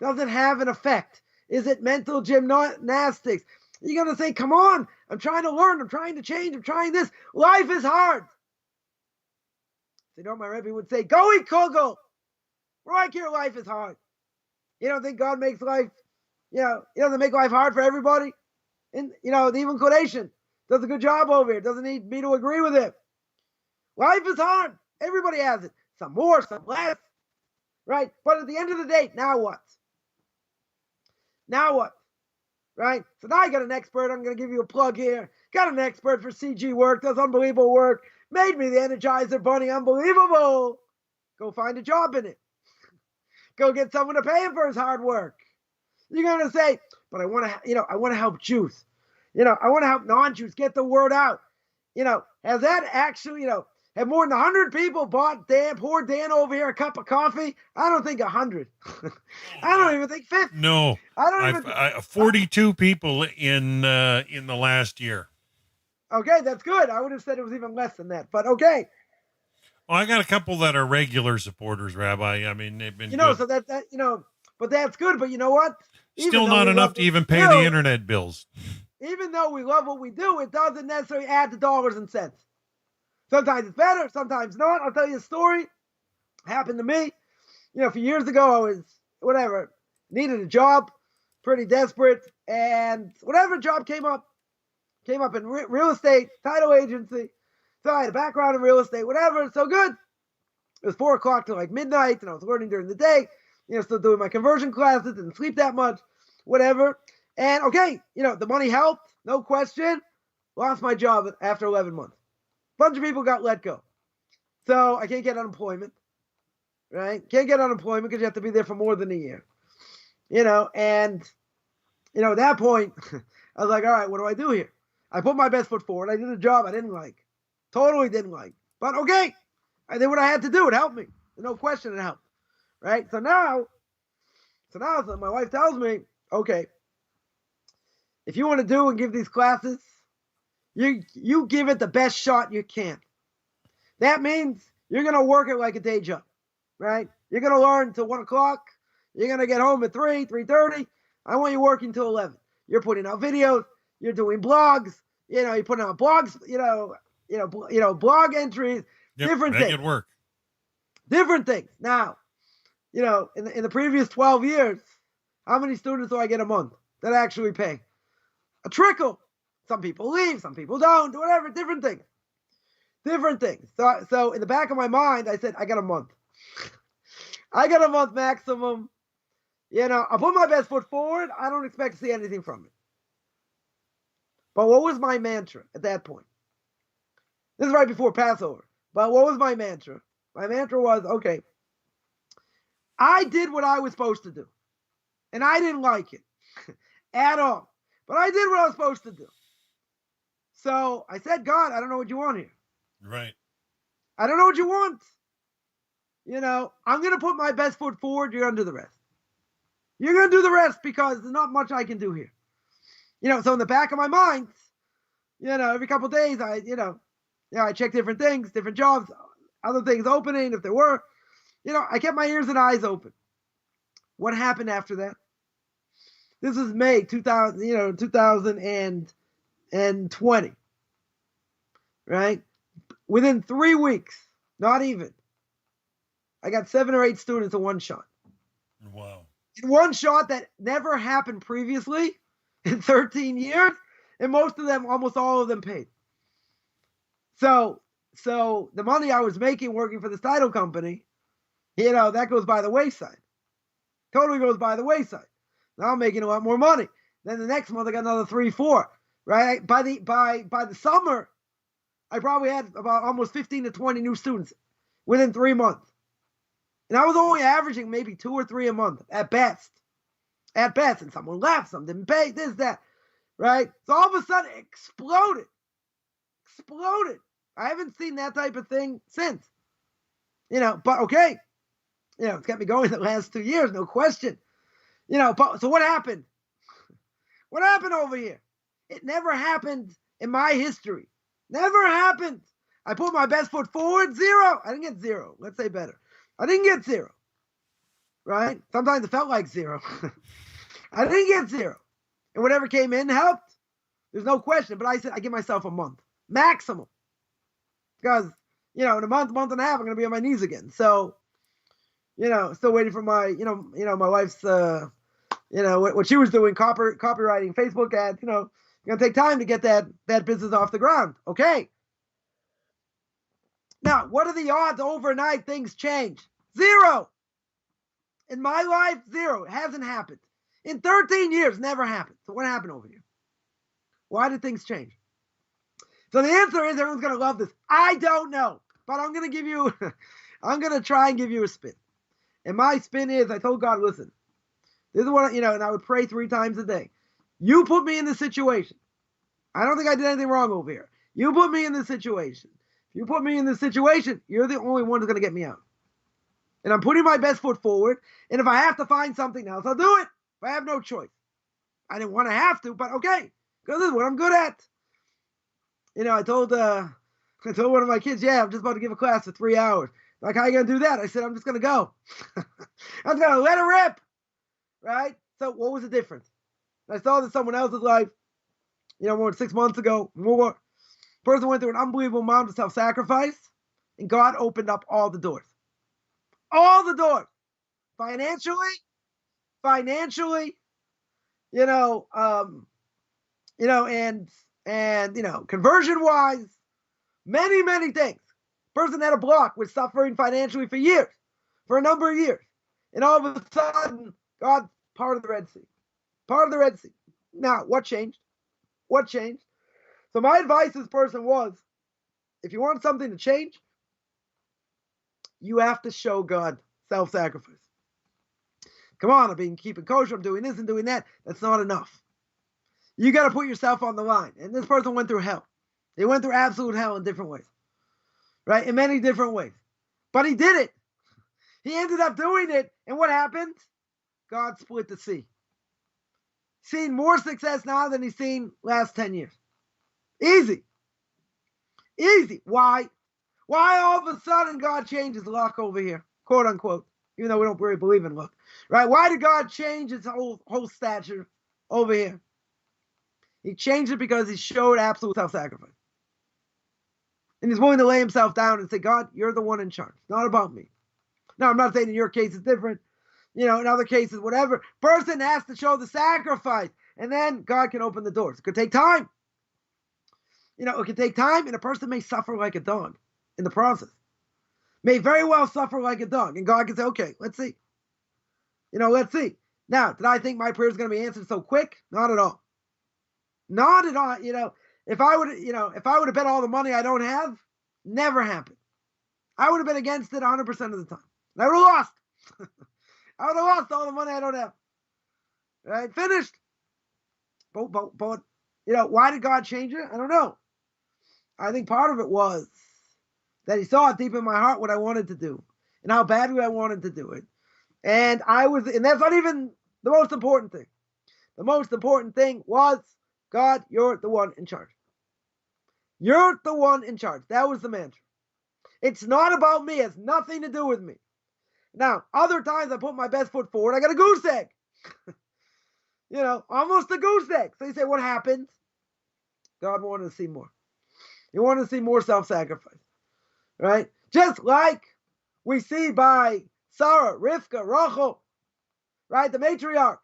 Does it have an effect? Is it mental gymnastics? You're going to say, come on, I'm trying to learn, I'm trying to change, I'm trying this. Life is hard. My Rebbe would say, go eat kugel. Right here, life is hard. You don't think God makes life, he doesn't make life hard for everybody? And, the Even Kodeshin does a good job over here. Doesn't need me to agree with him. Life is hard. Everybody has it. Some more, some less. Right? But at the end of the day, now what? Now what? Right? So now I got an expert. I'm going to give you a plug here. Got an expert for CG work. Does unbelievable work. Made me the Energizer Bunny. Unbelievable. Go find a job in it. Go get someone to pay him for his hard work. You're going to say, but I want to help Jews. I want to help non-Jews get the word out. Has that actually, have more than 100 people poured Dan over here a cup of coffee? I don't think 100. I don't even think 50. No. I don't even 42 people in the last year. Okay, that's good. I would have said it was even less than that, but okay. Well, I got a couple that are regular supporters, Rabbi. I mean, they've been good. So that but that's good. But you know what? Still not enough to even pay the internet bills. Even though we love what we do, it doesn't necessarily add to dollars and cents. Sometimes it's better, sometimes not. I'll tell you a story. Happened to me. A few years ago, I was, needed a job, pretty desperate, and whatever job came up in real estate, title agency. So I had a background in real estate, whatever, so good. It was 4 o'clock to like midnight, and I was learning during the day, still doing my conversion classes, didn't sleep that much, whatever. And okay, the money helped, no question. Lost my job after 11 months. Bunch of people got let go. So I can't get unemployment, right? Can't get unemployment because you have to be there for more than a year. And, at that point, I was like, all right, what do I do here? I put my best foot forward. I did a job I didn't like. Totally didn't like. But okay, I did what I had to do. It helped me. No question it helped, right? So now my wife tells me, okay, if you want to do and give these classes, you give it the best shot you can. That means you're going to work it like a day job, right? You're going to learn till 1 o'clock. You're going to get home at 3:30. I want you working till 11. You're putting out videos. You're doing blogs. You're putting out blogs. Blog entries. Different things. Make it work. Different things. Now, in the previous 12 years, how many students do I get a month that I actually pay? A trickle. Some people leave, some people don't, whatever, different things. So in the back of my mind, I said, I got a month. I got a month maximum. I'll put my best foot forward. I don't expect to see anything from it. But what was my mantra at that point? This is right before Passover. But what was my mantra? My mantra was, okay, I did what I was supposed to do. And I didn't like it at all. But I did what I was supposed to do. So I said, God, I don't know what you want here. Right. I don't know what you want. I'm going to put my best foot forward. You're going to do the rest. You're going to do the rest because there's not much I can do here. So in the back of my mind, every couple of days, I check different things, different jobs, other things opening if there were. I kept my ears and eyes open. What happened after that? This is May 2020, right? Within 3 weeks, not even, I got 7 or 8 students in one shot. Wow. In one shot that never happened previously in 13 years. And most of them, almost all of them paid. So the money I was making working for this title company, that goes by the wayside. Totally goes by the wayside. Now I'm making a lot more money. Then the next month I got another 3, 4. Right? By the summer, I probably had about almost 15 to 20 new students within 3 months. And I was only averaging maybe 2 or 3 a month at best. At best. And someone left, some didn't pay, this, that. Right? So all of a sudden it exploded. I haven't seen that type of thing since. But okay. It's kept me going the last 2 years, no question. But so what happened? What happened over here? It never happened in my history. Never happened. I put my best foot forward, 0. I didn't get 0. Let's say better. I didn't get 0. Right? Sometimes it felt like 0. I didn't get 0. And whatever came in helped. There's no question. But I said I give myself a month. Maximum. Because, in a month and a half, I'm going to be on my knees again. So, still waiting for my, my wife's, what she was doing, copywriting, Facebook ads, going to take time to get that business off the ground. Okay. Now, what are the odds overnight things change? 0. In my life, 0. It hasn't happened. In 13 years, never happened. So what happened over here? Why did things change? So the answer is everyone's going to love this. I don't know. But I'm going to give you, I'm going to try and give you a spin. And my spin is, I told God, listen, this is what, and I would pray 3 times a day. You put me in this situation. I don't think I did anything wrong over here. You put me in this situation. If you put me in this situation, you're the only one who's going to get me out. And I'm putting my best foot forward. And if I have to find something else, I'll do it. If I have no choice. I didn't want to have to, but okay. Because this is what I'm good at. I told one of my kids, yeah, I'm just about to give a class for 3 hours. Like, how are you going to do that? I said, I'm just going to go. I'm just going to let it rip. Right? So what was the difference? I saw that someone else's life, more than 6 months ago, more. Person went through an unbelievable amount of self-sacrifice, and God opened up all the doors. All the doors. Financially, and conversion-wise, many, many things. Person had a block, was suffering financially for years, for a number of years. And all of a sudden, God parted the Red Sea. Part of the Red Sea. Now, what changed? So my advice to this person was, if you want something to change, you have to show God self-sacrifice. Come on, I've been keeping kosher, I'm doing this and doing that. That's not enough. You got to put yourself on the line. And this person went through hell. They went through absolute hell in different ways. Right? In many different ways. But he did it. He ended up doing it. And what happened? God split the sea. Seen more success now than he's seen last 10 years. Easy. Why? Why all of a sudden God changes luck over here? Quote unquote. Even though we don't really believe in luck. Right? Why did God change his whole stature over here? He changed it because he showed absolute self-sacrifice. And he's willing to lay himself down and say, God, you're the one in charge. It's not about me. Now, I'm not saying in your case it's different. In other cases, whatever. Person has to show the sacrifice. And then God can open the doors. It could take time. It could take time, and a person may suffer like a dog in the process. May very well suffer like a dog. And God can say, okay, let's see. Let's see. Now, did I think my prayer is going to be answered so quick? Not at all. Not at all. If I would have bet all the money I don't have, never happened. I would have been against it 100% of the time. And I would have lost. I would have lost all the money I don't have. Right? Finished. But why did God change it? I don't know. I think part of it was that he saw deep in my heart what I wanted to do and how badly I wanted to do it. And that's not even the most important thing. The most important thing was, God, you're the one in charge. You're the one in charge. That was the mantra. It's not about me. It has nothing to do with me. Now, other times I put my best foot forward. I got a goose egg. Almost a goose egg. So you say, what happened? God wanted to see more. He wanted to see more self-sacrifice. Right? Just like we see by Sarah, Rivka, Rachel. Right? The matriarchs.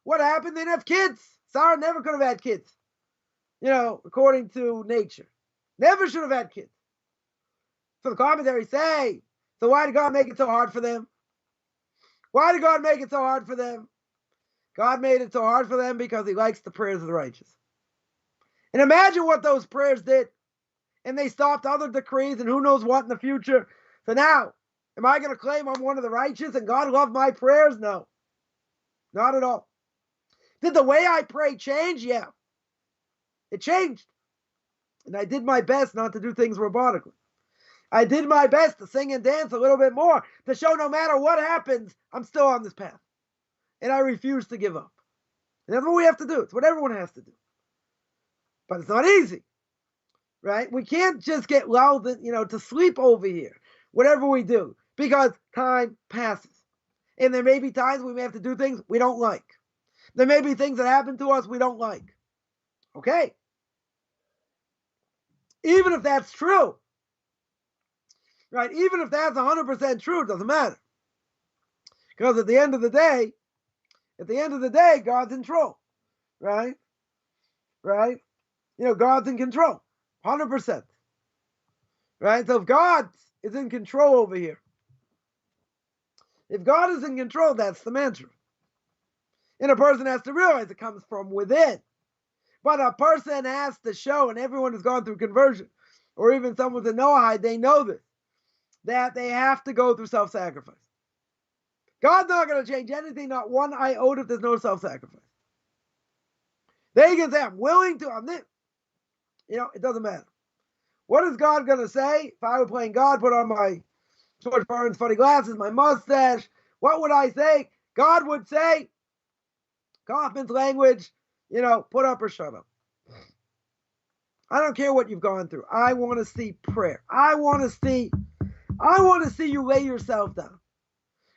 What happened? They didn't have kids. Sarah never could have had kids. according to nature. Never should have had kids. So the commentaries say, so why did God make it so hard for them? Why did God make it so hard for them? God made it so hard for them because he likes the prayers of the righteous. And imagine what those prayers did. And they stopped other decrees and who knows what in the future. So now, am I going to claim I'm one of the righteous and God loved my prayers? No. Not at all. Did the way I pray change? Yeah. It changed. And I did my best not to do things robotically. I did my best to sing and dance a little bit more to show no matter what happens, I'm still on this path. And I refuse to give up. And that's what we have to do. It's what everyone has to do. But it's not easy. Right? We can't just get lulled, to sleep over here, whatever we do, because time passes. And there may be times we may have to do things we don't like. There may be things that happen to us we don't like. Okay. Even if that's true, right? Even if that's 100% true, it doesn't matter. Because at the end of the day, God's in control, right? Right? God's in control, 100%. Right? So if God is in control over here, if God is in control, that's the mantra. And a person has to realize it comes from within. But a person has to show, and everyone has gone through conversion, or even someone's in Noahide, they know this, that they have to go through self-sacrifice. God's not going to change anything, not one iota, if there's no self-sacrifice. They can say, I'm willing to, I'm this. It doesn't matter. What is God going to say? If I were playing God, put on my George Burns funny glasses, my mustache, what would I say? God would say, Coffman's language, put up or shut up. I don't care what you've gone through. I want to see prayer. I want to see you lay yourself down.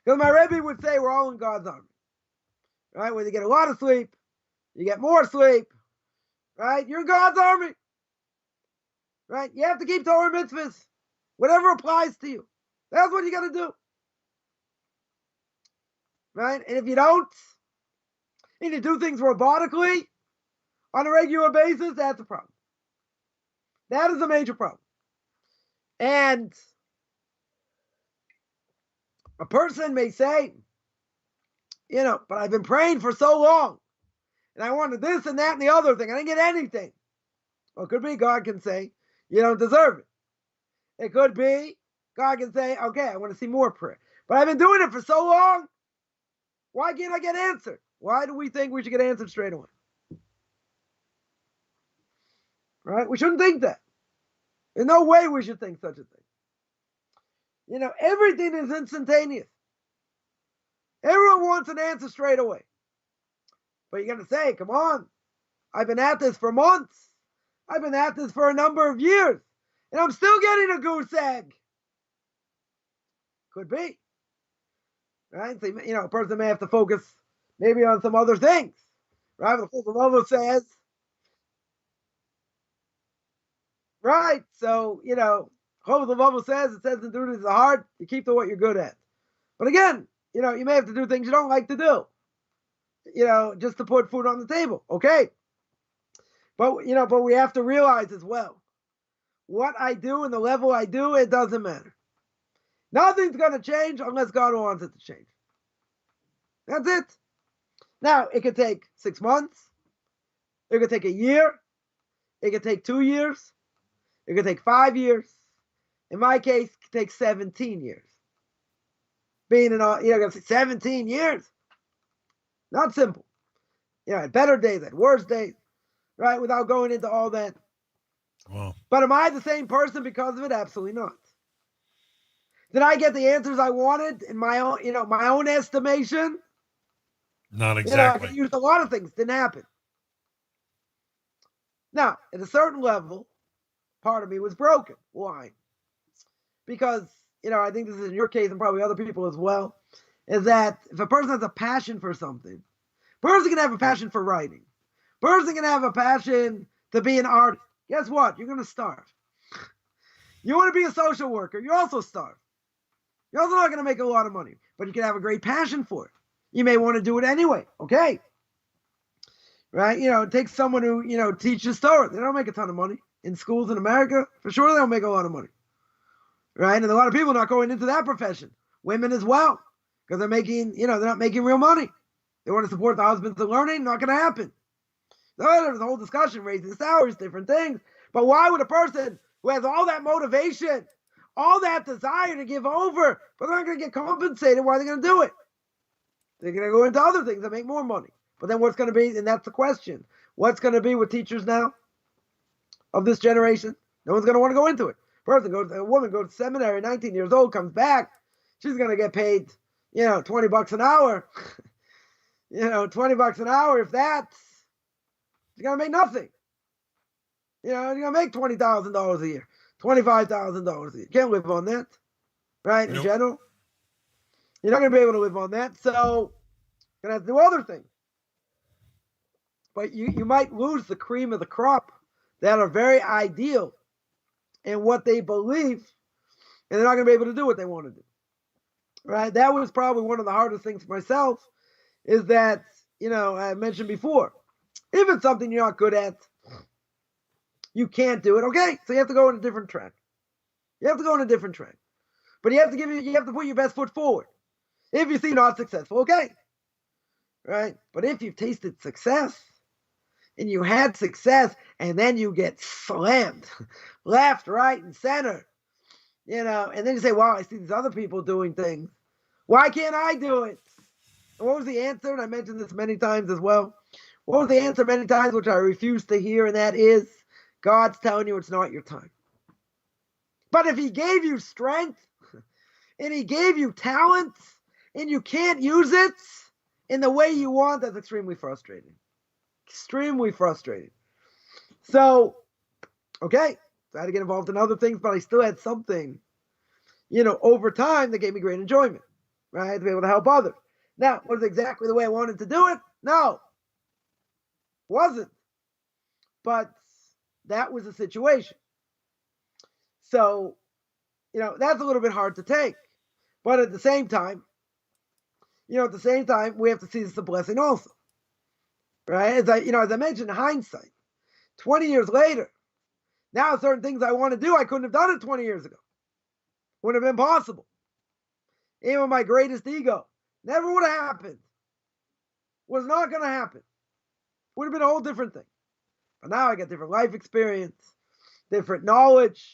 Because my Rebbe would say we're all in God's army. Right? When you get a lot of sleep, you get more sleep. Right? You're in God's army. Right? You have to keep Torah mitzvahs. Whatever applies to you. That's what you got to do. Right? And if you don't, and you do things robotically on a regular basis, that's a problem. That is a major problem. And a person may say, but I've been praying for so long, and I wanted this and that and the other thing. I didn't get anything. Well, it could be God can say, you don't deserve it. It could be God can say, okay, I want to see more prayer. But I've been doing it for so long. Why can't I get answered? Why do we think we should get answered straight away? Right? We shouldn't think that. There's no way we should think such a thing. Everything is instantaneous. Everyone wants an answer straight away. But you're going to say, come on, I've been at this for months. I've been at this for a number of years. And I'm still getting a goose egg. Could be. Right? So, a person may have to focus maybe on some other things. Right? The Avot says, right? So, the Avot says, it says in duties of the heart, you keep to what you're good at. But again, you may have to do things you don't like to do. Just to put food on the table. Okay. But we have to realize as well, what I do and the level I do, it doesn't matter. Nothing's going to change unless God wants it to change. That's it. Now, it could take 6 months. It could take a year. It could take 2 years. It could take 5 years. In my case, it could take 17 years. Being in 17 years. Not simple. I had better days, I had worse days. Right? Without going into all that. Wow. But am I the same person because of it? Absolutely not. Did I get the answers I wanted in my own estimation? Not exactly. I could use a lot of things. Didn't happen. Now, at a certain level, part of me was broken. Why? Because, I think this is in your case and probably other people as well, is that if a person has a passion for something, a person can have a passion for writing. A person can have a passion to be an artist. Guess what? You're going to starve. You want to be a social worker, you also starve. You're also not going to make a lot of money, but you can have a great passion for it. You may want to do it anyway. Okay. right? It takes someone who, teaches Torah. They don't make a ton of money. In schools in America, for sure they don't make a lot of money, right? And a lot of people are not going into that profession. Women as well, because they're making, they're not making real money. They want to support the husbands in learning, not going to happen. So there's a whole discussion, raising salaries, different things. But why would a person who has all that motivation, all that desire to give over, but they're not going to get compensated, why are they going to do it? They're going to go into other things that make more money. But then what's going to be, and that's the question, what's going to be with teachers now of this generation? No one's going to want to go into it. A woman goes to seminary, 19 years old, comes back, she's going to get paid, $20 an hour. $20 an hour, if that's, she's going to make nothing. You're going to make $20,000 a year, $25,000 a year. You can't live on that, right? In general. You're not going to be able to live on that. So you're going to have to do other things. But you might lose the cream of the crop that are very ideal in what they believe, and they're not going to be able to do what they want to do. Right? That was probably one of the hardest things for myself, is that, I mentioned before, if it's something you're not good at, you can't do it. Okay, so you have to go on a different track. But you have to put your best foot forward. If you see you're not successful, okay. Right? But if you've tasted success, and you had success, and then you get slammed left, right, and center, and then you say, wow, I see these other people doing things. Why can't I do it? And what was the answer? And I mentioned this many times as well. What was the answer many times, which I refuse to hear, and that is, God's telling you it's not your time. But if he gave you strength, and he gave you talent, and you can't use it in the way you want, that's extremely frustrating. Extremely frustrating. So, okay, so I had to get involved in other things, but I still had something, over time that gave me great enjoyment, right? To be able to help others. Now, was it exactly the way I wanted to do it? No, wasn't. But that was the situation. So, that's a little bit hard to take. But at the same time, we have to see this as a blessing also. Right? As I mentioned, in hindsight, 20 years later, now certain things I want to do, I couldn't have done it 20 years ago. Wouldn't have been possible. Even with my greatest ego. Never would have happened. Was not going to happen. Would have been a whole different thing. But now I got different life experience, different knowledge,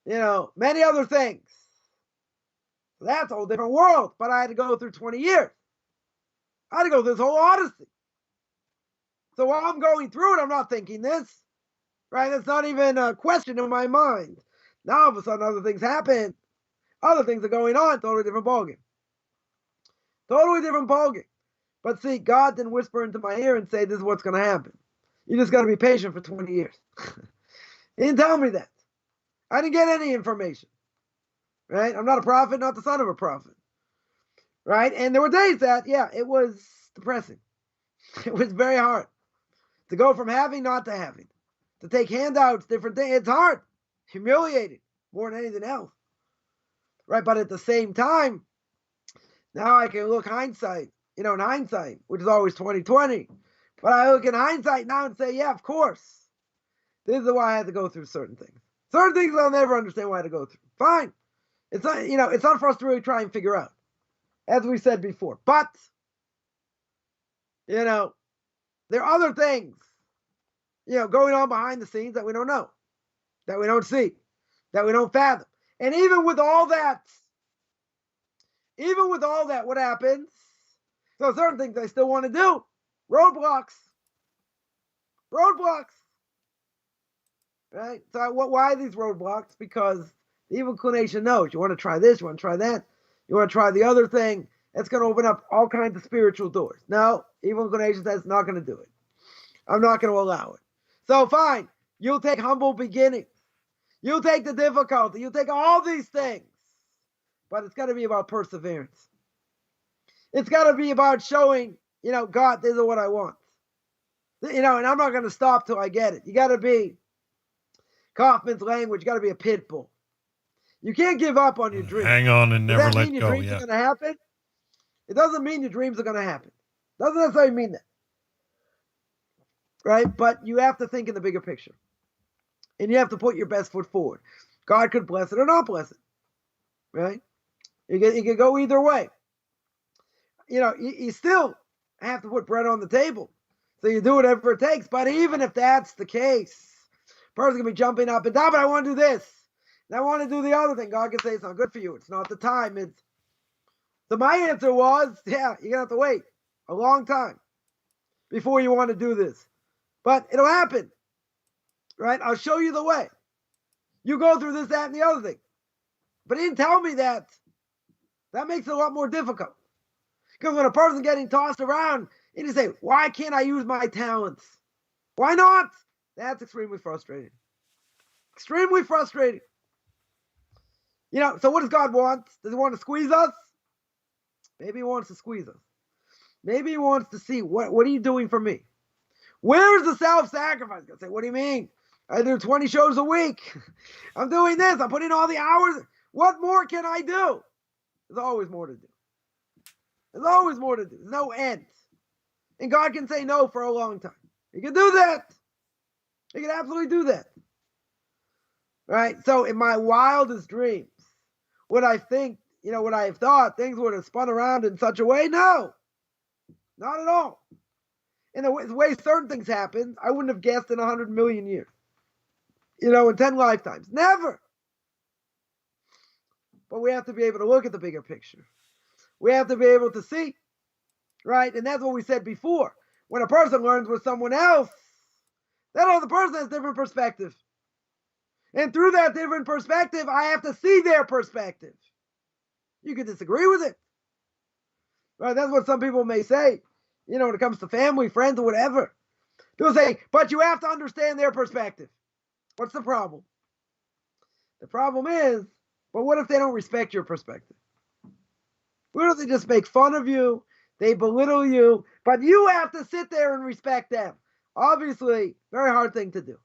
many other things. So that's a whole different world. But I had to go through 20 years. I had to go through this whole odyssey. So while I'm going through it, I'm not thinking this, right? That's not even a question in my mind. Now all of a sudden other things happen. Other things are going on. Totally different ballgame. But see, God didn't whisper into my ear and say, this is what's going to happen. You just got to be patient for 20 years. He didn't tell me that. I didn't get any information, right? I'm not a prophet, not the son of a prophet, right? And there were days that, it was depressing. It was very hard. To go from having not to having. To take handouts, different things. It's hard. Humiliating. More than anything else. Right? But at the same time, now I can look in hindsight, which is always 2020. But I look in hindsight now and say, of course. This is why I had to go through certain things. Certain things I'll never understand why I had to go through. Fine. It's not, it's not for us to really try and figure out. As we said before. But, there are other things, going on behind the scenes that we don't know, that we don't see, that we don't fathom. And even with all that, what happens? So certain things I still want to do. Roadblocks. Right? So why these roadblocks? Because the evil inclination knows you want to try this, you want to try that, you want to try the other thing. It's going to open up all kinds of spiritual doors. No, evil inclination says not going to do it. I'm not going to allow it. So fine, you'll take humble beginnings. You'll take the difficulty. You'll take all these things. But it's got to be about perseverance. It's got to be about showing, God, this is what I want. And I'm not going to stop till I get it. You got to be, Coffman's language, you got to be a pit bull. You can't give up on your dreams. Hang on and never let go. Does that mean your dreams are going to happen? It doesn't mean your dreams are going to happen. Doesn't necessarily mean that. right? But you have to think in the bigger picture. And you have to put your best foot forward. God could bless it or not bless it, right? You can go either way. You still have to put bread on the table. So you do whatever it takes. But even if that's the case, person can be jumping up and down, but I want to do this. And I want to do the other thing. God can say it's not good for you. It's not the time. So my answer was, yeah, you're going to have to wait a long time before you want to do this. But it'll happen, right? I'll show you the way. You go through this, that, and the other thing. But he didn't tell me that. That makes it a lot more difficult. Because when a person's getting tossed around, and you say, why can't I use my talents? Why not? That's extremely frustrating. Extremely frustrating. So what does God want? Does he want to squeeze us? Maybe he wants to squeeze us. Maybe he wants to see, what are you doing for me? Where's the self-sacrifice? God say, what do you mean? I do 20 shows a week. I'm doing this. I'm putting all the hours. What more can I do? There's always more to do. There's always more to do. There's no end. And God can say no for a long time. He can do that. He can absolutely do that. Right? So in my wildest dreams, would I think, what I have thought, things would have spun around in such a way? No. Not at all. In the way certain things happen, I wouldn't have guessed in 100 million years. In 10 lifetimes. Never. But we have to be able to look at the bigger picture. We have to be able to see, right? And that's what we said before. When a person learns with someone else, that other person has a different perspective. And through that different perspective, I have to see their perspective. You can disagree with it. Right? That's what some people may say, when it comes to family, friends, or whatever. They'll say, but you have to understand their perspective. What's the problem? The problem is, but what if they don't respect your perspective? What if they just make fun of you? They belittle you, but you have to sit there and respect them. Obviously, very hard thing to do.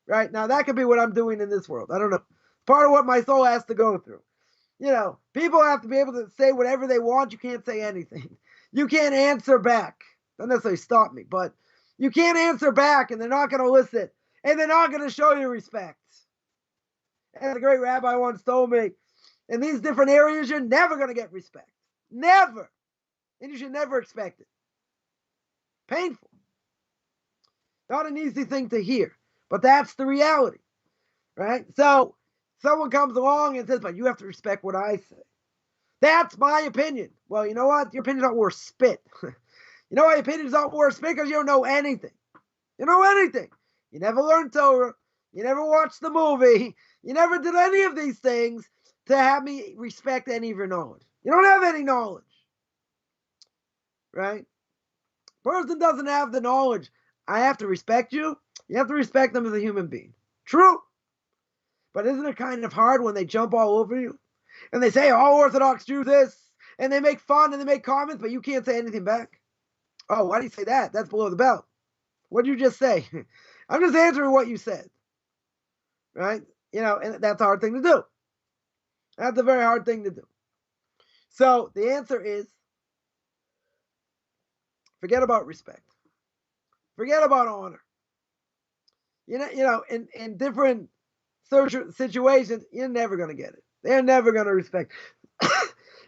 Right? Now, that could be what I'm doing in this world. I don't know. Part of what my soul has to go through. People have to be able to say whatever they want. You can't say anything. You can't answer back. Don't necessarily stop me, but you can't answer back, and they're not going to listen, and they're not going to show you respect. And the great rabbi once told me, in these different areas, you're never going to get respect. Never. And you should never expect it. Painful. Not an easy thing to hear, but that's the reality, right? So someone comes along and says, but you have to respect what I say. That's my opinion. Well, you know what? Your opinion's not worth spit. You know why your opinion's not worth spit? Because you don't know anything. You know anything. You never learned Torah. You never watched the movie. You never did any of these things to have me respect any of your knowledge. You don't have any knowledge. Right? Person doesn't have the knowledge. I have to respect you. You have to respect them as a human being. True. But isn't it kind of hard when they jump all over you? And they say, all Orthodox Jews this. And they make fun and they make comments, but you can't say anything back. Oh, why do you say that? That's below the belt. What did you just say? I'm just answering what you said. Right? And that's a hard thing to do. That's a very hard thing to do. So the answer is, forget about respect. Forget about honor. In different situations, you're never going to get it. They're never going to respect.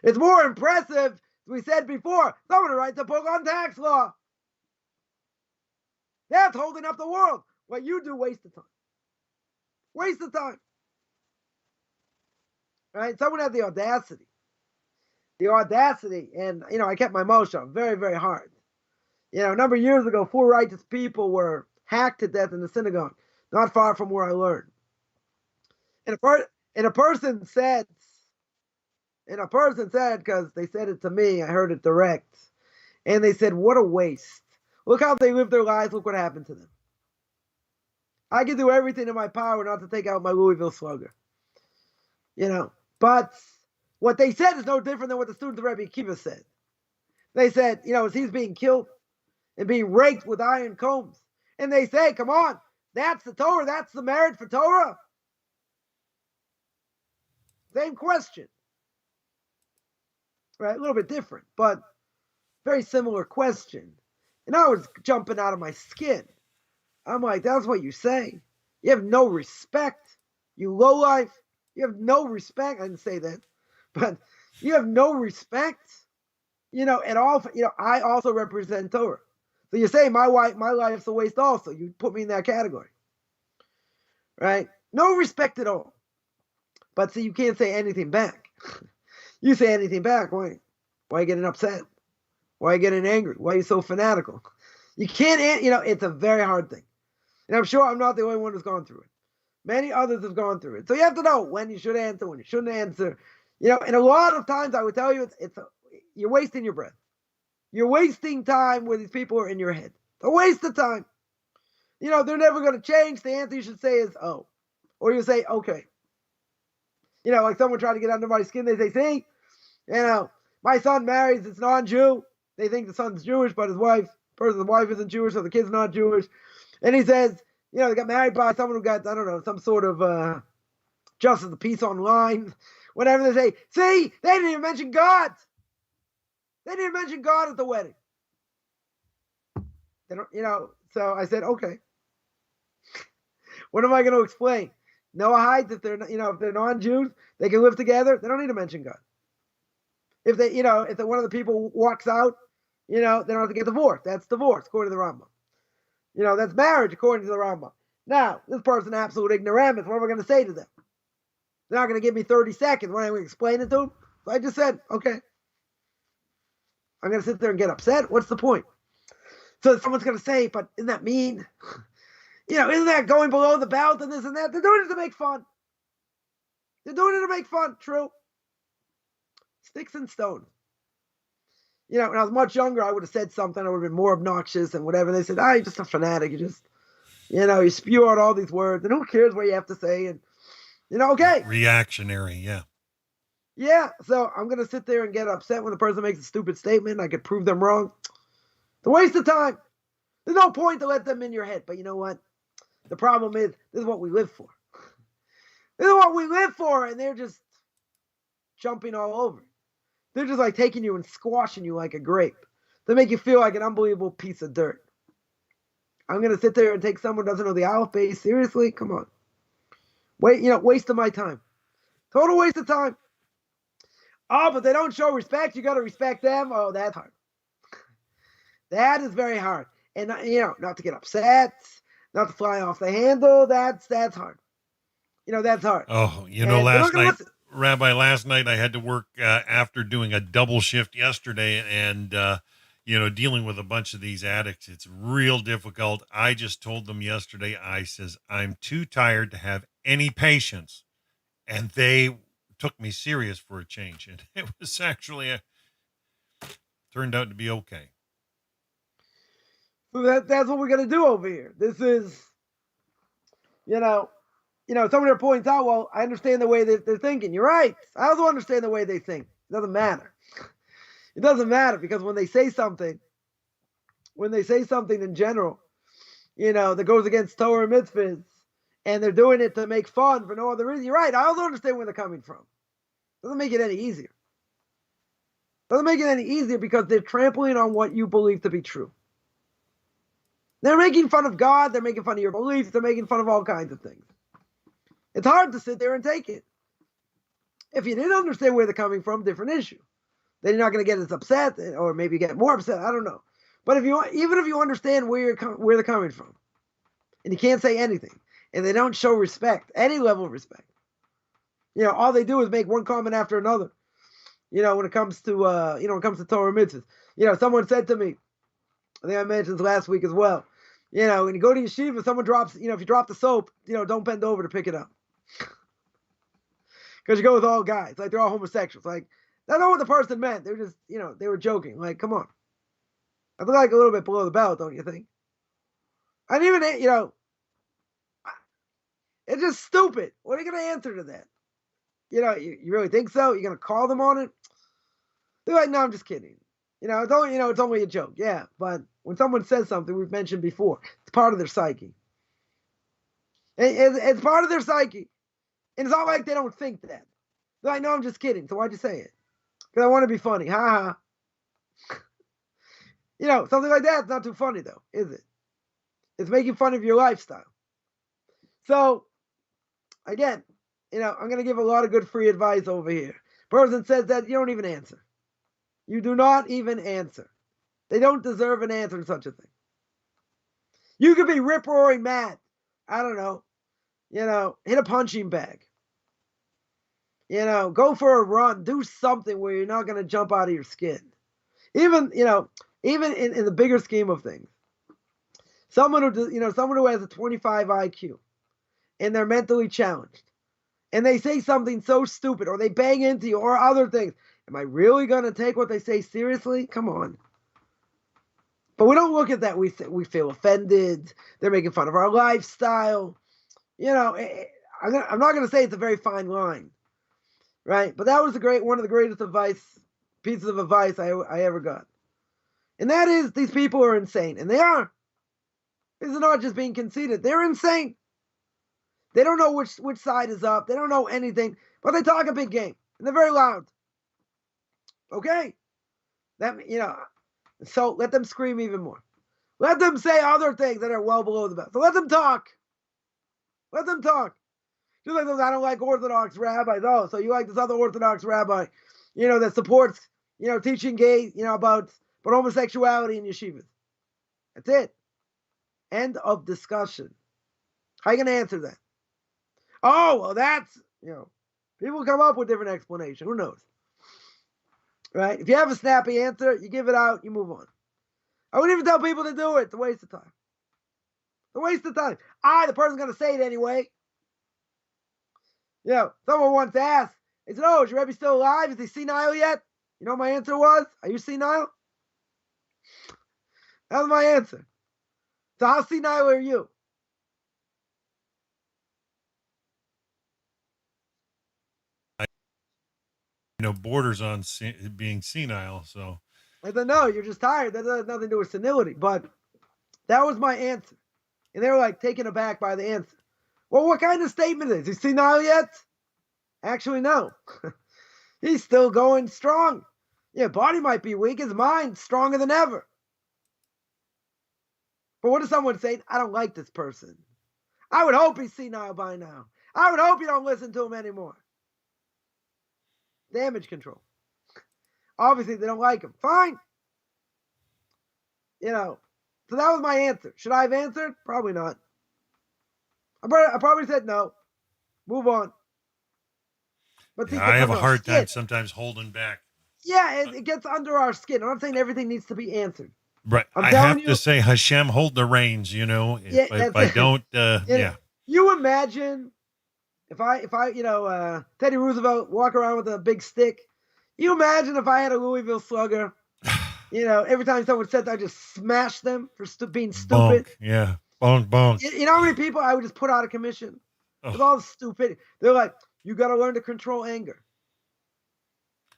It's more impressive, as we said before, someone who writes a book on tax law. That's holding up the world. What you do, waste of time. Waste of time. Right? Someone had the audacity. And, I kept my mouth shut very, very hard. A number of years ago, 4 righteous people were hacked to death in the synagogue, not far from where I learned. And a person said, because they said it to me, I heard it direct, and they said, what a waste. Look how they lived their lives, look what happened to them. I can do everything in my power not to take out my Louisville slugger. But what they said is no different than what the students of Rabbi Akiva said. They said, as he's being killed and being raked with iron combs. And they say, come on, that's the Torah, that's the merit for Torah. Same question. Right, a little bit different, but very similar question. And I was jumping out of my skin. I'm like, that's what you say? You have no respect, you lowlife. You have no respect. I didn't say that, but you have no respect, at all. I also represent Torah. So you say my life's a waste also. You put me in that category, right? No respect at all. But see, you can't say anything back. You say anything back, why are you getting upset? Why are you getting angry? Why are you so fanatical? You can't, it's a very hard thing. And I'm sure I'm not the only one who's gone through it. Many others have gone through it. So you have to know when you should answer, when you shouldn't answer. And a lot of times I would tell you, you're wasting your breath. You're wasting time where these people are in your head. It's a waste of time. They're never going to change. The answer you should say is, oh. Or you say, okay. Like someone tried to get under my skin. They say, see, my son marries this non-Jew. They think the son's Jewish, but the wife isn't Jewish, so the kid's not Jewish. And he says, they got married by someone who got, I don't know, some sort of justice of the peace online. Whatever they say, see, they didn't even mention God. They didn't even mention God at the wedding. They don't, so I said, okay. What am I going to explain? Noahites, if they're non-Jews, they can live together. They don't need to mention God. If if one of the people walks out, they don't have to get divorced. That's divorce, according to the Rambam. That's marriage, according to the Rambam. Now, this person absolute ignoramus. What am I going to say to them? They're not going to give me 30 seconds. When I explain it to them? So I just said, okay. I'm going to sit there and get upset. What's the point? So someone's going to say, but isn't that mean? Isn't that going below the belt and this and that? They're doing it to make fun. They're doing it to make fun. True. Sticks and stones. When I was much younger, I would have said something that would have been more obnoxious and whatever. They said, you're just a fanatic. You just, you spew out all these words and who cares what you have to say? And, okay. Reactionary, yeah. Yeah, so I'm going to sit there and get upset when the person makes a stupid statement. I could prove them wrong. It's a waste of time. There's no point to let them in your head. But you know what? The problem is, this is what we live for. This is what we live for, and they're just jumping all over. They're just like taking you and squashing you like a grape. They make you feel like an unbelievable piece of dirt. I'm going to sit there and take someone who doesn't know the Aleph base. Seriously? Come on. Waste of my time. Total waste of time. Oh, but they don't show respect. You got to respect them. Oh, that's hard. That is very hard. And, not to get upset, not to fly off the handle. That's hard. That's hard. Oh, last night I had to work after doing a double shift yesterday and, dealing with a bunch of these addicts. It's real difficult. I just told them yesterday, I says, I'm too tired to have any patience. And they took me serious for a change. And it was actually turned out to be okay. So that's what we're going to do over here. This is, someone points out, well, I understand the way they're thinking. You're right. I also understand the way they think. It doesn't matter. It doesn't matter because when they say something in general, that goes against Torah and mitzvahs, and they're doing it to make fun for no other reason. You're right. I also understand where they're coming from. Doesn't make it any easier. Doesn't make it any easier because they're trampling on what you believe to be true. They're making fun of God. They're making fun of your beliefs. They're making fun of all kinds of things. It's hard to sit there and take it. If you didn't understand where they're coming from, different issue. Then you're not going to get as upset, or maybe get more upset. I don't know. But even if you understand where they're coming from, and you can't say anything, and they don't show respect, any level of respect, all they do is make one comment after another. When it comes to Torah mitzvahs. Someone said to me, I think I mentioned this last week as well. When you go to yeshiva, someone drops, if you drop the soap, don't bend over to pick it up. Because you go with all guys, like they're all homosexuals. Like, that's not what the person meant. They were just, they were joking. Like, come on. I feel like a little bit below the belt, don't you think? And even, it's just stupid. What are you going to answer to that? You really think so? You're going to call them on it? They're like, no, I'm just kidding. It's only a joke. Yeah, but when someone says something we've mentioned before, it's part of their psyche. It's part of their psyche. And it's not like they don't think that. They're like, no, I'm just kidding. So why'd you say it? Because I want to be funny. Ha ha. Something like that's not too funny though, is it? It's making fun of your lifestyle. So, again, I'm going to give a lot of good free advice over here. Person says that you don't even answer. You do not even answer. They don't deserve an answer to such a thing. You could be rip-roaring mad. I don't know. Hit a punching bag. Go for a run. Do something where you're not going to jump out of your skin. Even in the bigger scheme of things. Someone who has a 25 IQ and they're mentally challenged and they say something so stupid or they bang into you or other things. Am I really going to take what they say seriously? Come on. But we don't look at that. We feel offended. They're making fun of our lifestyle. I'm not going to say it's a very fine line, right? But that was one of the greatest pieces of advice I ever got. And that is, these people are insane. And they are. This is not just being conceited. They're insane. They don't know which side is up. They don't know anything. But they talk a big game. And they're very loud. Okay? So let them scream even more. Let them say other things that are well below the belt. So let them talk. Let them talk. Just like those, I don't like Orthodox rabbis. Oh, so you like this other Orthodox rabbi, that supports, teaching gay, about homosexuality in yeshivas. That's it. End of discussion. How are you going to answer that? Oh, well, that's, people come up with different explanation. Who knows? Right? If you have a snappy answer, you give it out, you move on. I wouldn't even tell people to do it. It's a waste of time. It's a waste of time. The person's going to say it anyway. Someone once asked, he said, is your Rebbe still alive? Is he senile yet? You know what my answer was? Are you senile? That was my answer. So how senile are you? Borders on being senile. So I said, no, you're just tired. That has nothing to do with senility. But that was my answer. And they were like taken aback by the answer. Well, what kind of statement is he senile yet? Actually, no. He's still going strong. Yeah, body might be weak. His mind's stronger than ever. But what if someone say, I don't like this person? I would hope he's senile by now. I would hope you don't listen to him anymore. Damage control. Obviously, they don't like him. Fine. So that was my answer. Should I have answered? Probably not. I probably said no. Move on. But I have a hard time sometimes holding back. Yeah, it gets under our skin. I'm not saying everything needs to be answered. Right. I have to say, Hashem, hold the reins, if I don't, You imagine if I Teddy Roosevelt walk around with a big stick. You imagine if I had a Louisville Slugger, every time someone said that, I just smash them for being stupid. Bonk. Yeah. Bonk, bonk. You know how many people I would just put out of commission? With all the stupidity. They're like, you got to learn to control anger.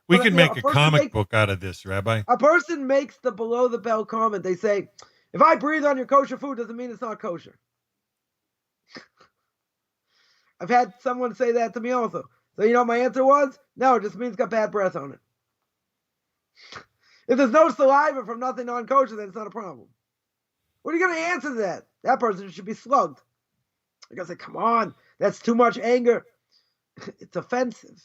We can make a comic book out of this, Rabbi. A person makes the below the belt comment. They say, if I breathe on your kosher food, doesn't mean it's not kosher. I've had someone say that to me also. So you know what my answer was? No, it just means it's got bad breath on it. If there's no saliva from nothing non-kosher, then it's not a problem. What are you going to answer to that? That person should be slugged. I gotta say, come on, that's too much anger. It's offensive.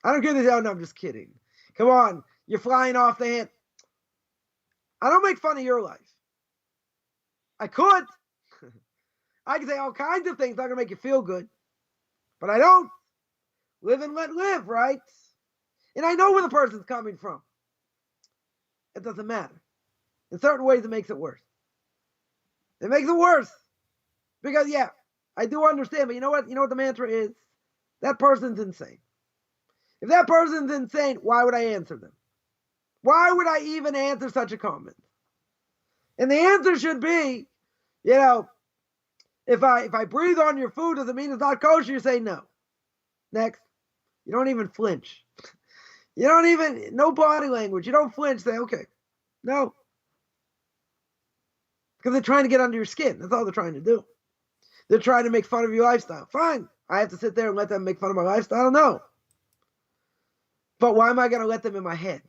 I don't care. No, I'm just kidding. Come on, you're flying off the handle. I don't make fun of your life. I could. I can say all kinds of things not gonna make you feel good, but I don't. Live and let live, right? And I know where the person's coming from. It doesn't matter. In certain ways, it makes it worse. It makes it worse. Because, I do understand, but you know what? You know what the mantra is? That person's insane. If that person's insane, why would I answer them? Why would I even answer such a comment? And the answer should be, if I breathe on your food, does it mean it's not kosher? You say no. Next. You don't even flinch. No body language. You don't flinch. Say, okay. No. Because they're trying to get under your skin. That's all they're trying to do. They're trying to make fun of your lifestyle. Fine. I have to sit there and let them make fun of my lifestyle? No. But why am I going to let them in my head?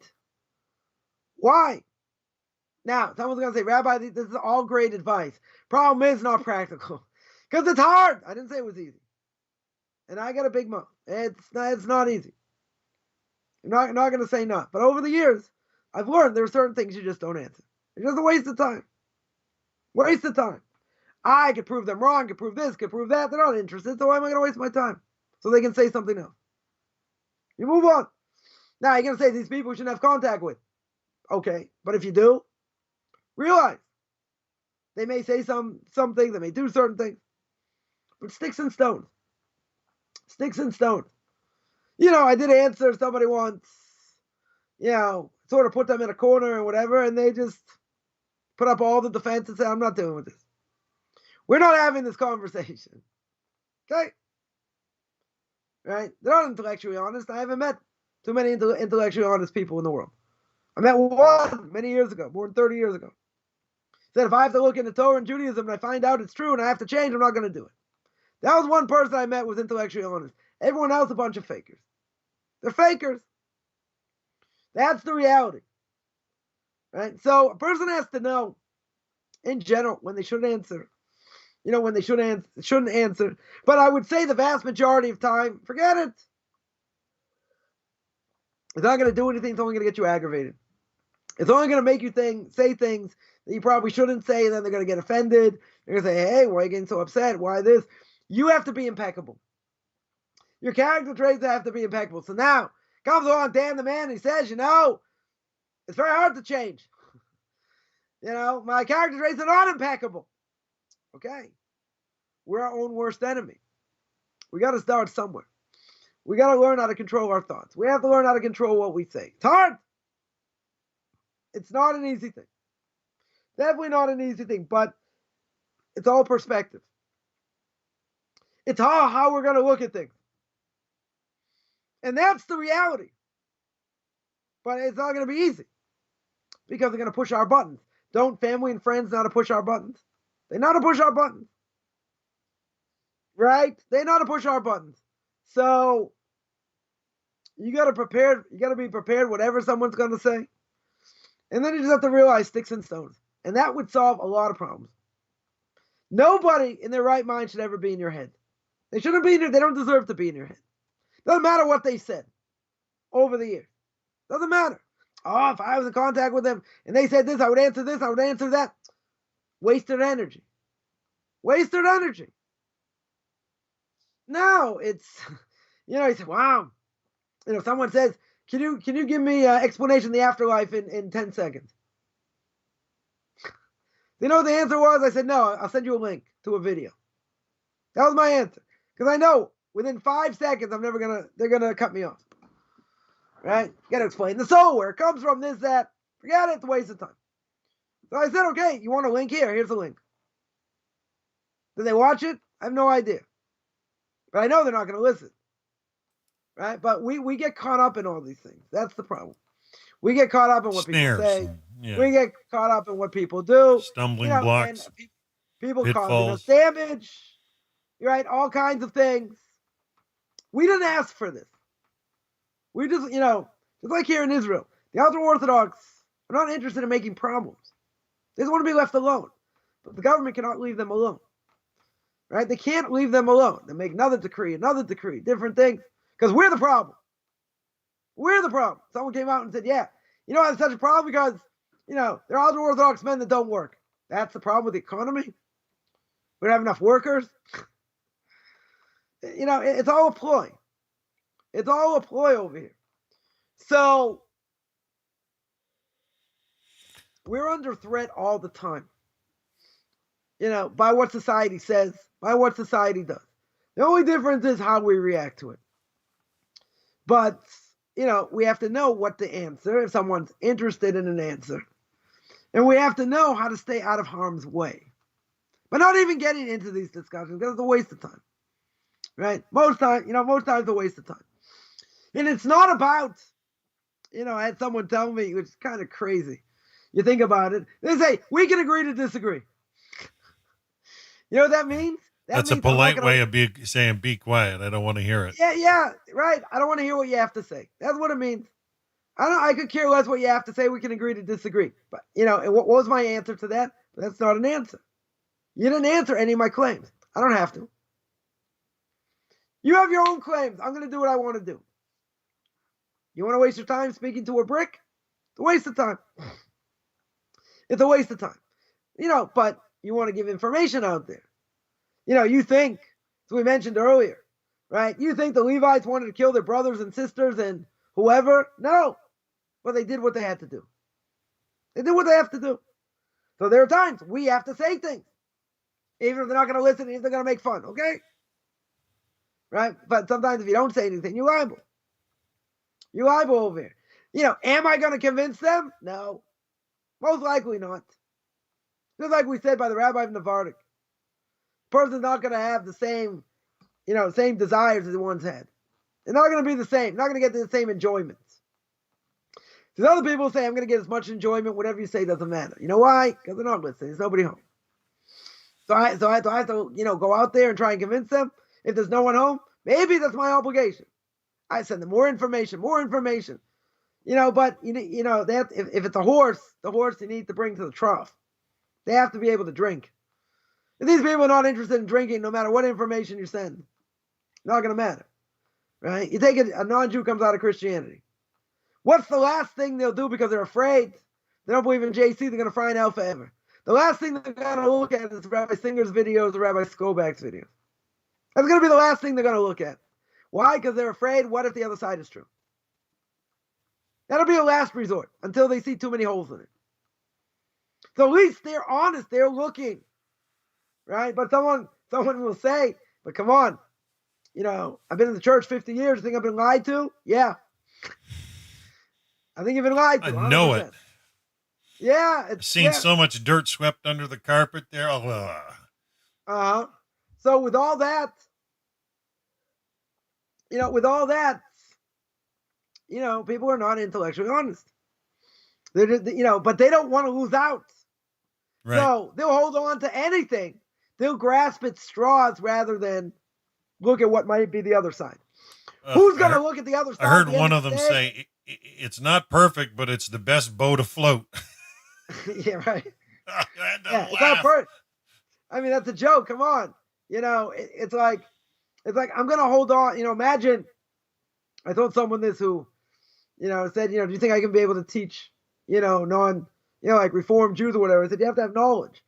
Why? Now, someone's going to say, Rabbi, this is all great advice. Problem is not practical because it's hard. I didn't say it was easy. And I got a big mouth. It's not easy. I'm not going to say not. But over the years, I've learned there are certain things you just don't answer. It's just a waste of time. Waste of time. I could prove them wrong, could prove this, could prove that. They're not interested, so why am I going to waste my time? So they can say something else. You move on. Now, you're going to say these people shouldn't have contact with. Okay, but if you do, realize they may say some things, they may do certain things. But sticks and stones. Sticks and stones. I did answer somebody once, sort of put them in a corner or whatever, and they just put up all the defense and said, I'm not dealing with this. We're not having this conversation. Okay? Right? They're not intellectually honest. I haven't met too many intellectually honest people in the world. I met one many years ago, more than 30 years ago. Said, if I have to look into Torah and Judaism and I find out it's true and I have to change, I'm not going to do it. That was one person I met who was intellectually honest. Everyone else, a bunch of fakers. They're fakers. That's the reality. Right? So a person has to know, in general, when they should answer. When they shouldn't answer. But I would say the vast majority of time, forget it. It's not going to do anything. It's only going to get you aggravated. It's only going to make you say things that you probably shouldn't say, and then they're going to get offended. They're going to say, hey, why are you getting so upset? Why this? You have to be impeccable. Your character traits have to be impeccable. So now, comes along Dan the man, and he says, it's very hard to change. My character traits are not impeccable. Okay. We're our own worst enemy. We got to start somewhere. We got to learn how to control our thoughts. We have to learn how to control what we say. It's hard. It's not an easy thing. Definitely not an easy thing, but it's all perspective. It's how we're going to look at things. And that's the reality. But it's not going to be easy because they're going to push our buttons. Don't family and friends know how to push our buttons? They know how to push our buttons. Right? They know how to push our buttons. So you got to be prepared whatever someone's going to say. And then you just have to realize sticks and stones. And that would solve a lot of problems. Nobody in their right mind should ever be in your head. They shouldn't be in your, they don't deserve to be in your head. Doesn't matter what they said over the years. Doesn't matter. Oh, if I was in contact with them and they said this, I would answer this, I would answer that. Wasted energy. Wasted energy. No, it's, you said, wow. Someone says, can you give me an explanation of the afterlife in 10 seconds? You know what the answer was? I said, no, I'll send you a link to a video. That was my answer. Because I know within 5 seconds, they're going to cut me off. Right? Got to explain the soul, where it comes from, this, that. Forget it, it's a waste of time. So I said, okay, you want a link here? Here's the link. Did they watch it? I have no idea. But I know they're not going to listen. Right? But we get caught up in all these things. That's the problem. We get caught up in what people say. Yeah. We get caught up in what people do. Stumbling blocks. And people cause damage. Right? All kinds of things. We didn't ask for this. We just, just like here in Israel, the ultra-Orthodox are not interested in making problems. They just want to be left alone. But the government cannot leave them alone. Right? They can't leave them alone. They make another decree, different things. Because we're the problem. We're the problem. Someone came out and said, yeah, it's such a problem because, they're ultra-Orthodox men that don't work. That's the problem with the economy. We don't have enough workers. It's all a ploy. It's all a ploy over here. So we're under threat all the time. By what society says, by what society does. The only difference is how we react to it. But, we have to know what to answer if someone's interested in an answer. And we have to know how to stay out of harm's way. But not even getting into these discussions because it's a waste of time. Right? Most times it's a waste of time. And it's not about, I had someone tell me, which is kind of crazy. You think about it. They say, we can agree to disagree. You know what that means? That's a polite way of saying, be quiet. I don't want to hear it. Yeah, right. I don't want to hear what you have to say. That's what it means. I could care less what you have to say. We can agree to disagree. But, and what was my answer to that? That's not an answer. You didn't answer any of my claims. I don't have to. You have your own claims. I'm going to do what I want to do. You want to waste your time speaking to a brick? It's a waste of time. It's a waste of time. But you want to give information out there. You think, as we mentioned earlier, right? You think the Levites wanted to kill their brothers and sisters and whoever? No. But they did what they had to do. They did what they have to do. So there are times we have to say things. Even if they're not going to listen, even if they're going to make fun, okay? Right? But sometimes if you don't say anything, you're liable. You're liable over here. Am I going to convince them? No. Most likely not. Just like we said by the Rabbi of Navardik. The person's not going to have the same, same desires as he once had. They're not going to be the same. Not going to get the same enjoyments. There's other people say, I'm going to get as much enjoyment, whatever you say doesn't matter. You know why? Because they're not listening. There's nobody home. So I have to, go out there and try and convince them. If there's no one home, maybe that's my obligation. I send them more information. But they have to, if it's a horse, the horse you need to bring to the trough. They have to be able to drink. If these people are not interested in drinking, no matter what information you send, not going to matter, right? You take a non-Jew comes out of Christianity. What's the last thing they'll do because they're afraid? They don't believe in JC. They're going to fry in hell forever. The last thing they're going to look at is Rabbi Singer's videos or Rabbi Skobak's videos. That's going to be the last thing they're going to look at. Why? Because they're afraid. What if the other side is true? That'll be a last resort until they see too many holes in it. So at least they're honest. They're looking, right? But someone will say, but come on, I've been in the church 50 years. You think I've been lied to? Yeah. I think you've been lied to. I know 100%. It. Yeah. I've seen so much dirt swept under the carpet there. So with all that, people are not intellectually honest. They're just, but they don't want to lose out. Right. So they'll hold on to anything. They'll grasp at straws rather than look at what might be the other side. Who's going to look at the other side? I heard one of them say, it's not perfect, but it's the best boat afloat. Yeah, right. It's not perfect. I mean, that's a joke. Come on. It's like I'm going to hold on. Imagine I told someone this who, said, do you think I can be able to teach, like Reformed Jews or whatever? I said, you have to have knowledge.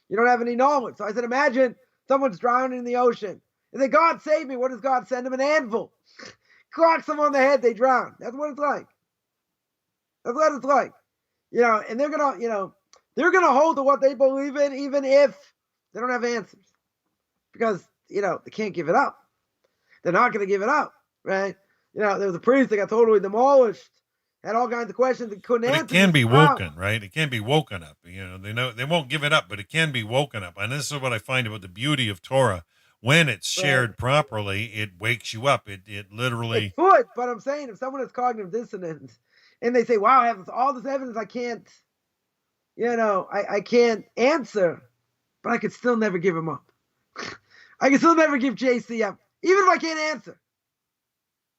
You don't have any knowledge. So I said, imagine someone's drowning in the ocean. And say, God save me. What does God send them? An anvil. Clocks them on the head. They drown. That's what it's like. That's what it's like. And they're going to hold to what they believe in, even if they don't have answers. Because, they can't give it up. They're not going to give it up, right? There was a priest that got totally demolished, had all kinds of questions and couldn't answer. It can be woken, right? It can be woken up. They won't give it up, but it can be woken up. And this is what I find about the beauty of Torah. When it's shared properly, it wakes you up. It literally. It could, but I'm saying if someone has cognitive dissonance and they say, wow, I have all this evidence I can't, I can't answer, but I could still never give him up. I can still never give JC up, even if I can't answer.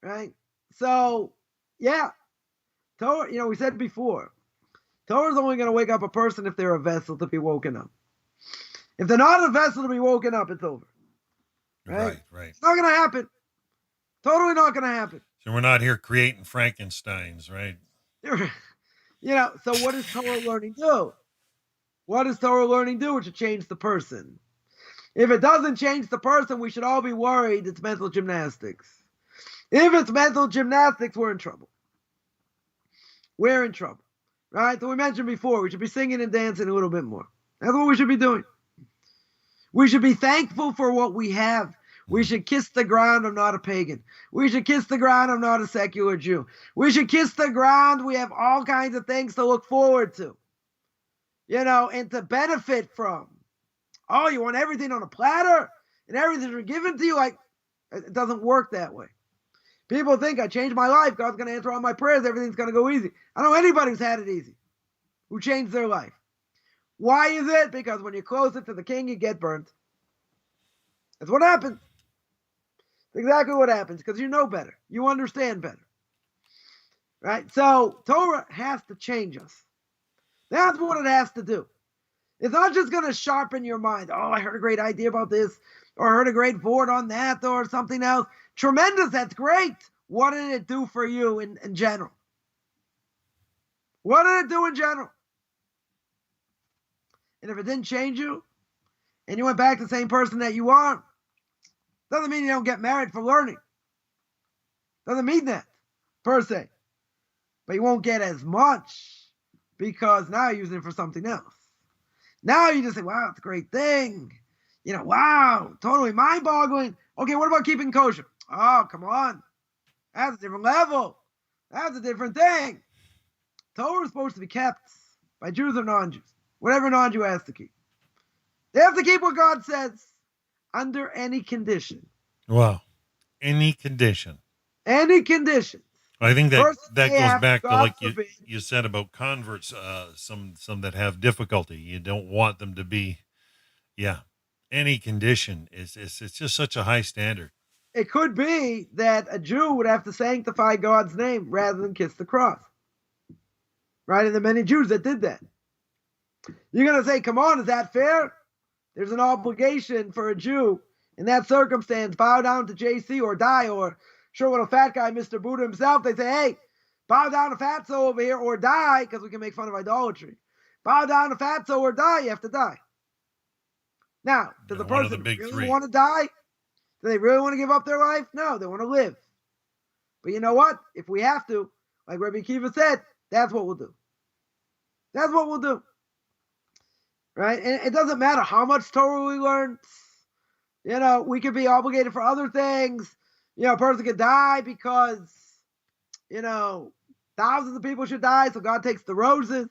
Right? So, yeah. Torah, we said before, Torah's only going to wake up a person if they're a vessel to be woken up. If they're not a vessel to be woken up, it's over. Right. It's not going to happen. Totally not going to happen. So we're not here creating Frankensteins, right? So what does Torah learning do? What does Torah learning do? It should change the person. If it doesn't change the person, we should all be worried it's mental gymnastics. If it's mental gymnastics, we're in trouble. We're in trouble. Right? So we mentioned before, we should be singing and dancing a little bit more. That's what we should be doing. We should be thankful for what we have. We should kiss the ground, I'm not a pagan. We should kiss the ground, I'm not a secular Jew. We should kiss the ground, we have all kinds of things to look forward to. And to benefit from. Oh, you want everything on a platter? And everything's given to you? It doesn't work that way. People think I changed my life, God's going to answer all my prayers, everything's going to go easy. I don't know anybody who's had it easy, who changed their life. Why is it? Because when you're closer to the king, you get burnt. That's what happens. That's exactly what happens, because you know better. You understand better. Right? So Torah has to change us. That's what it has to do. It's not just going to sharpen your mind. Oh, I heard a great idea about this, or I heard a great board on that, or something else. Tremendous, that's great. What did it do for you in general? What did it do in general? And if it didn't change you, and you went back to the same person that you are, doesn't mean you don't get married for learning. Doesn't mean that, per se. But you won't get as much because now you're using it for something else. Now you just say, wow, it's a great thing. Wow, totally mind-boggling. Okay, what about keeping kosher? Oh, come on. That's a different level. That's a different thing. Torah is supposed to be kept by Jews or non-Jews. Whatever non-Jew has to keep. They have to keep what God says under any condition. Wow. Any condition. Any condition. I think that goes back to like you said about converts, some that have difficulty. You don't want them to be, any condition. It's just such a high standard. It could be that a Jew would have to sanctify God's name rather than kiss the cross. Right? And there are many Jews that did that. You're going to say, come on, is that fair? There's an obligation for a Jew in that circumstance, bow down to JC or die, or sure, what a fat guy, Mr. Buddha himself, they say, hey, bow down to Fatso over here or die, because we can make fun of idolatry. Bow down to Fatso or die, you have to die. Now, does the person really want to die? Do they really want to give up their life? No, they want to live. But you know what? If we have to, like Rabbi Kiva said, that's what we'll do. That's what we'll do. Right? And it doesn't matter how much Torah we learn. We could be obligated for other things. A person could die because, thousands of people should die. So God takes the roses.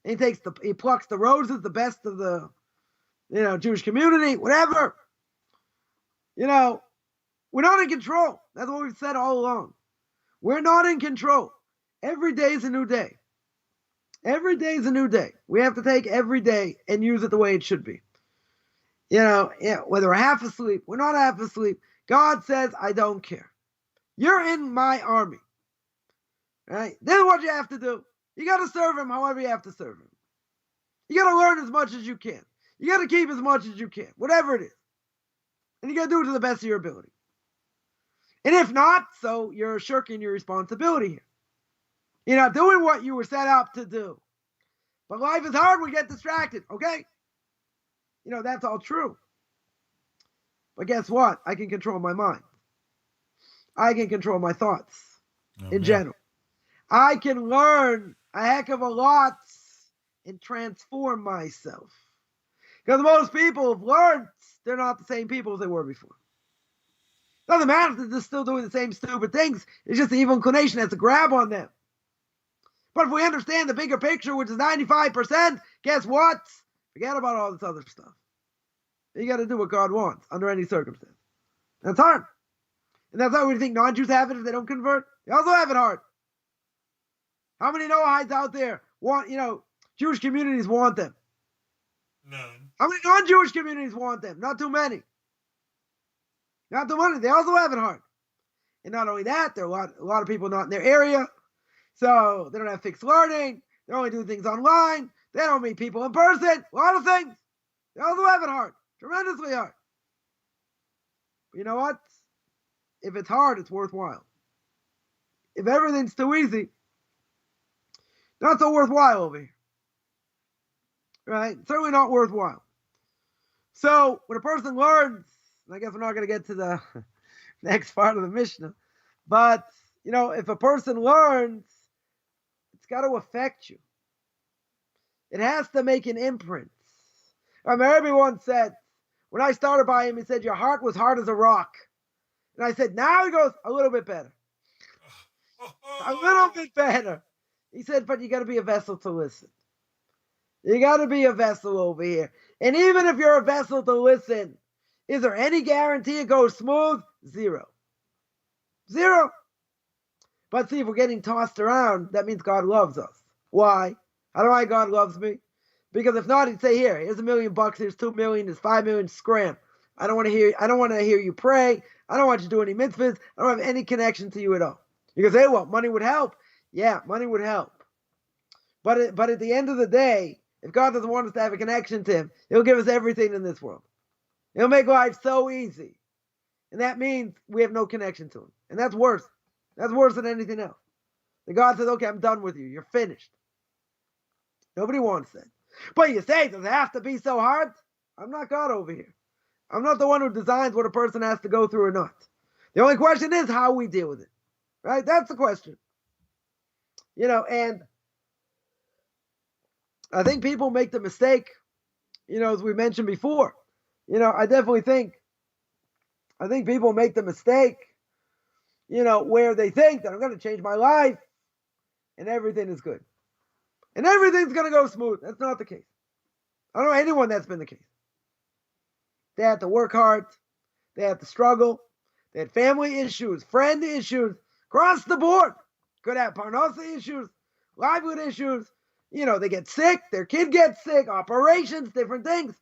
And he plucks the roses, the best of the, Jewish community, whatever. We're not in control. That's what we've said all along. We're not in control. Every day is a new day. Every day is a new day. We have to take every day and use it the way it should be. Whether we're half asleep, we're not half asleep. God says, I don't care. You're in my army. Right? This is what you have to do. You got to serve him however you have to serve him. You got to learn as much as you can. You got to keep as much as you can, whatever it is. And you got to do it to the best of your ability. And if not, so you're shirking your responsibility here. You're not doing what you were set up to do. But life is hard. We get distracted. Okay? That's all true. But guess what? I can control my mind. I can control my thoughts in general. I can learn a heck of a lot and transform myself. Because most people have learned they're not the same people as they were before. Doesn't matter if they're still doing the same stupid things. It's just the evil inclination has a grab on them. But if we understand the bigger picture, which is 95%, guess what? Forget about all this other stuff. You got to do what God wants under any circumstance. That's hard. And that's how we think non-Jews have it if they don't convert. They also have it hard. How many Noahites out there want, Jewish communities want them? None. How many non-Jewish communities want them? Not too many. Not too many. They also have it hard. And not only that, there are a lot of people not in their area. So they don't have fixed learning. They're only doing things online. They don't meet people in person. A lot of things. They also have it hard. Tremendously hard. But you know what? If it's hard, it's worthwhile. If everything's too easy, not so worthwhile over here. Right? Certainly not worthwhile. So when a person learns, and I guess we're not going to get to the next part of the Mishna, but, if a person learns, it's got to affect you. It has to make an imprint. I remember everyone said, when I started by him, he said, your heart was hard as a rock. And I said, now he goes, a little bit better. A little bit better. He said, but you got to be a vessel to listen. You got to be a vessel over here. And even if you're a vessel to listen, is there any guarantee it goes smooth? Zero. Zero. But see, if we're getting tossed around, that means God loves us. Why? How do I know God loves me? Because if not, he'd say, here's $1 million, here's 2 million, there's 5 million, scram. I don't want to hear you pray. I don't want you to do any mitzvahs. I don't have any connection to you at all. You can say, well, money would help. Yeah, money would help. But at the end of the day, if God doesn't want us to have a connection to him, he'll give us everything in this world. He'll make life so easy. And that means we have no connection to him. And that's worse. That's worse than anything else. The God says, okay, I'm done with you. You're finished. Nobody wants that. But you say, does it have to be so hard? I'm not God over here. I'm not the one who designs what a person has to go through or not. The only question is how we deal with it. Right? That's the question. And I think people make the mistake, as we mentioned before. I definitely think people make the mistake, where they think that I'm going to change my life and everything is good. And everything's going to go smooth. That's not the case. I don't know anyone that's been the case. They had to work hard. They had to struggle. They had family issues, friend issues, across the board. Could have parnasa issues, livelihood issues. They get sick. Their kid gets sick. Operations, different things.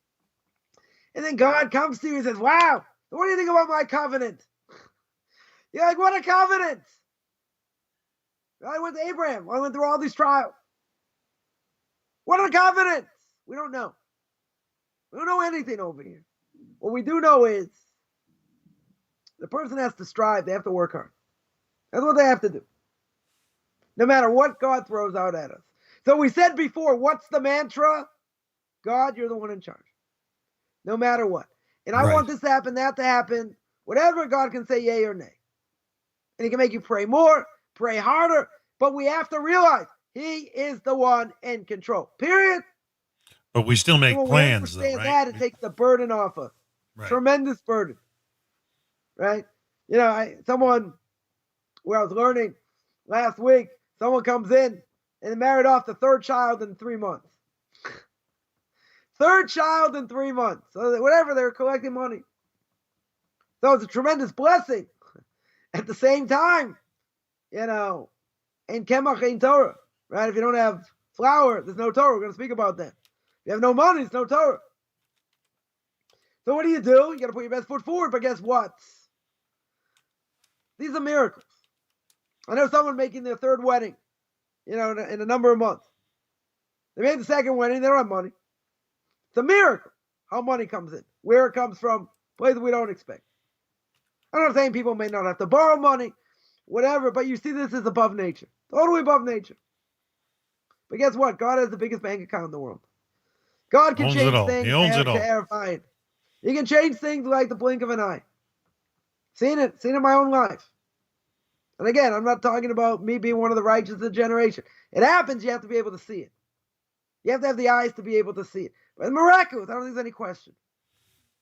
And then God comes to you and says, wow, what do you think about my covenant? You're like, what a covenant. I went to Abraham. I went through all these trials. What are the covenants? We don't know. We don't know anything over here. What we do know is the person has to strive. They have to work hard. That's what they have to do. No matter what God throws out at us. So we said before, what's the mantra? God, you're the one in charge. No matter what. And I want this to happen, that to happen. Whatever, God can say yay or nay. And he can make you pray more, pray harder. But we have to realize he is the one in control. Period. But we still make plans, though, right? That, it takes the burden off us. Right. Tremendous burden. Right? Someone, where I was learning last week, someone comes in and married off the third child in 3 months. Third child in 3 months. So whatever, they were collecting money. So it's a tremendous blessing. At the same time, in Kemach in Torah, right? If you don't have flour, there's no Torah. We're going to speak about that. If you have no money, there's no Torah. So what do? You got to put your best foot forward. But guess what? These are miracles. I know someone making their third wedding, in a number of months. They made the second wedding. They don't have money. It's a miracle how money comes in, where it comes from, places we don't expect. I'm not saying people may not have to borrow money, whatever, but you see this is above nature. Totally above nature. But guess what? God has the biggest bank account in the world. God can change things terrifying. He can change things like the blink of an eye. Seen it in my own life. And again, I'm not talking about me being one of the righteous of the generation. It happens, you have to be able to see it. You have to have the eyes to be able to see it. But it's miraculous. I don't think there's any question.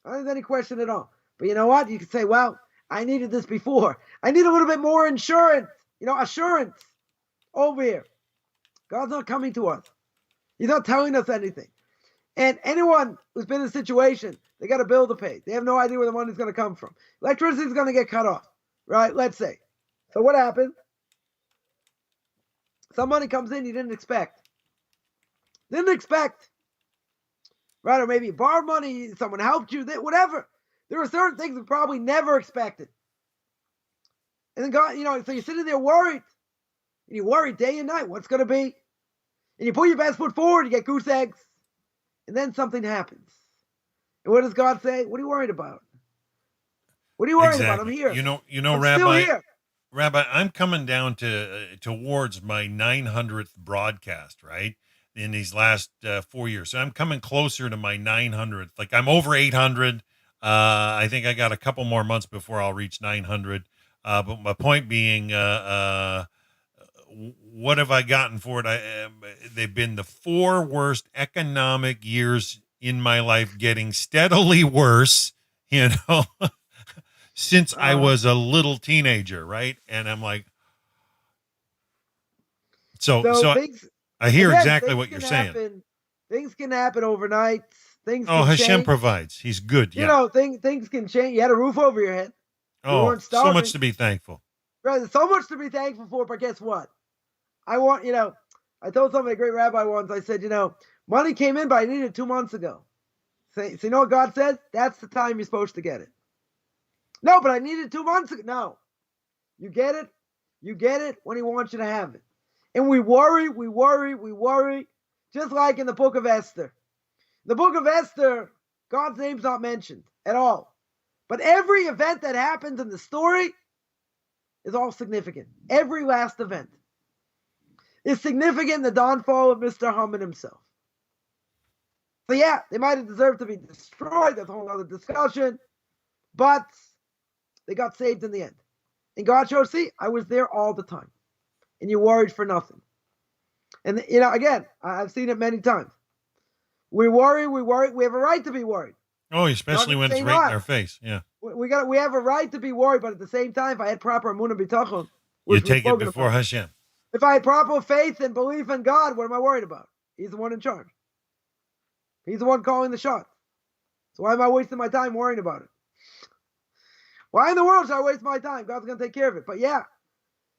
I don't think there's any question at all. But you know what? You could say, well, I needed this before. I need a little bit more assurance over here. God's not coming to us. He's not telling us anything. And anyone who's been in a situation, they got a bill to pay. They have no idea where the money's going to come from. Electricity is going to get cut off, right? Let's say. So what happens? Some money comes in you didn't expect. Right? Or maybe you borrowed money, someone helped you, whatever. There are certain things we probably never expected. And then God, so you're sitting there worried. And you worry day and night, what's going to be? And you put your best foot forward, you get goose eggs. And then something happens. And what does God say? What are you worried about? What are you worried about? I'm here. I'm Rabbi, here. Rabbi, I'm coming down towards my 900th broadcast, right? In these last 4 years. So I'm coming closer to my 900th. Like I'm over 800. I think I got a couple more months before I'll reach 900. But my point being, what have I gotten for it? They've been the 4 worst economic years in my life, getting steadily worse, since I was a little teenager, right? And I'm like, so I hear exactly what you're saying. Things can happen overnight. Hashem change. Provides. He's good. Yeah. Things can change. You had a roof over your head. Oh, so much to be thankful. Right, there's so much to be thankful for, but guess what? I told somebody, a great rabbi once, I said, money came in, but I needed it 2 months ago. So you know what God says? That's the time you're supposed to get it. No, but I needed it 2 months ago. No. You get it when he wants you to have it. And we worry, just like in the book of Esther. The book of Esther, God's name's not mentioned at all. But every event that happens in the story is all significant. Every last event is significant in the downfall of Mr. Haman himself. So yeah, they might have deserved to be destroyed. That's a whole other discussion. But they got saved in the end. And God showed, see, I was there all the time. And you worried for nothing. And, again, I've seen it many times. We worry. We have a right to be worried. Oh, especially when it's right in our face. Yeah. We have a right to be worried, but at the same time, if I had proper emunah b'tachon, you take it before Hashem. If I had proper faith and belief in God, what am I worried about? He's the one in charge. He's the one calling the shots. So why am I wasting my time worrying about it? Why in the world should I waste my time? God's going to take care of it. But yeah,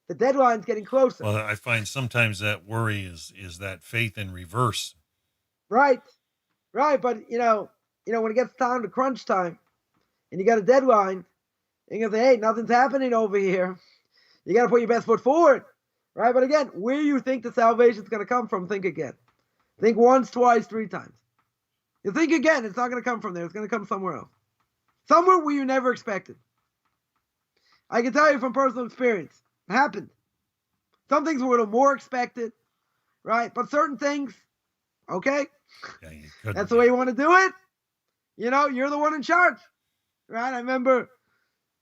the deadline's getting closer. Well, I find sometimes that worry is that faith in reverse. Right. But, when it gets down to crunch time and you got a deadline, and you say, hey, nothing's happening over here. You got to put your best foot forward. Right. But again, where you think the salvation's going to come from, think again. Think once, twice, 3 times. You think again, it's not going to come from there. It's going to come somewhere else. Somewhere where you never expected. I can tell you from personal experience. It happened. Some things were a little more expected, right? But certain things, okay, that's the way you want to do it. You're the one in charge, right? I remember,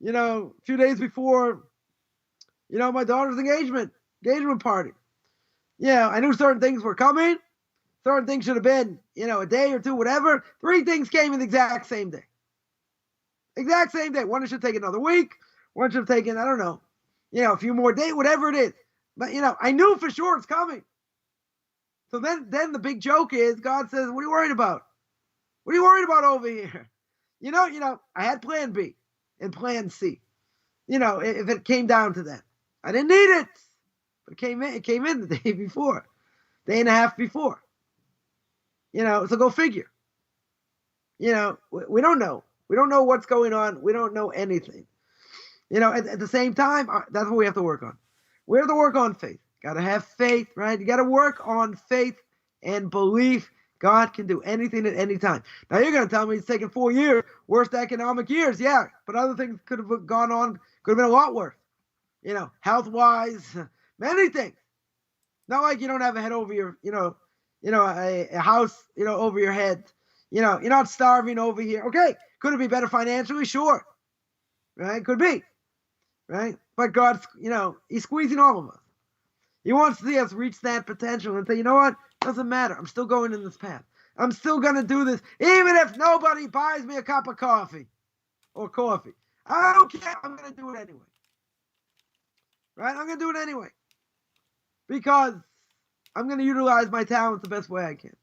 a few days before, my daughter's engagement party. I knew certain things were coming. Certain things should have been, a day or two, whatever. 3 things came in the exact same day. Exact same day. One should take another week. One should have taken, I don't know, a few more days, whatever it is. But, I knew for sure it's coming. So then the big joke is God says, what are you worried about? What are you worried about over here? I had plan B and plan C. If it came down to that. I didn't need it. But it came in the day before. Day and a half before. So go figure. We don't know. We don't know what's going on. We don't know anything. At the same time, that's what we have to work on. We have to work on faith. Got to have faith, right? You got to work on faith and belief. God can do anything at any time. Now, you're going to tell me it's taken 4 years, worst economic years. Yeah, but other things could have gone on, could have been a lot worse. Health-wise, many things. Not like you don't have a head over your, a house, over your head. You're not starving over here. Okay, could it be better financially? Sure. Right? Could be. Right? But God's, He's squeezing all of us. He wants to see us reach that potential and say, you know what? Doesn't matter. I'm still going in this path. I'm still going to do this, even if nobody buys me a cup of coffee or coffee. I don't care. I'm going to do it anyway. Right? I'm going to do it anyway. Because I'm going to utilize my talents the best way I can.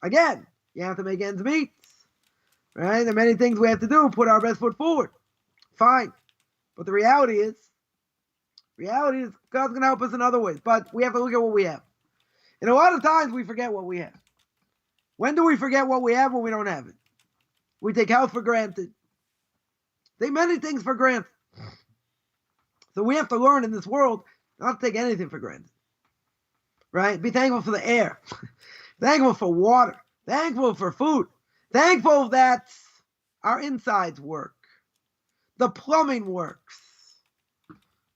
Again, you have to make ends meet. Right? There are many things we have to do. Put our best foot forward. Fine. But the reality is God's going to help us in other ways. But we have to look at what we have. And a lot of times we forget what we have. When do we forget what we have when we don't have it? We take health for granted. Take many things for granted. So we have to learn in this world not to take anything for granted. Right? Be thankful for the air. Thankful for water. Thankful for food. Thankful that our insides work. The plumbing works.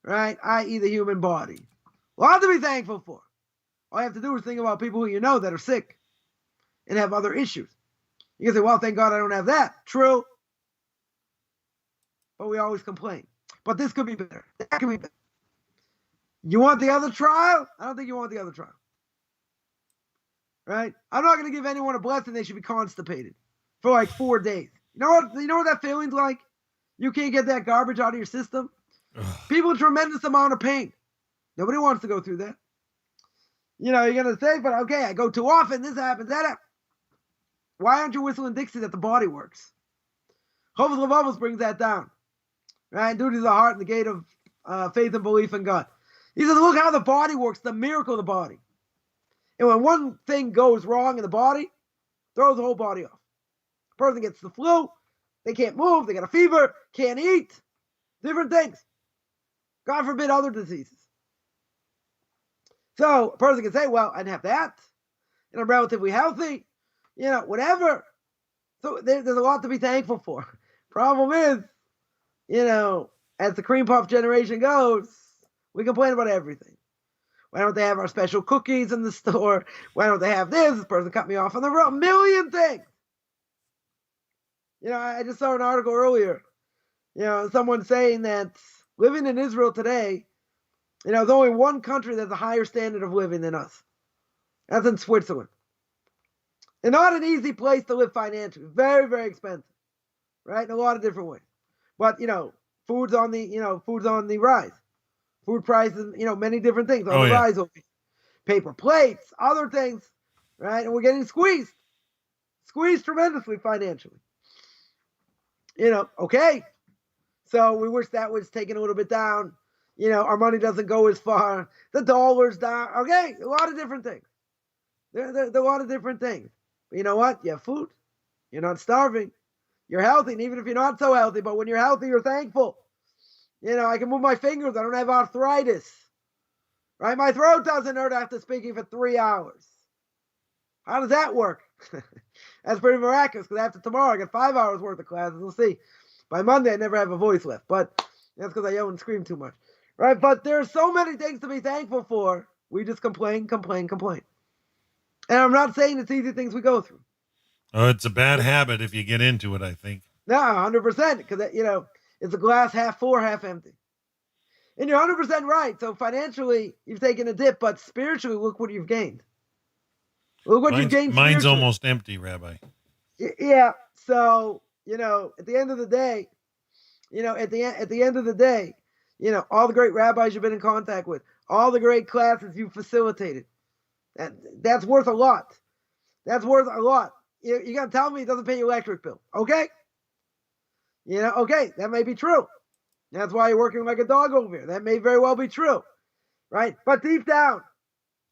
Right? I.e. the human body. A lot to be thankful for. All you have to do is think about people who you know that are sick and have other issues. You can say, well, thank God I don't have that. True. But we always complain. But this could be better. That could be better. You want the other trial? I don't think you want the other trial. Right? I'm not going to give anyone a blessing they should be constipated for like 4 days. You know what that feeling's like? You can't get that garbage out of your system. People in tremendous amount of pain. Nobody wants to go through that. You're going to say, but okay, I go too often, this happens, that happens. Why aren't you whistling Dixie that the body works? Chovos Levavos brings that down. Right? Duty is the heart and the gate of faith and belief in God. He says, look how the body works, the miracle of the body. And when one thing goes wrong in the body, throws the whole body off. The person gets the flu, they can't move, they got a fever, can't eat, different things. God forbid other diseases. So a person can say, well, I didn't have that, and I'm relatively healthy, whatever. So there's a lot to be thankful for. Problem is, as the cream puff generation goes, we complain about everything. Why don't they have our special cookies in the store? Why don't they have this? This person cut me off on the road. A million things. I just saw an article earlier, someone saying that living in Israel today, there's only one country that's a higher standard of living than us. That's in Switzerland. And not an easy place to live financially. Very, very expensive, right? In a lot of different ways. But, food's on the rise. Food prices, many different things on the rise. Paper plates, other things, right? And we're getting squeezed tremendously financially. Okay. So we wish that was taken a little bit down. Our money doesn't go as far. The dollar's down. Okay, a lot of different things. There's a lot of different things. But you know what? You have food. You're not starving. You're healthy. And even if you're not so healthy, but when you're healthy, you're thankful. I can move my fingers. I don't have arthritis. Right? My throat doesn't hurt after speaking for 3 hours. How does that work? That's pretty miraculous, because after tomorrow, I got 5 hours worth of classes. We'll see. By Monday, I never have a voice left. But that's because I yell and scream too much. Right? But there's so many things to be thankful for. We just complain. And I'm not saying it's easy things we go through. Oh, it's a bad habit if you get into it, I think. No, 100%. Because, it's a glass half full or half empty. And you're 100% right. So financially, you've taken a dip. But spiritually, look what you've gained. Look what you've gained. Mine's almost empty, Rabbi. Yeah. So, at the end of the day, at the end of the day, all the great rabbis you've been in contact with, all the great classes you've facilitated, that's worth a lot. That's worth a lot. You're going to tell me it doesn't pay your electric bill. Okay. Okay, that may be true. That's why you're working like a dog over here. That may very well be true. Right? But deep down,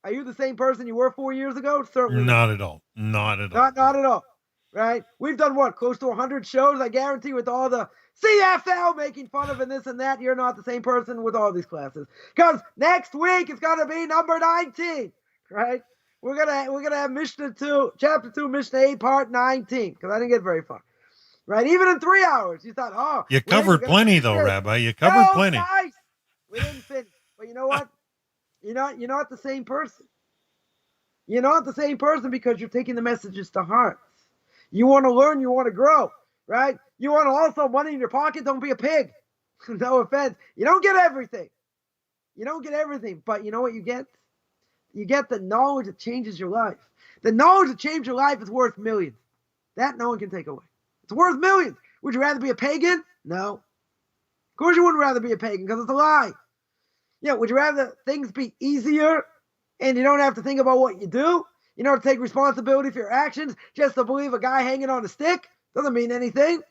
are you the same person you were 4 years ago? Certainly not at all. Not at all. Not at all. Right? We've done what? Close to 100 shows, I guarantee, with all the CFL making fun of and this and that. You're not the same person with all these classes. Because next week it's going to be number 19. Right? We're gonna have Mishna 2, chapter 2, Mishna 8, part 19. Because I didn't get very far. Right? Even in 3 hours, you thought, oh. You covered plenty, though, Rabbi. You covered plenty. Nice. We didn't finish. But you know what? You're not the same person. You're not the same person because you're taking the messages to heart. You want to learn. You want to grow. Right? You want to also money in your pocket. Don't be a pig. No offense. You don't get everything. But you know what you get? You get the knowledge that changes your life. The knowledge that changes your life is worth millions. That no one can take away. It's worth millions. Would you rather be a pagan? No. Of course you wouldn't rather be a pagan, because it's a lie. Would you rather things be easier and you don't have to think about what you do? You don't have to take responsibility for your actions just to believe a guy hanging on a stick? Doesn't mean anything.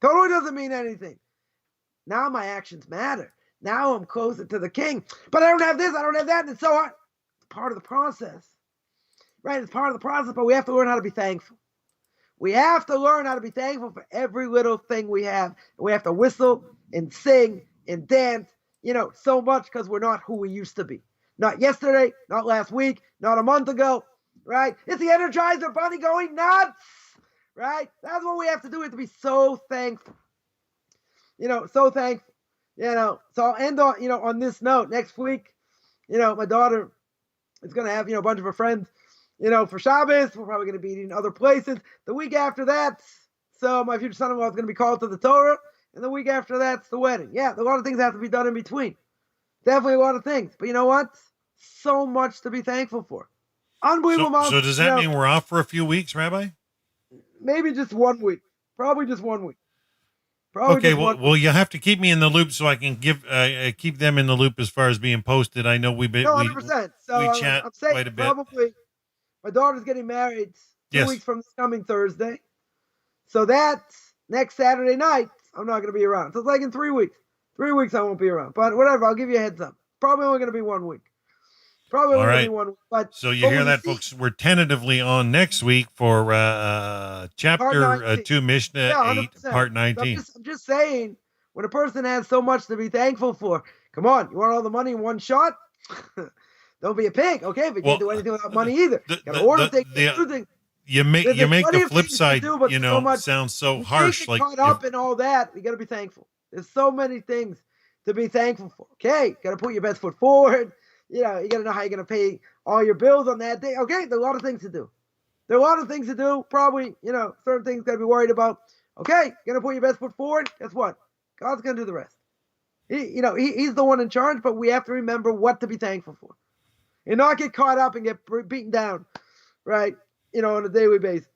Totally doesn't mean anything. Now my actions matter. Now I'm closer to the king. But I don't have this, I don't have that, and it's so hard. It's part of the process. Right? It's part of the process, but we have to learn how to be thankful. We have to learn how to be thankful for every little thing we have. And we have to whistle and sing and dance, so much, because we're not who we used to be. Not yesterday, not last week, not a month ago, right? It's the Energizer Bunny going nuts, right? That's what we have to do. We have to be so thankful. So thankful. So I'll end on this note. Next week, my daughter is going to have, a bunch of her friends, for Shabbos. We're probably going to be eating other places. The week after that, so my future son-in-law is going to be called to the Torah. And the week after that's the wedding. Yeah, a lot of things have to be done in between. Definitely a lot of things. But you know what? So much to be thankful for. Unbelievable. So does that mean we're off for a few weeks, Rabbi? Maybe just 1 week. Probably just 1 week. Okay, well, you have to keep me in the loop so I can keep them in the loop as far as being posted. I know 100%. So we chat I'm saying quite a bit. Probably my daughter's getting married 2 Yes. weeks from this coming Thursday. So that's next Saturday night. I'm not going to be around. So it's like in 3 weeks. 3 weeks I won't be around. But whatever, I'll give you a heads up. Probably only going to be 1 week. Probably only going to be 1 week. But so you hear that, folks? We're tentatively on next week for chapter 2, Mishna 8, part 19. So I'm just saying, when a person has so much to be thankful for, come on, you want all the money in one shot? Don't be a pig, okay? But you can't do anything without money either. You got to the- order the- things, the- do things. You make There's plenty the of flip things to side, do, but you so know, much- sounds so You harsh. can't Like get caught up in all that. You got to be thankful. There's so many things to be thankful for. Okay, got to put your best foot forward. You know, you got to know how you're going to pay all your bills on that day. Okay, there are a lot of things to do. There are a lot of things to do. Probably, you know, certain things got to be worried about. Okay, going to put your best foot forward. Guess what? God's going to do the rest. He's the one in charge, but we have to remember what to be thankful for. And not get caught up and get beaten down, right? You know, on a daily basis.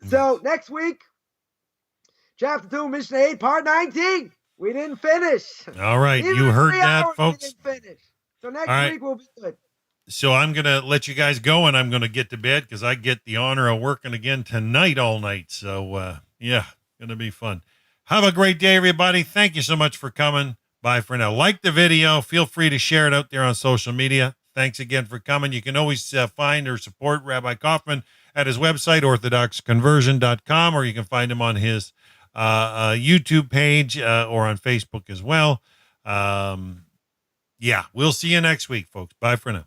So next week, chapter 2, Mishnah 8, part 19. We didn't finish. All right, Even you heard 3 that, hours, folks. We didn't finish. So next All right. week will be good. So I'm going to let you guys go, and I'm going to get to bed because I get the honor of working again tonight all night. So, yeah, going to be fun. Have a great day, everybody. Thank you so much for coming. Bye for now. Like the video. Feel free to share it out there on social media. Thanks again for coming. You can always find or support Rabbi Coffman at his website, orthodoxconversion.com, or you can find him on his YouTube page or on Facebook as well. Yeah, we'll see you next week, folks. Bye for now.